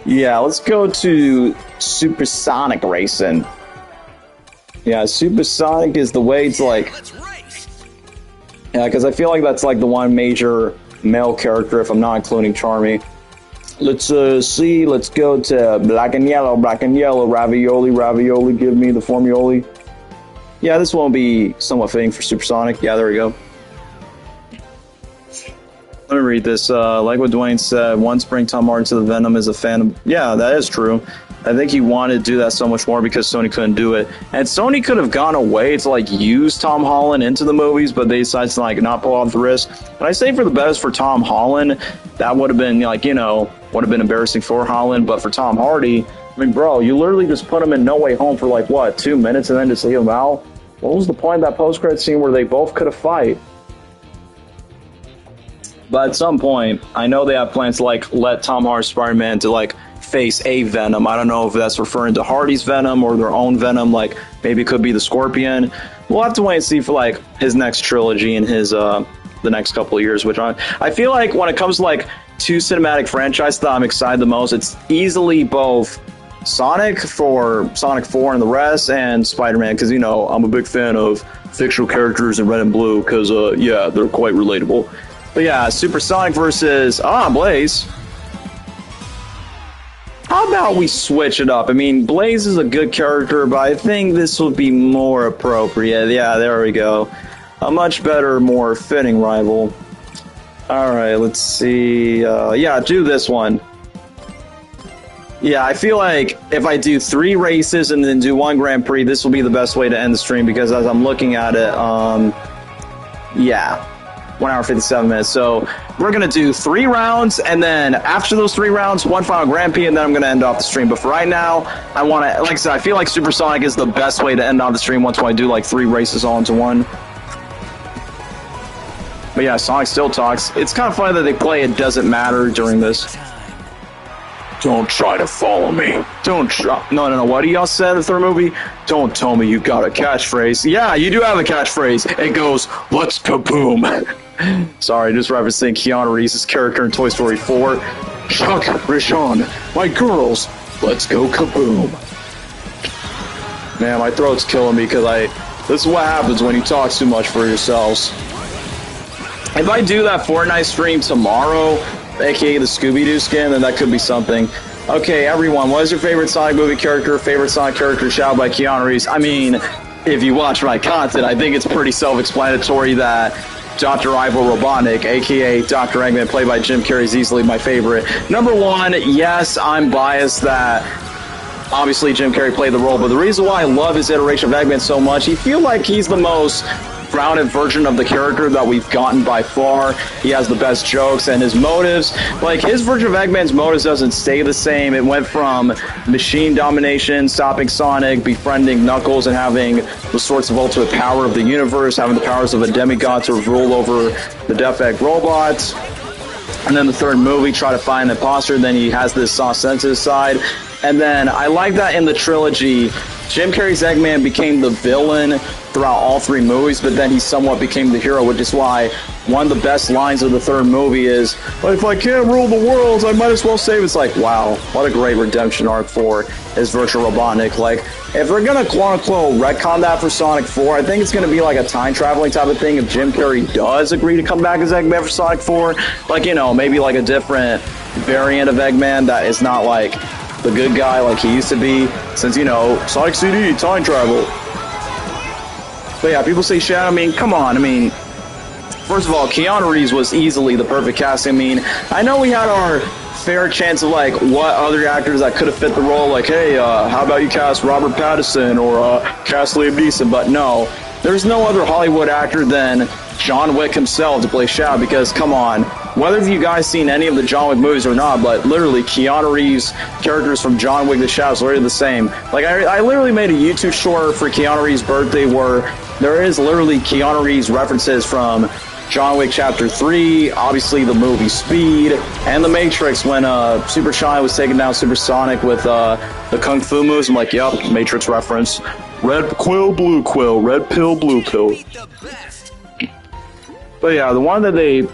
Yeah, let's go to Supersonic Racing. Yeah, Supersonic is the way to like. Yeah, because I feel like that's like the one major male character if I'm not including Charmy. Let's see, let's go to black and yellow, ravioli, give me the formioli. Yeah, this won't be somewhat fitting for Supersonic. Yeah, there we go. Let me read this. Like what Dwayne said, once bring Tom Hardy to the Venom is a fan of... Yeah, that is true. I think he wanted to do that so much more because Sony couldn't do it. And Sony could have gone away to like use Tom Holland into the movies, but they decided to like not pull off the risk. But I say for the best for Tom Holland, that would have been like, you know, would have been embarrassing for Holland. But for Tom Hardy, I mean, bro, you literally just put him in No Way Home for like, what, 2 minutes and then just leave him out? What was the point of that post-credit scene where they both could have fight? But at some point, I know they have plans to like let Tom Hardy's Spider-Man to like face a Venom. I don't know if that's referring to Hardy's Venom or their own Venom, like maybe it could be the Scorpion. We'll have to wait and see for like his next trilogy and his the next couple of years, which I feel like when it comes to like 2 cinematic franchises that I'm excited the most, it's easily both Sonic for Sonic 4 and the rest, and Spider-Man, because, you know, I'm a big fan of fictional characters in red and blue, because, yeah, they're quite relatable. But yeah, Supersonic versus, Blaze. How about we switch it up? I mean, Blaze is a good character, but I think this would be more appropriate. Yeah, there we go. A much better, more fitting rival. Alright, let's see. Yeah, do this one. Yeah, I feel like if I do 3 races and then do 1 Grand Prix, this will be the best way to end the stream, because as I'm looking at it, yeah. 1 hour 57 minutes. So we're gonna do 3 rounds, and then after those 3 rounds, 1 final Grand Prix, and then I'm gonna end off the stream. But for right now, I want to, like I said, I feel like Supersonic is the best way to end off the stream once I do like 3 races all into one. But yeah, Sonic still talks. It's kind of funny that they play It Doesn't Matter during this. Don't try to follow me. Don't try. No. What do y'all say in the third movie? Don't tell me you got a catchphrase. Yeah, you do have a catchphrase. It goes, let's kaboom. Sorry, just referencing Keanu Reeves' character in Toy Story 4. Chuck, Rashawn, my girls, let's go kaboom. Man, my throat's killing me because this is what happens when you talk too much for yourselves. If I do that Fortnite stream tomorrow, aka the Scooby-Doo skin, then that could be something. Okay, everyone, what is your favorite Sonic movie character? Favorite Sonic character? Shout out by Keanu Reeves. I mean, if you watch my content, I think it's pretty self-explanatory that Dr. Ivo Robotnik, aka Dr. Eggman, played by Jim Carrey, is easily my favorite. Number 1, yes, I'm biased that obviously Jim Carrey played the role, but the reason why I love his iteration of Eggman so much, I feel like he's the most grounded version of the character that we've gotten by far. He has the best jokes, and his motives, like his version of Eggman's motives doesn't stay the same. It went from machine domination, stopping Sonic, befriending Knuckles, and having the sorts of ultimate power of the universe, having the powers of a demigod to rule over the Death Egg robots. And then the third movie, try to find an imposter, then he has this soft sensitive side. And then I like that in the trilogy, Jim Carrey's Eggman became the villain throughout all 3 movies, but then he somewhat became the hero, which is why one of the best lines of the third movie is, but if I can't rule the world, I might as well save. It's like, wow, what a great redemption arc for his virtual Robotnik. Like, if they're gonna quote-unquote retcon that for Sonic 4, I think it's gonna be like a time-traveling type of thing if Jim Carrey does agree to come back as Eggman for Sonic 4. Like, you know, maybe like a different variant of Eggman that is not like the good guy like he used to be, since, you know, Sonic CD, time travel. But yeah, people say Shadow. I mean, come on. I mean, first of all, Keanu Reeves was easily the perfect casting. I mean, I know we had our fair chance of, like, what other actors that could have fit the role. Like, hey, how about you cast Robert Pattinson or cast Liam Neeson? But no, there's no other Hollywood actor than John Wick himself to play Shadow, because, come on, whether you guys seen any of the John Wick movies or not, but literally Keanu Reeves characters from John Wick the Shadow is literally the same. Like, I literally made a YouTube short for Keanu Reeves' birthday where there is literally Keanu Reeves references from John Wick Chapter 3, obviously the movie Speed, and The Matrix when Super Shine was taking down Super Sonic with the Kung Fu moves. I'm like, yep, Matrix reference. Red quill, blue quill, red pill, blue pill. But yeah, the one that they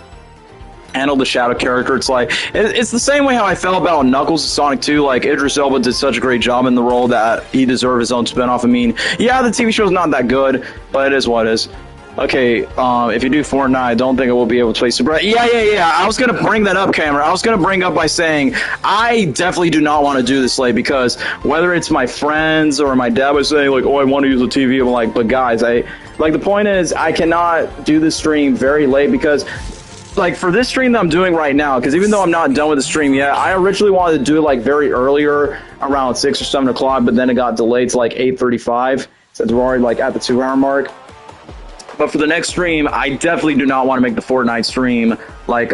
handled the Shadow character, it's like, it's the same way how I felt about Knuckles in Sonic 2. Like, Idris Elba did such a great job in the role that he deserved his own spinoff. I mean, yeah, the TV show's not that good, but it is what it is. Okay, if you do Fortnite, I don't think I will be able to play Super. Yeah. I was gonna bring that up, Cameron. I was gonna bring up by saying I definitely do not want to do this late, because whether it's my friends or my dad was saying like, oh, I want to use the TV, I'm like, but guys, the point is I cannot do this stream very late, because like for this stream that I'm doing right now, because even though I'm not done with the stream yet, I originally wanted to do it like very earlier, around 6 or 7 o'clock, but then it got delayed to like 8:35, since we're already like at the 2-hour mark. But for the next stream, I definitely do not want to make the Fortnite stream like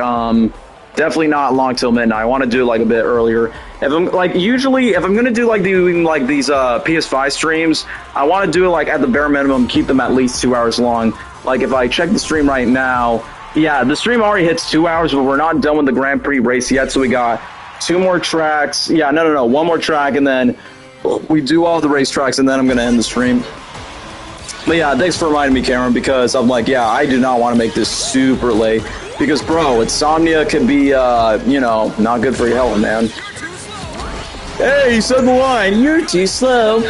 definitely not long till midnight. I want to do it like a bit earlier. If I'm like, usually if I'm gonna do like doing like these PS5 streams, I want to do it like at the bare minimum, keep them at least 2 hours long. Like if I check the stream right now, yeah, the stream already hits 2 hours, but we're not done with the Grand Prix race yet, so we got 2 more tracks. Yeah, no, 1 more track, and then we do all the race tracks, and then I'm gonna end the stream. But yeah, thanks for reminding me, Cameron, because I'm like, yeah, I do not want to make this super late, because bro, insomnia could be you know, not good for your health, man. Hey, you said the line, you're too slow.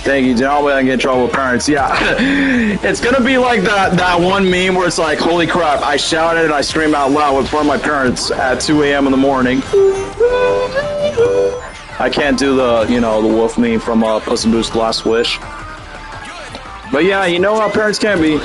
Thank you. Do not let I get in trouble with parents. Yeah, it's gonna be like that one meme where it's like, holy crap, I shouted and I screamed out loud in front of my parents at 2 a.m. in the morning. I can't do the, you know, the wolf meme from Puss in Boots' Last Wish. But yeah, you know how parents can be.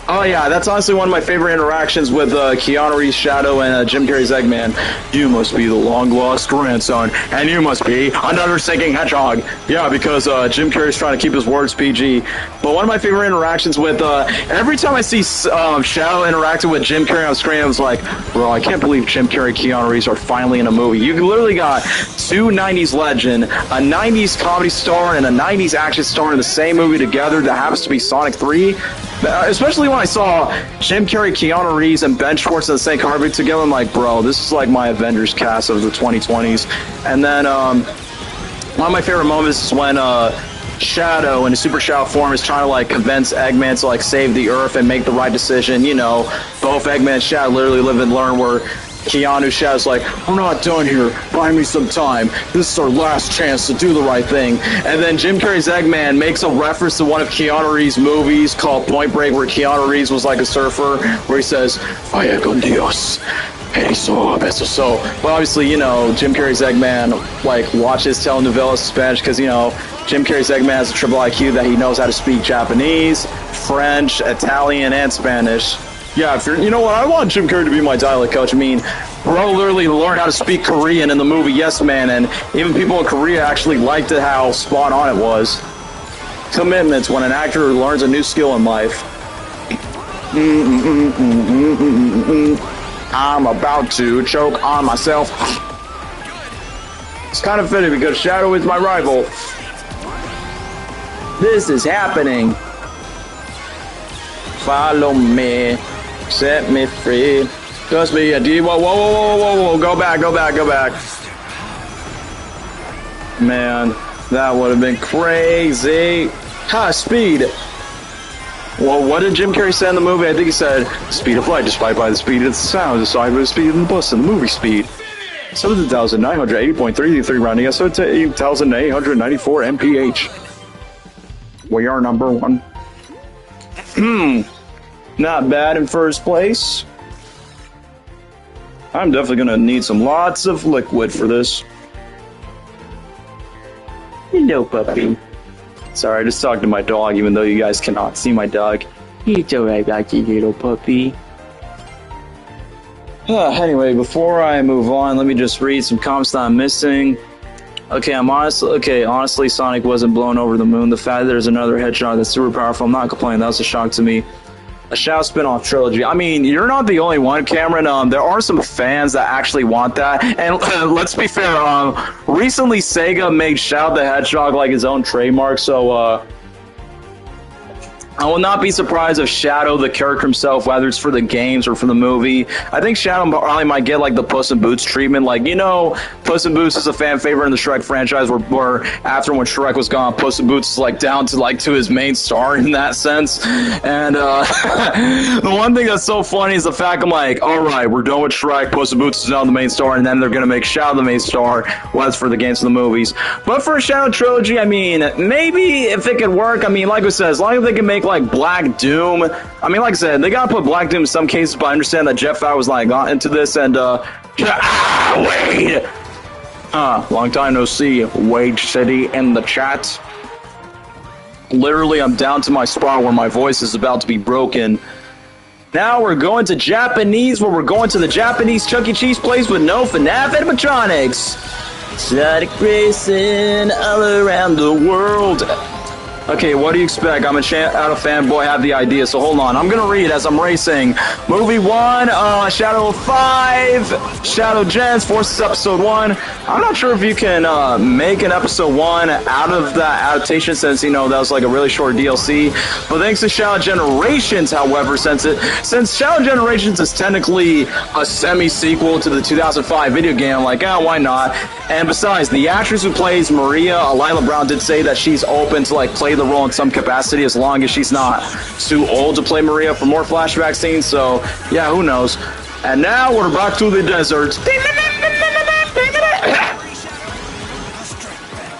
Oh yeah, that's honestly one of my favorite interactions with Keanu Reeves' Shadow and Jim Carrey's Eggman. You must be the long-lost grandson, and you must be another singing hedgehog. Yeah, because Jim Carrey's trying to keep his words PG. But one of my favorite interactions with, every time I see Shadow interacting with Jim Carrey on screen, I was like, bro, I can't believe Jim Carrey and Keanu Reeves are finally in a movie. You literally got two 90s legend, a 90s comedy star, and a 90s action star in the same movie together that happens to be Sonic 3. Especially when I saw Jim Carrey, Keanu Reeves, and Ben Schwartz in the same car together, I'm like, bro, this is like my Avengers cast of the 2020s. And then one of my favorite moments is when Shadow in a Super Shadow form is trying to like convince Eggman to like save the Earth and make the right decision. You know, both Eggman and Shadow literally live and learn, where Keanu Shadow's like, we're not done here. Buy me some time. This is our last chance to do the right thing. And then Jim Carrey's Eggman makes a reference to one of Keanu Reeves' movies called Point Break, where Keanu Reeves was like a surfer, where he says, Vaya con Dios. So, but obviously, you know, Jim Carrey's Eggman like watches telenovelas in Spanish because, you know, Jim Carrey's Eggman has a triple IQ that he knows how to speak Japanese, French, Italian, and Spanish. Yeah, if you're, you know what, I want Jim Carrey to be my dialect coach. I mean, bro literally learned how to speak Korean in the movie Yes Man, and even people in Korea actually liked it, how spot on it was. Commitments when an actor learns a new skill in life. I'm about to choke on myself. It's kind of fitting because Shadow is my rival. This is happening. Follow me. Set me free. Just be a D. Whoa, whoa, whoa, whoa, whoa, whoa. Go back, go back, go back. Man, that would have been crazy. Ha, speed. Well, what did Jim Carrey say in the movie? I think he said, speed of light, despite by the speed of the sound, despite by the speed of the bus and the movie speed. 7,980.33 rounding us to 8,894 mph. We are number one. Not bad in first place. I'm definitely gonna need some lots of liquid for this. Hello, puppy. Sorry, I just talked to my dog, even though you guys cannot see my dog. It's alright, lucky little puppy. Anyway, before I move on, let me just read some comments that I'm missing. Okay, honestly, Sonic wasn't blown over the moon. The fact that there's another hedgehog that's super powerful, I'm not complaining. That was a shock to me. A Shadow spin-off trilogy. I mean, you're not the only one, Cameron. There are some fans that actually want that. And let's be fair, recently Sega made Shadow the Hedgehog like his own trademark, so I will not be surprised if Shadow, the character himself, whether it's for the games or for the movie, I think Shadow probably might get like the Puss in Boots treatment. Like, you know, Puss in Boots is a fan favorite in the Shrek franchise, where after when Shrek was gone, Puss in Boots is like down to his main star in that sense. And the one thing that's so funny is the fact I'm like, all right, we're done with Shrek, Puss in Boots is now the main star, and then they're gonna make Shadow the main star, whether it's for the games or the movies. But for a Shadow trilogy, I mean, maybe if it could work. I mean, like we said, as long as they can make like Black Doom. I mean, like I said, they gotta put Black Doom in some cases, but I understand that Jeff Fow was like got into this and Wade! Long time no see. Wade City in the chat. Literally, I'm down to my spot where my voice is about to be broken. Now we're going to Japanese, where we're going to the Japanese Chuck E. Cheese place with no FNAF animatronics. Sonic Racing all around the world. Okay, what do you expect? I'm a fanboy, have the idea, so hold on. I'm gonna read as I'm racing. Movie 1, Shadow 5, Shadow Gens, Forces Episode 1. I'm not sure if you can make an Episode 1 out of that adaptation, since, you know, that was like a really short DLC. But thanks to Shadow Generations, however, since Shadow Generations is technically a semi-sequel to the 2005 video game, I'm like, why not? And besides, the actress who plays Maria, Lila Brown, did say that she's open to like play the role in some capacity as long as she's not too old to play Maria for more flashback scenes, so yeah, who knows. And now we're back to the desert.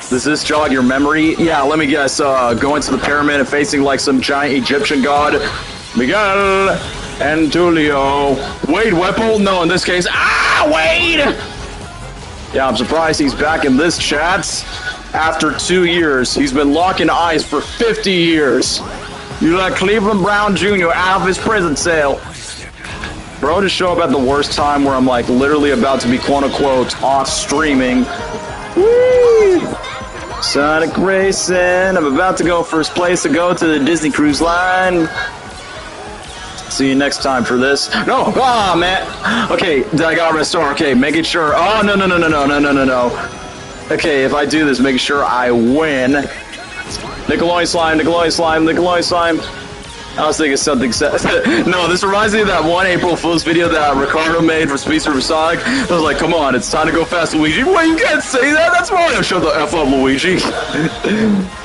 Does this jog your memory? Yeah, let me guess, going to the pyramid and facing like some giant Egyptian god. Miguel and Tulio. Wade Whipple? No, in this case, Wade! Yeah, I'm surprised he's back in this chat. After 2 years, he's been locking eyes for 50 years. You let Cleveland Brown Jr. out of his prison cell. Bro, just show up at the worst time where I'm like literally about to be quote unquote off streaming. Whee! Sonic Racing. I'm about to go first place to go to the Disney Cruise Line. See you next time for this. No, man. Okay, I gotta restore. Okay, making sure. Oh, no. Okay, if I do this, making sure I win. Nickelodeon slime. I was thinking something. No, this reminds me of that one April Fool's video that Ricardo made for Speed Super Sonic. I was like, come on, it's time to go fast, Luigi. Wait, you can't say that? That's Mario. Shut the F up, Luigi.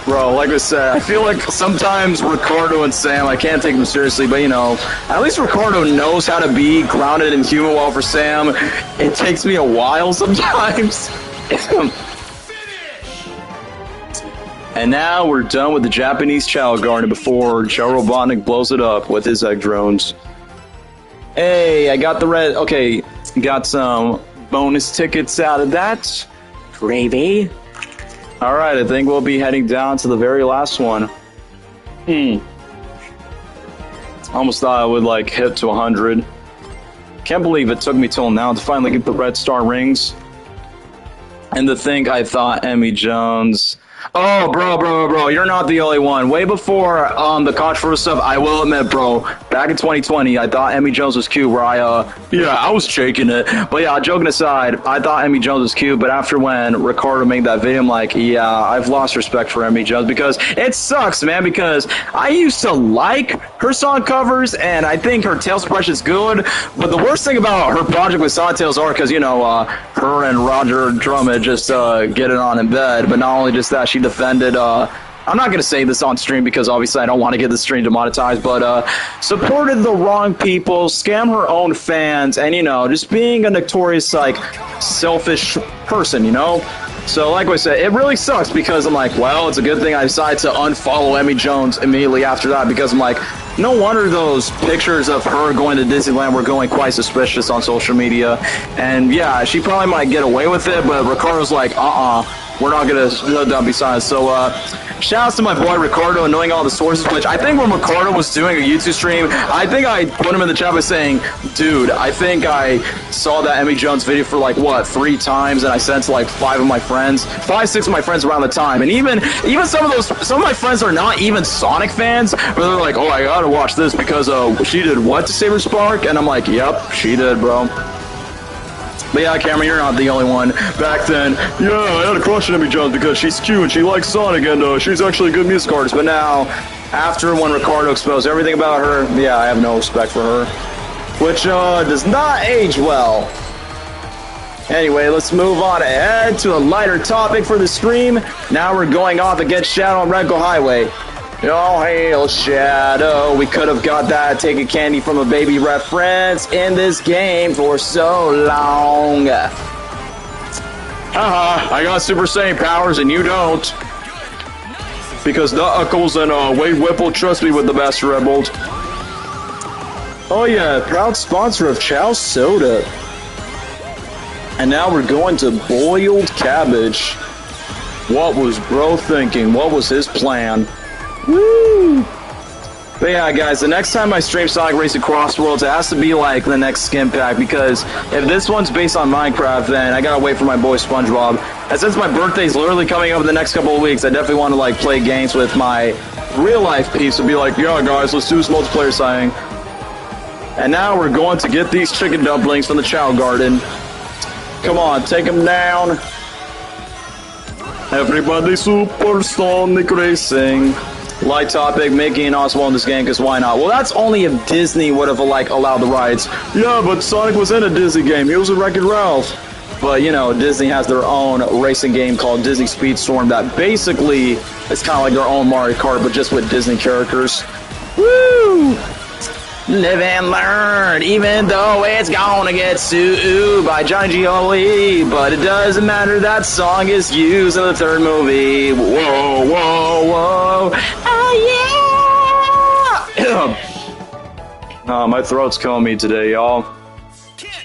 Bro, like I said, I feel like sometimes Ricardo and Sam, I can't take them seriously, but you know, at least Ricardo knows how to be grounded and human, while for Sam, it takes me a while sometimes. And now we're done with the Japanese Chow Garden before Joe Robotnik blows it up with his egg drones. Hey, I got the red. Okay, got some bonus tickets out of that. Gravy. Alright, I think we'll be heading down to the very last one. Almost thought I would like hit to 100. Can't believe it took me till now to finally get the red star rings. And to think I thought Emmy Jones... Oh, bro, you're not the only one. Way before the controversial stuff, I will admit, bro, back in 2020, I thought Emmy Jones was cute, where I was shaking it. But yeah, joking aside, I thought Emmy Jones was cute, but after when Ricardo made that video, I'm like, yeah, I've lost respect for Emmy Jones, because it sucks, man, because I used to like her song covers, and I think her Tails impression is good, but the worst thing about her project with Sonic Tails are, because, you know, her and Roger Drummond just get it on in bed, but not only just that, she defended, I'm not going to say this on stream because obviously I don't want to get the stream demonetized, but supported the wrong people, scam her own fans, and, you know, just being a notorious, like, selfish person, you know? So, like I said, it really sucks because I'm like, well, it's a good thing I decided to unfollow Emmy Jones immediately after that, because I'm like, no wonder those pictures of her going to Disneyland were going quite suspicious on social media. And yeah, she probably might get away with it, but Ricardo's like, we're not going to let down be silent. So, shout out to my boy Ricardo and knowing all the sources, which I think when Ricardo was doing a YouTube stream, I think I put him in the chat by saying, dude, I think I saw that Emmy Jones video for like, what, 3 times, and I sent to like 5, 6 of my friends around the time. And even some of my friends are not even Sonic fans, but they're like, oh, I gotta watch this because she did what to Saber Spark? And I'm like, yep, she did, bro. But yeah, Cameron, you're not the only one. Back then, yeah, I had a crush on Emmy Jones because she's cute and she likes Sonic and she's actually a good music artist. But now, after when Ricardo exposed everything about her, yeah, I have no respect for her. Which does not age well. Anyway, let's move on ahead to a lighter topic for the stream. Now we're going off against Shadow on Redco Highway. Oh, hail Shadow. We could have got that taking candy from a baby reference in this game for so long. Haha, I got Super Saiyan powers and you don't. Because Knuckles and Wade Whipple trust me with the Master Red Bolt. Oh yeah, proud sponsor of Chow Soda. And now we're going to boiled cabbage. What was bro thinking? What was his plan? Woo! But yeah, guys, the next time I stream Sonic Racing CrossWorlds, it has to be like the next skin pack, because if this one's based on Minecraft, then I gotta wait for my boy SpongeBob. And since my birthday's literally coming up in the next couple of weeks, I definitely want to like play games with my real life peeps and be like, yeah, guys, let's do this multiplayer signing. And now we're going to get these chicken dumplings from the Chow Garden. Come on, take them down. Everybody Super Sonic Racing. Light topic, Mickey and Oswald in this game, because why not? Well, that's only if Disney would have, like, allowed the rights. Yeah, but Sonic was in a Disney game. He was a Wreck-It Ralph. But, you know, Disney has their own racing game called Disney Speedstorm that basically is kind of like their own Mario Kart, but just with Disney characters. Woo! Live and learn, even though it's gonna get sued by Johnny G.O.E. But it doesn't matter, that song is used in the 3rd movie. Whoa, whoa, whoa. Oh, yeah! My throat's killing me today, y'all.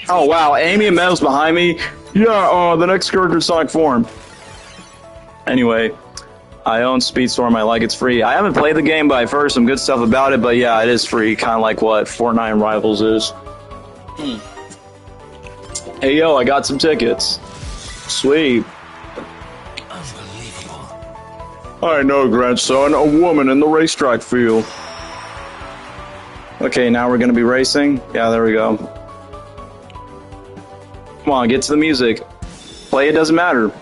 Oh, wow, Amy and Metal's behind me. Yeah, the next character Sonic form. Anyway, I own Speedstorm. I like it's free. I haven't played the game, but I've heard some good stuff about it. But yeah, it is free, kind of like what Fortnite and Rivals is. Hey yo, I got some tickets. Sweet. Unbelievable. I know, grandson. A woman in the racetrack field. Okay, now we're gonna be racing. Yeah, there we go. Come on, get to the music. Play it doesn't matter.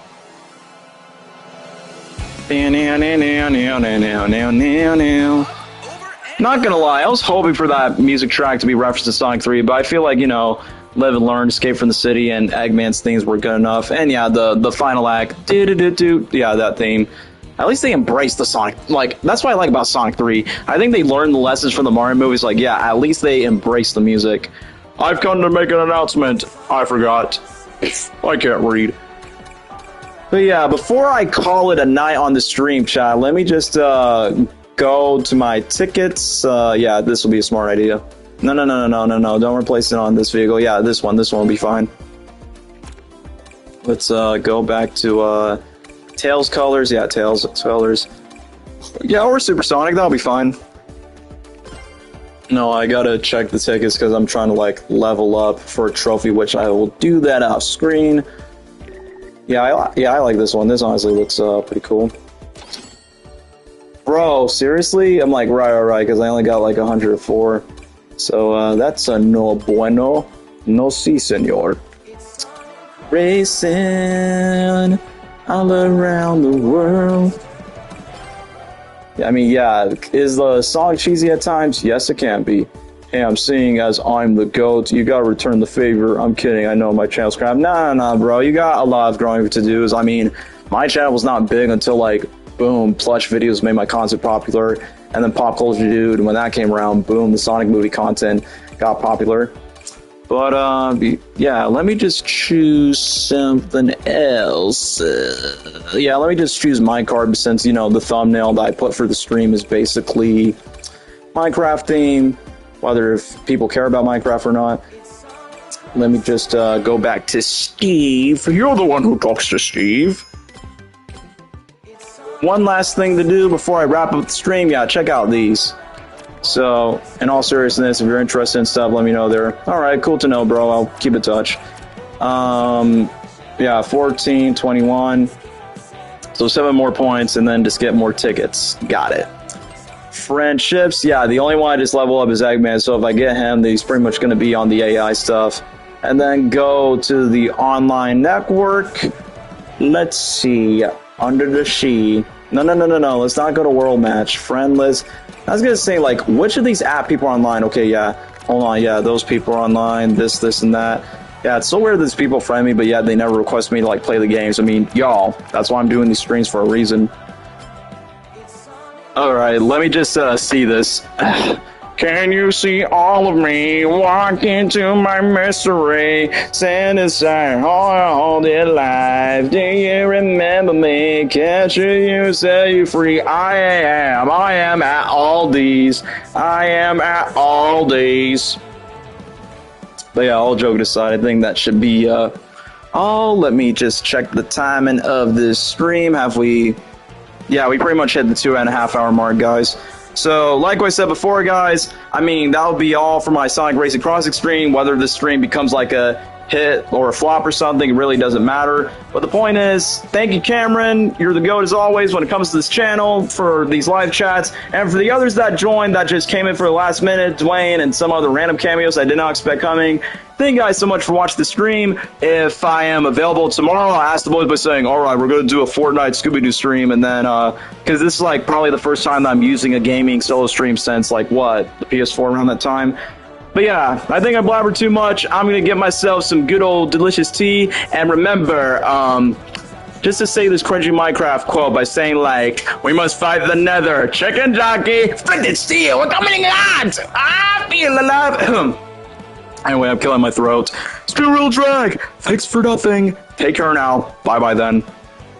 Not gonna lie, I was hoping for that music track to be referenced to Sonic 3, but I feel like, you know, Live and Learn, Escape from the City, and Eggman's themes were good enough. And yeah, the final act, yeah, that theme. At least they embraced the Sonic, like, that's what I like about Sonic 3. I think they learned the lessons from the Mario movies, like, yeah, at least they embraced the music. I've come to make an announcement. I forgot. I can't read. But yeah, before I call it a night on the stream, chat, let me just go to my tickets. Yeah, this will be a smart idea. No, don't replace it on this vehicle. Yeah, this one will be fine. Let's go back to Tails colors. Yeah, Tails colors. Yeah, or Supersonic, that'll be fine. No, I gotta check the tickets because I'm trying to like level up for a trophy, which I will do that off screen. Yeah, I like this one. This honestly looks pretty cool. Bro, seriously? I'm like, right, because I only got like 104. So that's a no bueno. No si, senor. Racing all around the world. I mean, yeah, is the song cheesy at times? Yes, it can be. Hey, I'm seeing as I'm the GOAT, you gotta return the favor. I'm kidding, I know my channel's crap. Nah, bro, you got a lot of growing to do. I mean, my channel was not big until, like, boom, plush videos made my content popular, and then Pop Culture Dude, and when that came around, boom, the Sonic movie content got popular. But, yeah, let me just choose something else. Yeah, let me just choose Minecraft since, you know, the thumbnail that I put for the stream is basically Minecraft theme, whether if people care about Minecraft or not. Let me just go back to Steve. You're the one who talks to Steve. One last thing to do before I wrap up the stream. Yeah, check out these. So, in all seriousness, if you're interested in stuff, let me know there. Alright, cool to know, bro. I'll keep in touch. Yeah, 14, 21. So 7 more points, and then just get more tickets. Got it. Friendships, yeah, the only one I just level up is Eggman, so if I get him, he's pretty much going to be on the AI stuff. And then go to the online network. Let's see. Under the She. No. Let's not go to World Match. Friendless. I was going to say, like, which of these app people are online? Okay, yeah. Hold on, yeah, those people are online. This, and that. Yeah, it's so weird that these people friend me, but yeah, they never request me to, like, play the games. I mean, y'all, that's why I'm doing these streams for a reason. Alright, let me just see this. Can you see all of me? Walk into my mystery. Stand aside, hold it alive. Do you remember me? Can't you set you free? I am at Aldi's. I am at Aldi's. But yeah, all joking aside, I think that should be, oh, let me just check the timing of this stream. Have we... Yeah, we pretty much hit the 2.5 hour mark, guys. So, like I said before, guys, I mean, that'll be all for my Sonic Racing CrossWorlds stream. Whether this stream becomes like a hit or a flop or something, it really doesn't matter. But the point is, thank you, Cameron. You're the GOAT as always when it comes to this channel for these live chats. And for the others that joined that just came in for the last minute, Dwayne and some other random cameos I did not expect coming. Thank you guys so much for watching the stream. If I am available tomorrow, I'll ask the boys by saying, alright, we're going to do a Fortnite Scooby-Doo stream. And then, because this is like probably the first time that I'm using a gaming solo stream since like what, the PS4 around that time. But yeah, I think I blabbered too much. I'm going to get myself some good old delicious tea. And remember, just to say this cringy Minecraft quote by saying like, we must fight the nether. Chicken Jockey, splendid steel, we're coming on. I feel alive. Anyway, I'm killing my throat. Spirit Drag, thanks for nothing. Take care now. Bye-bye then.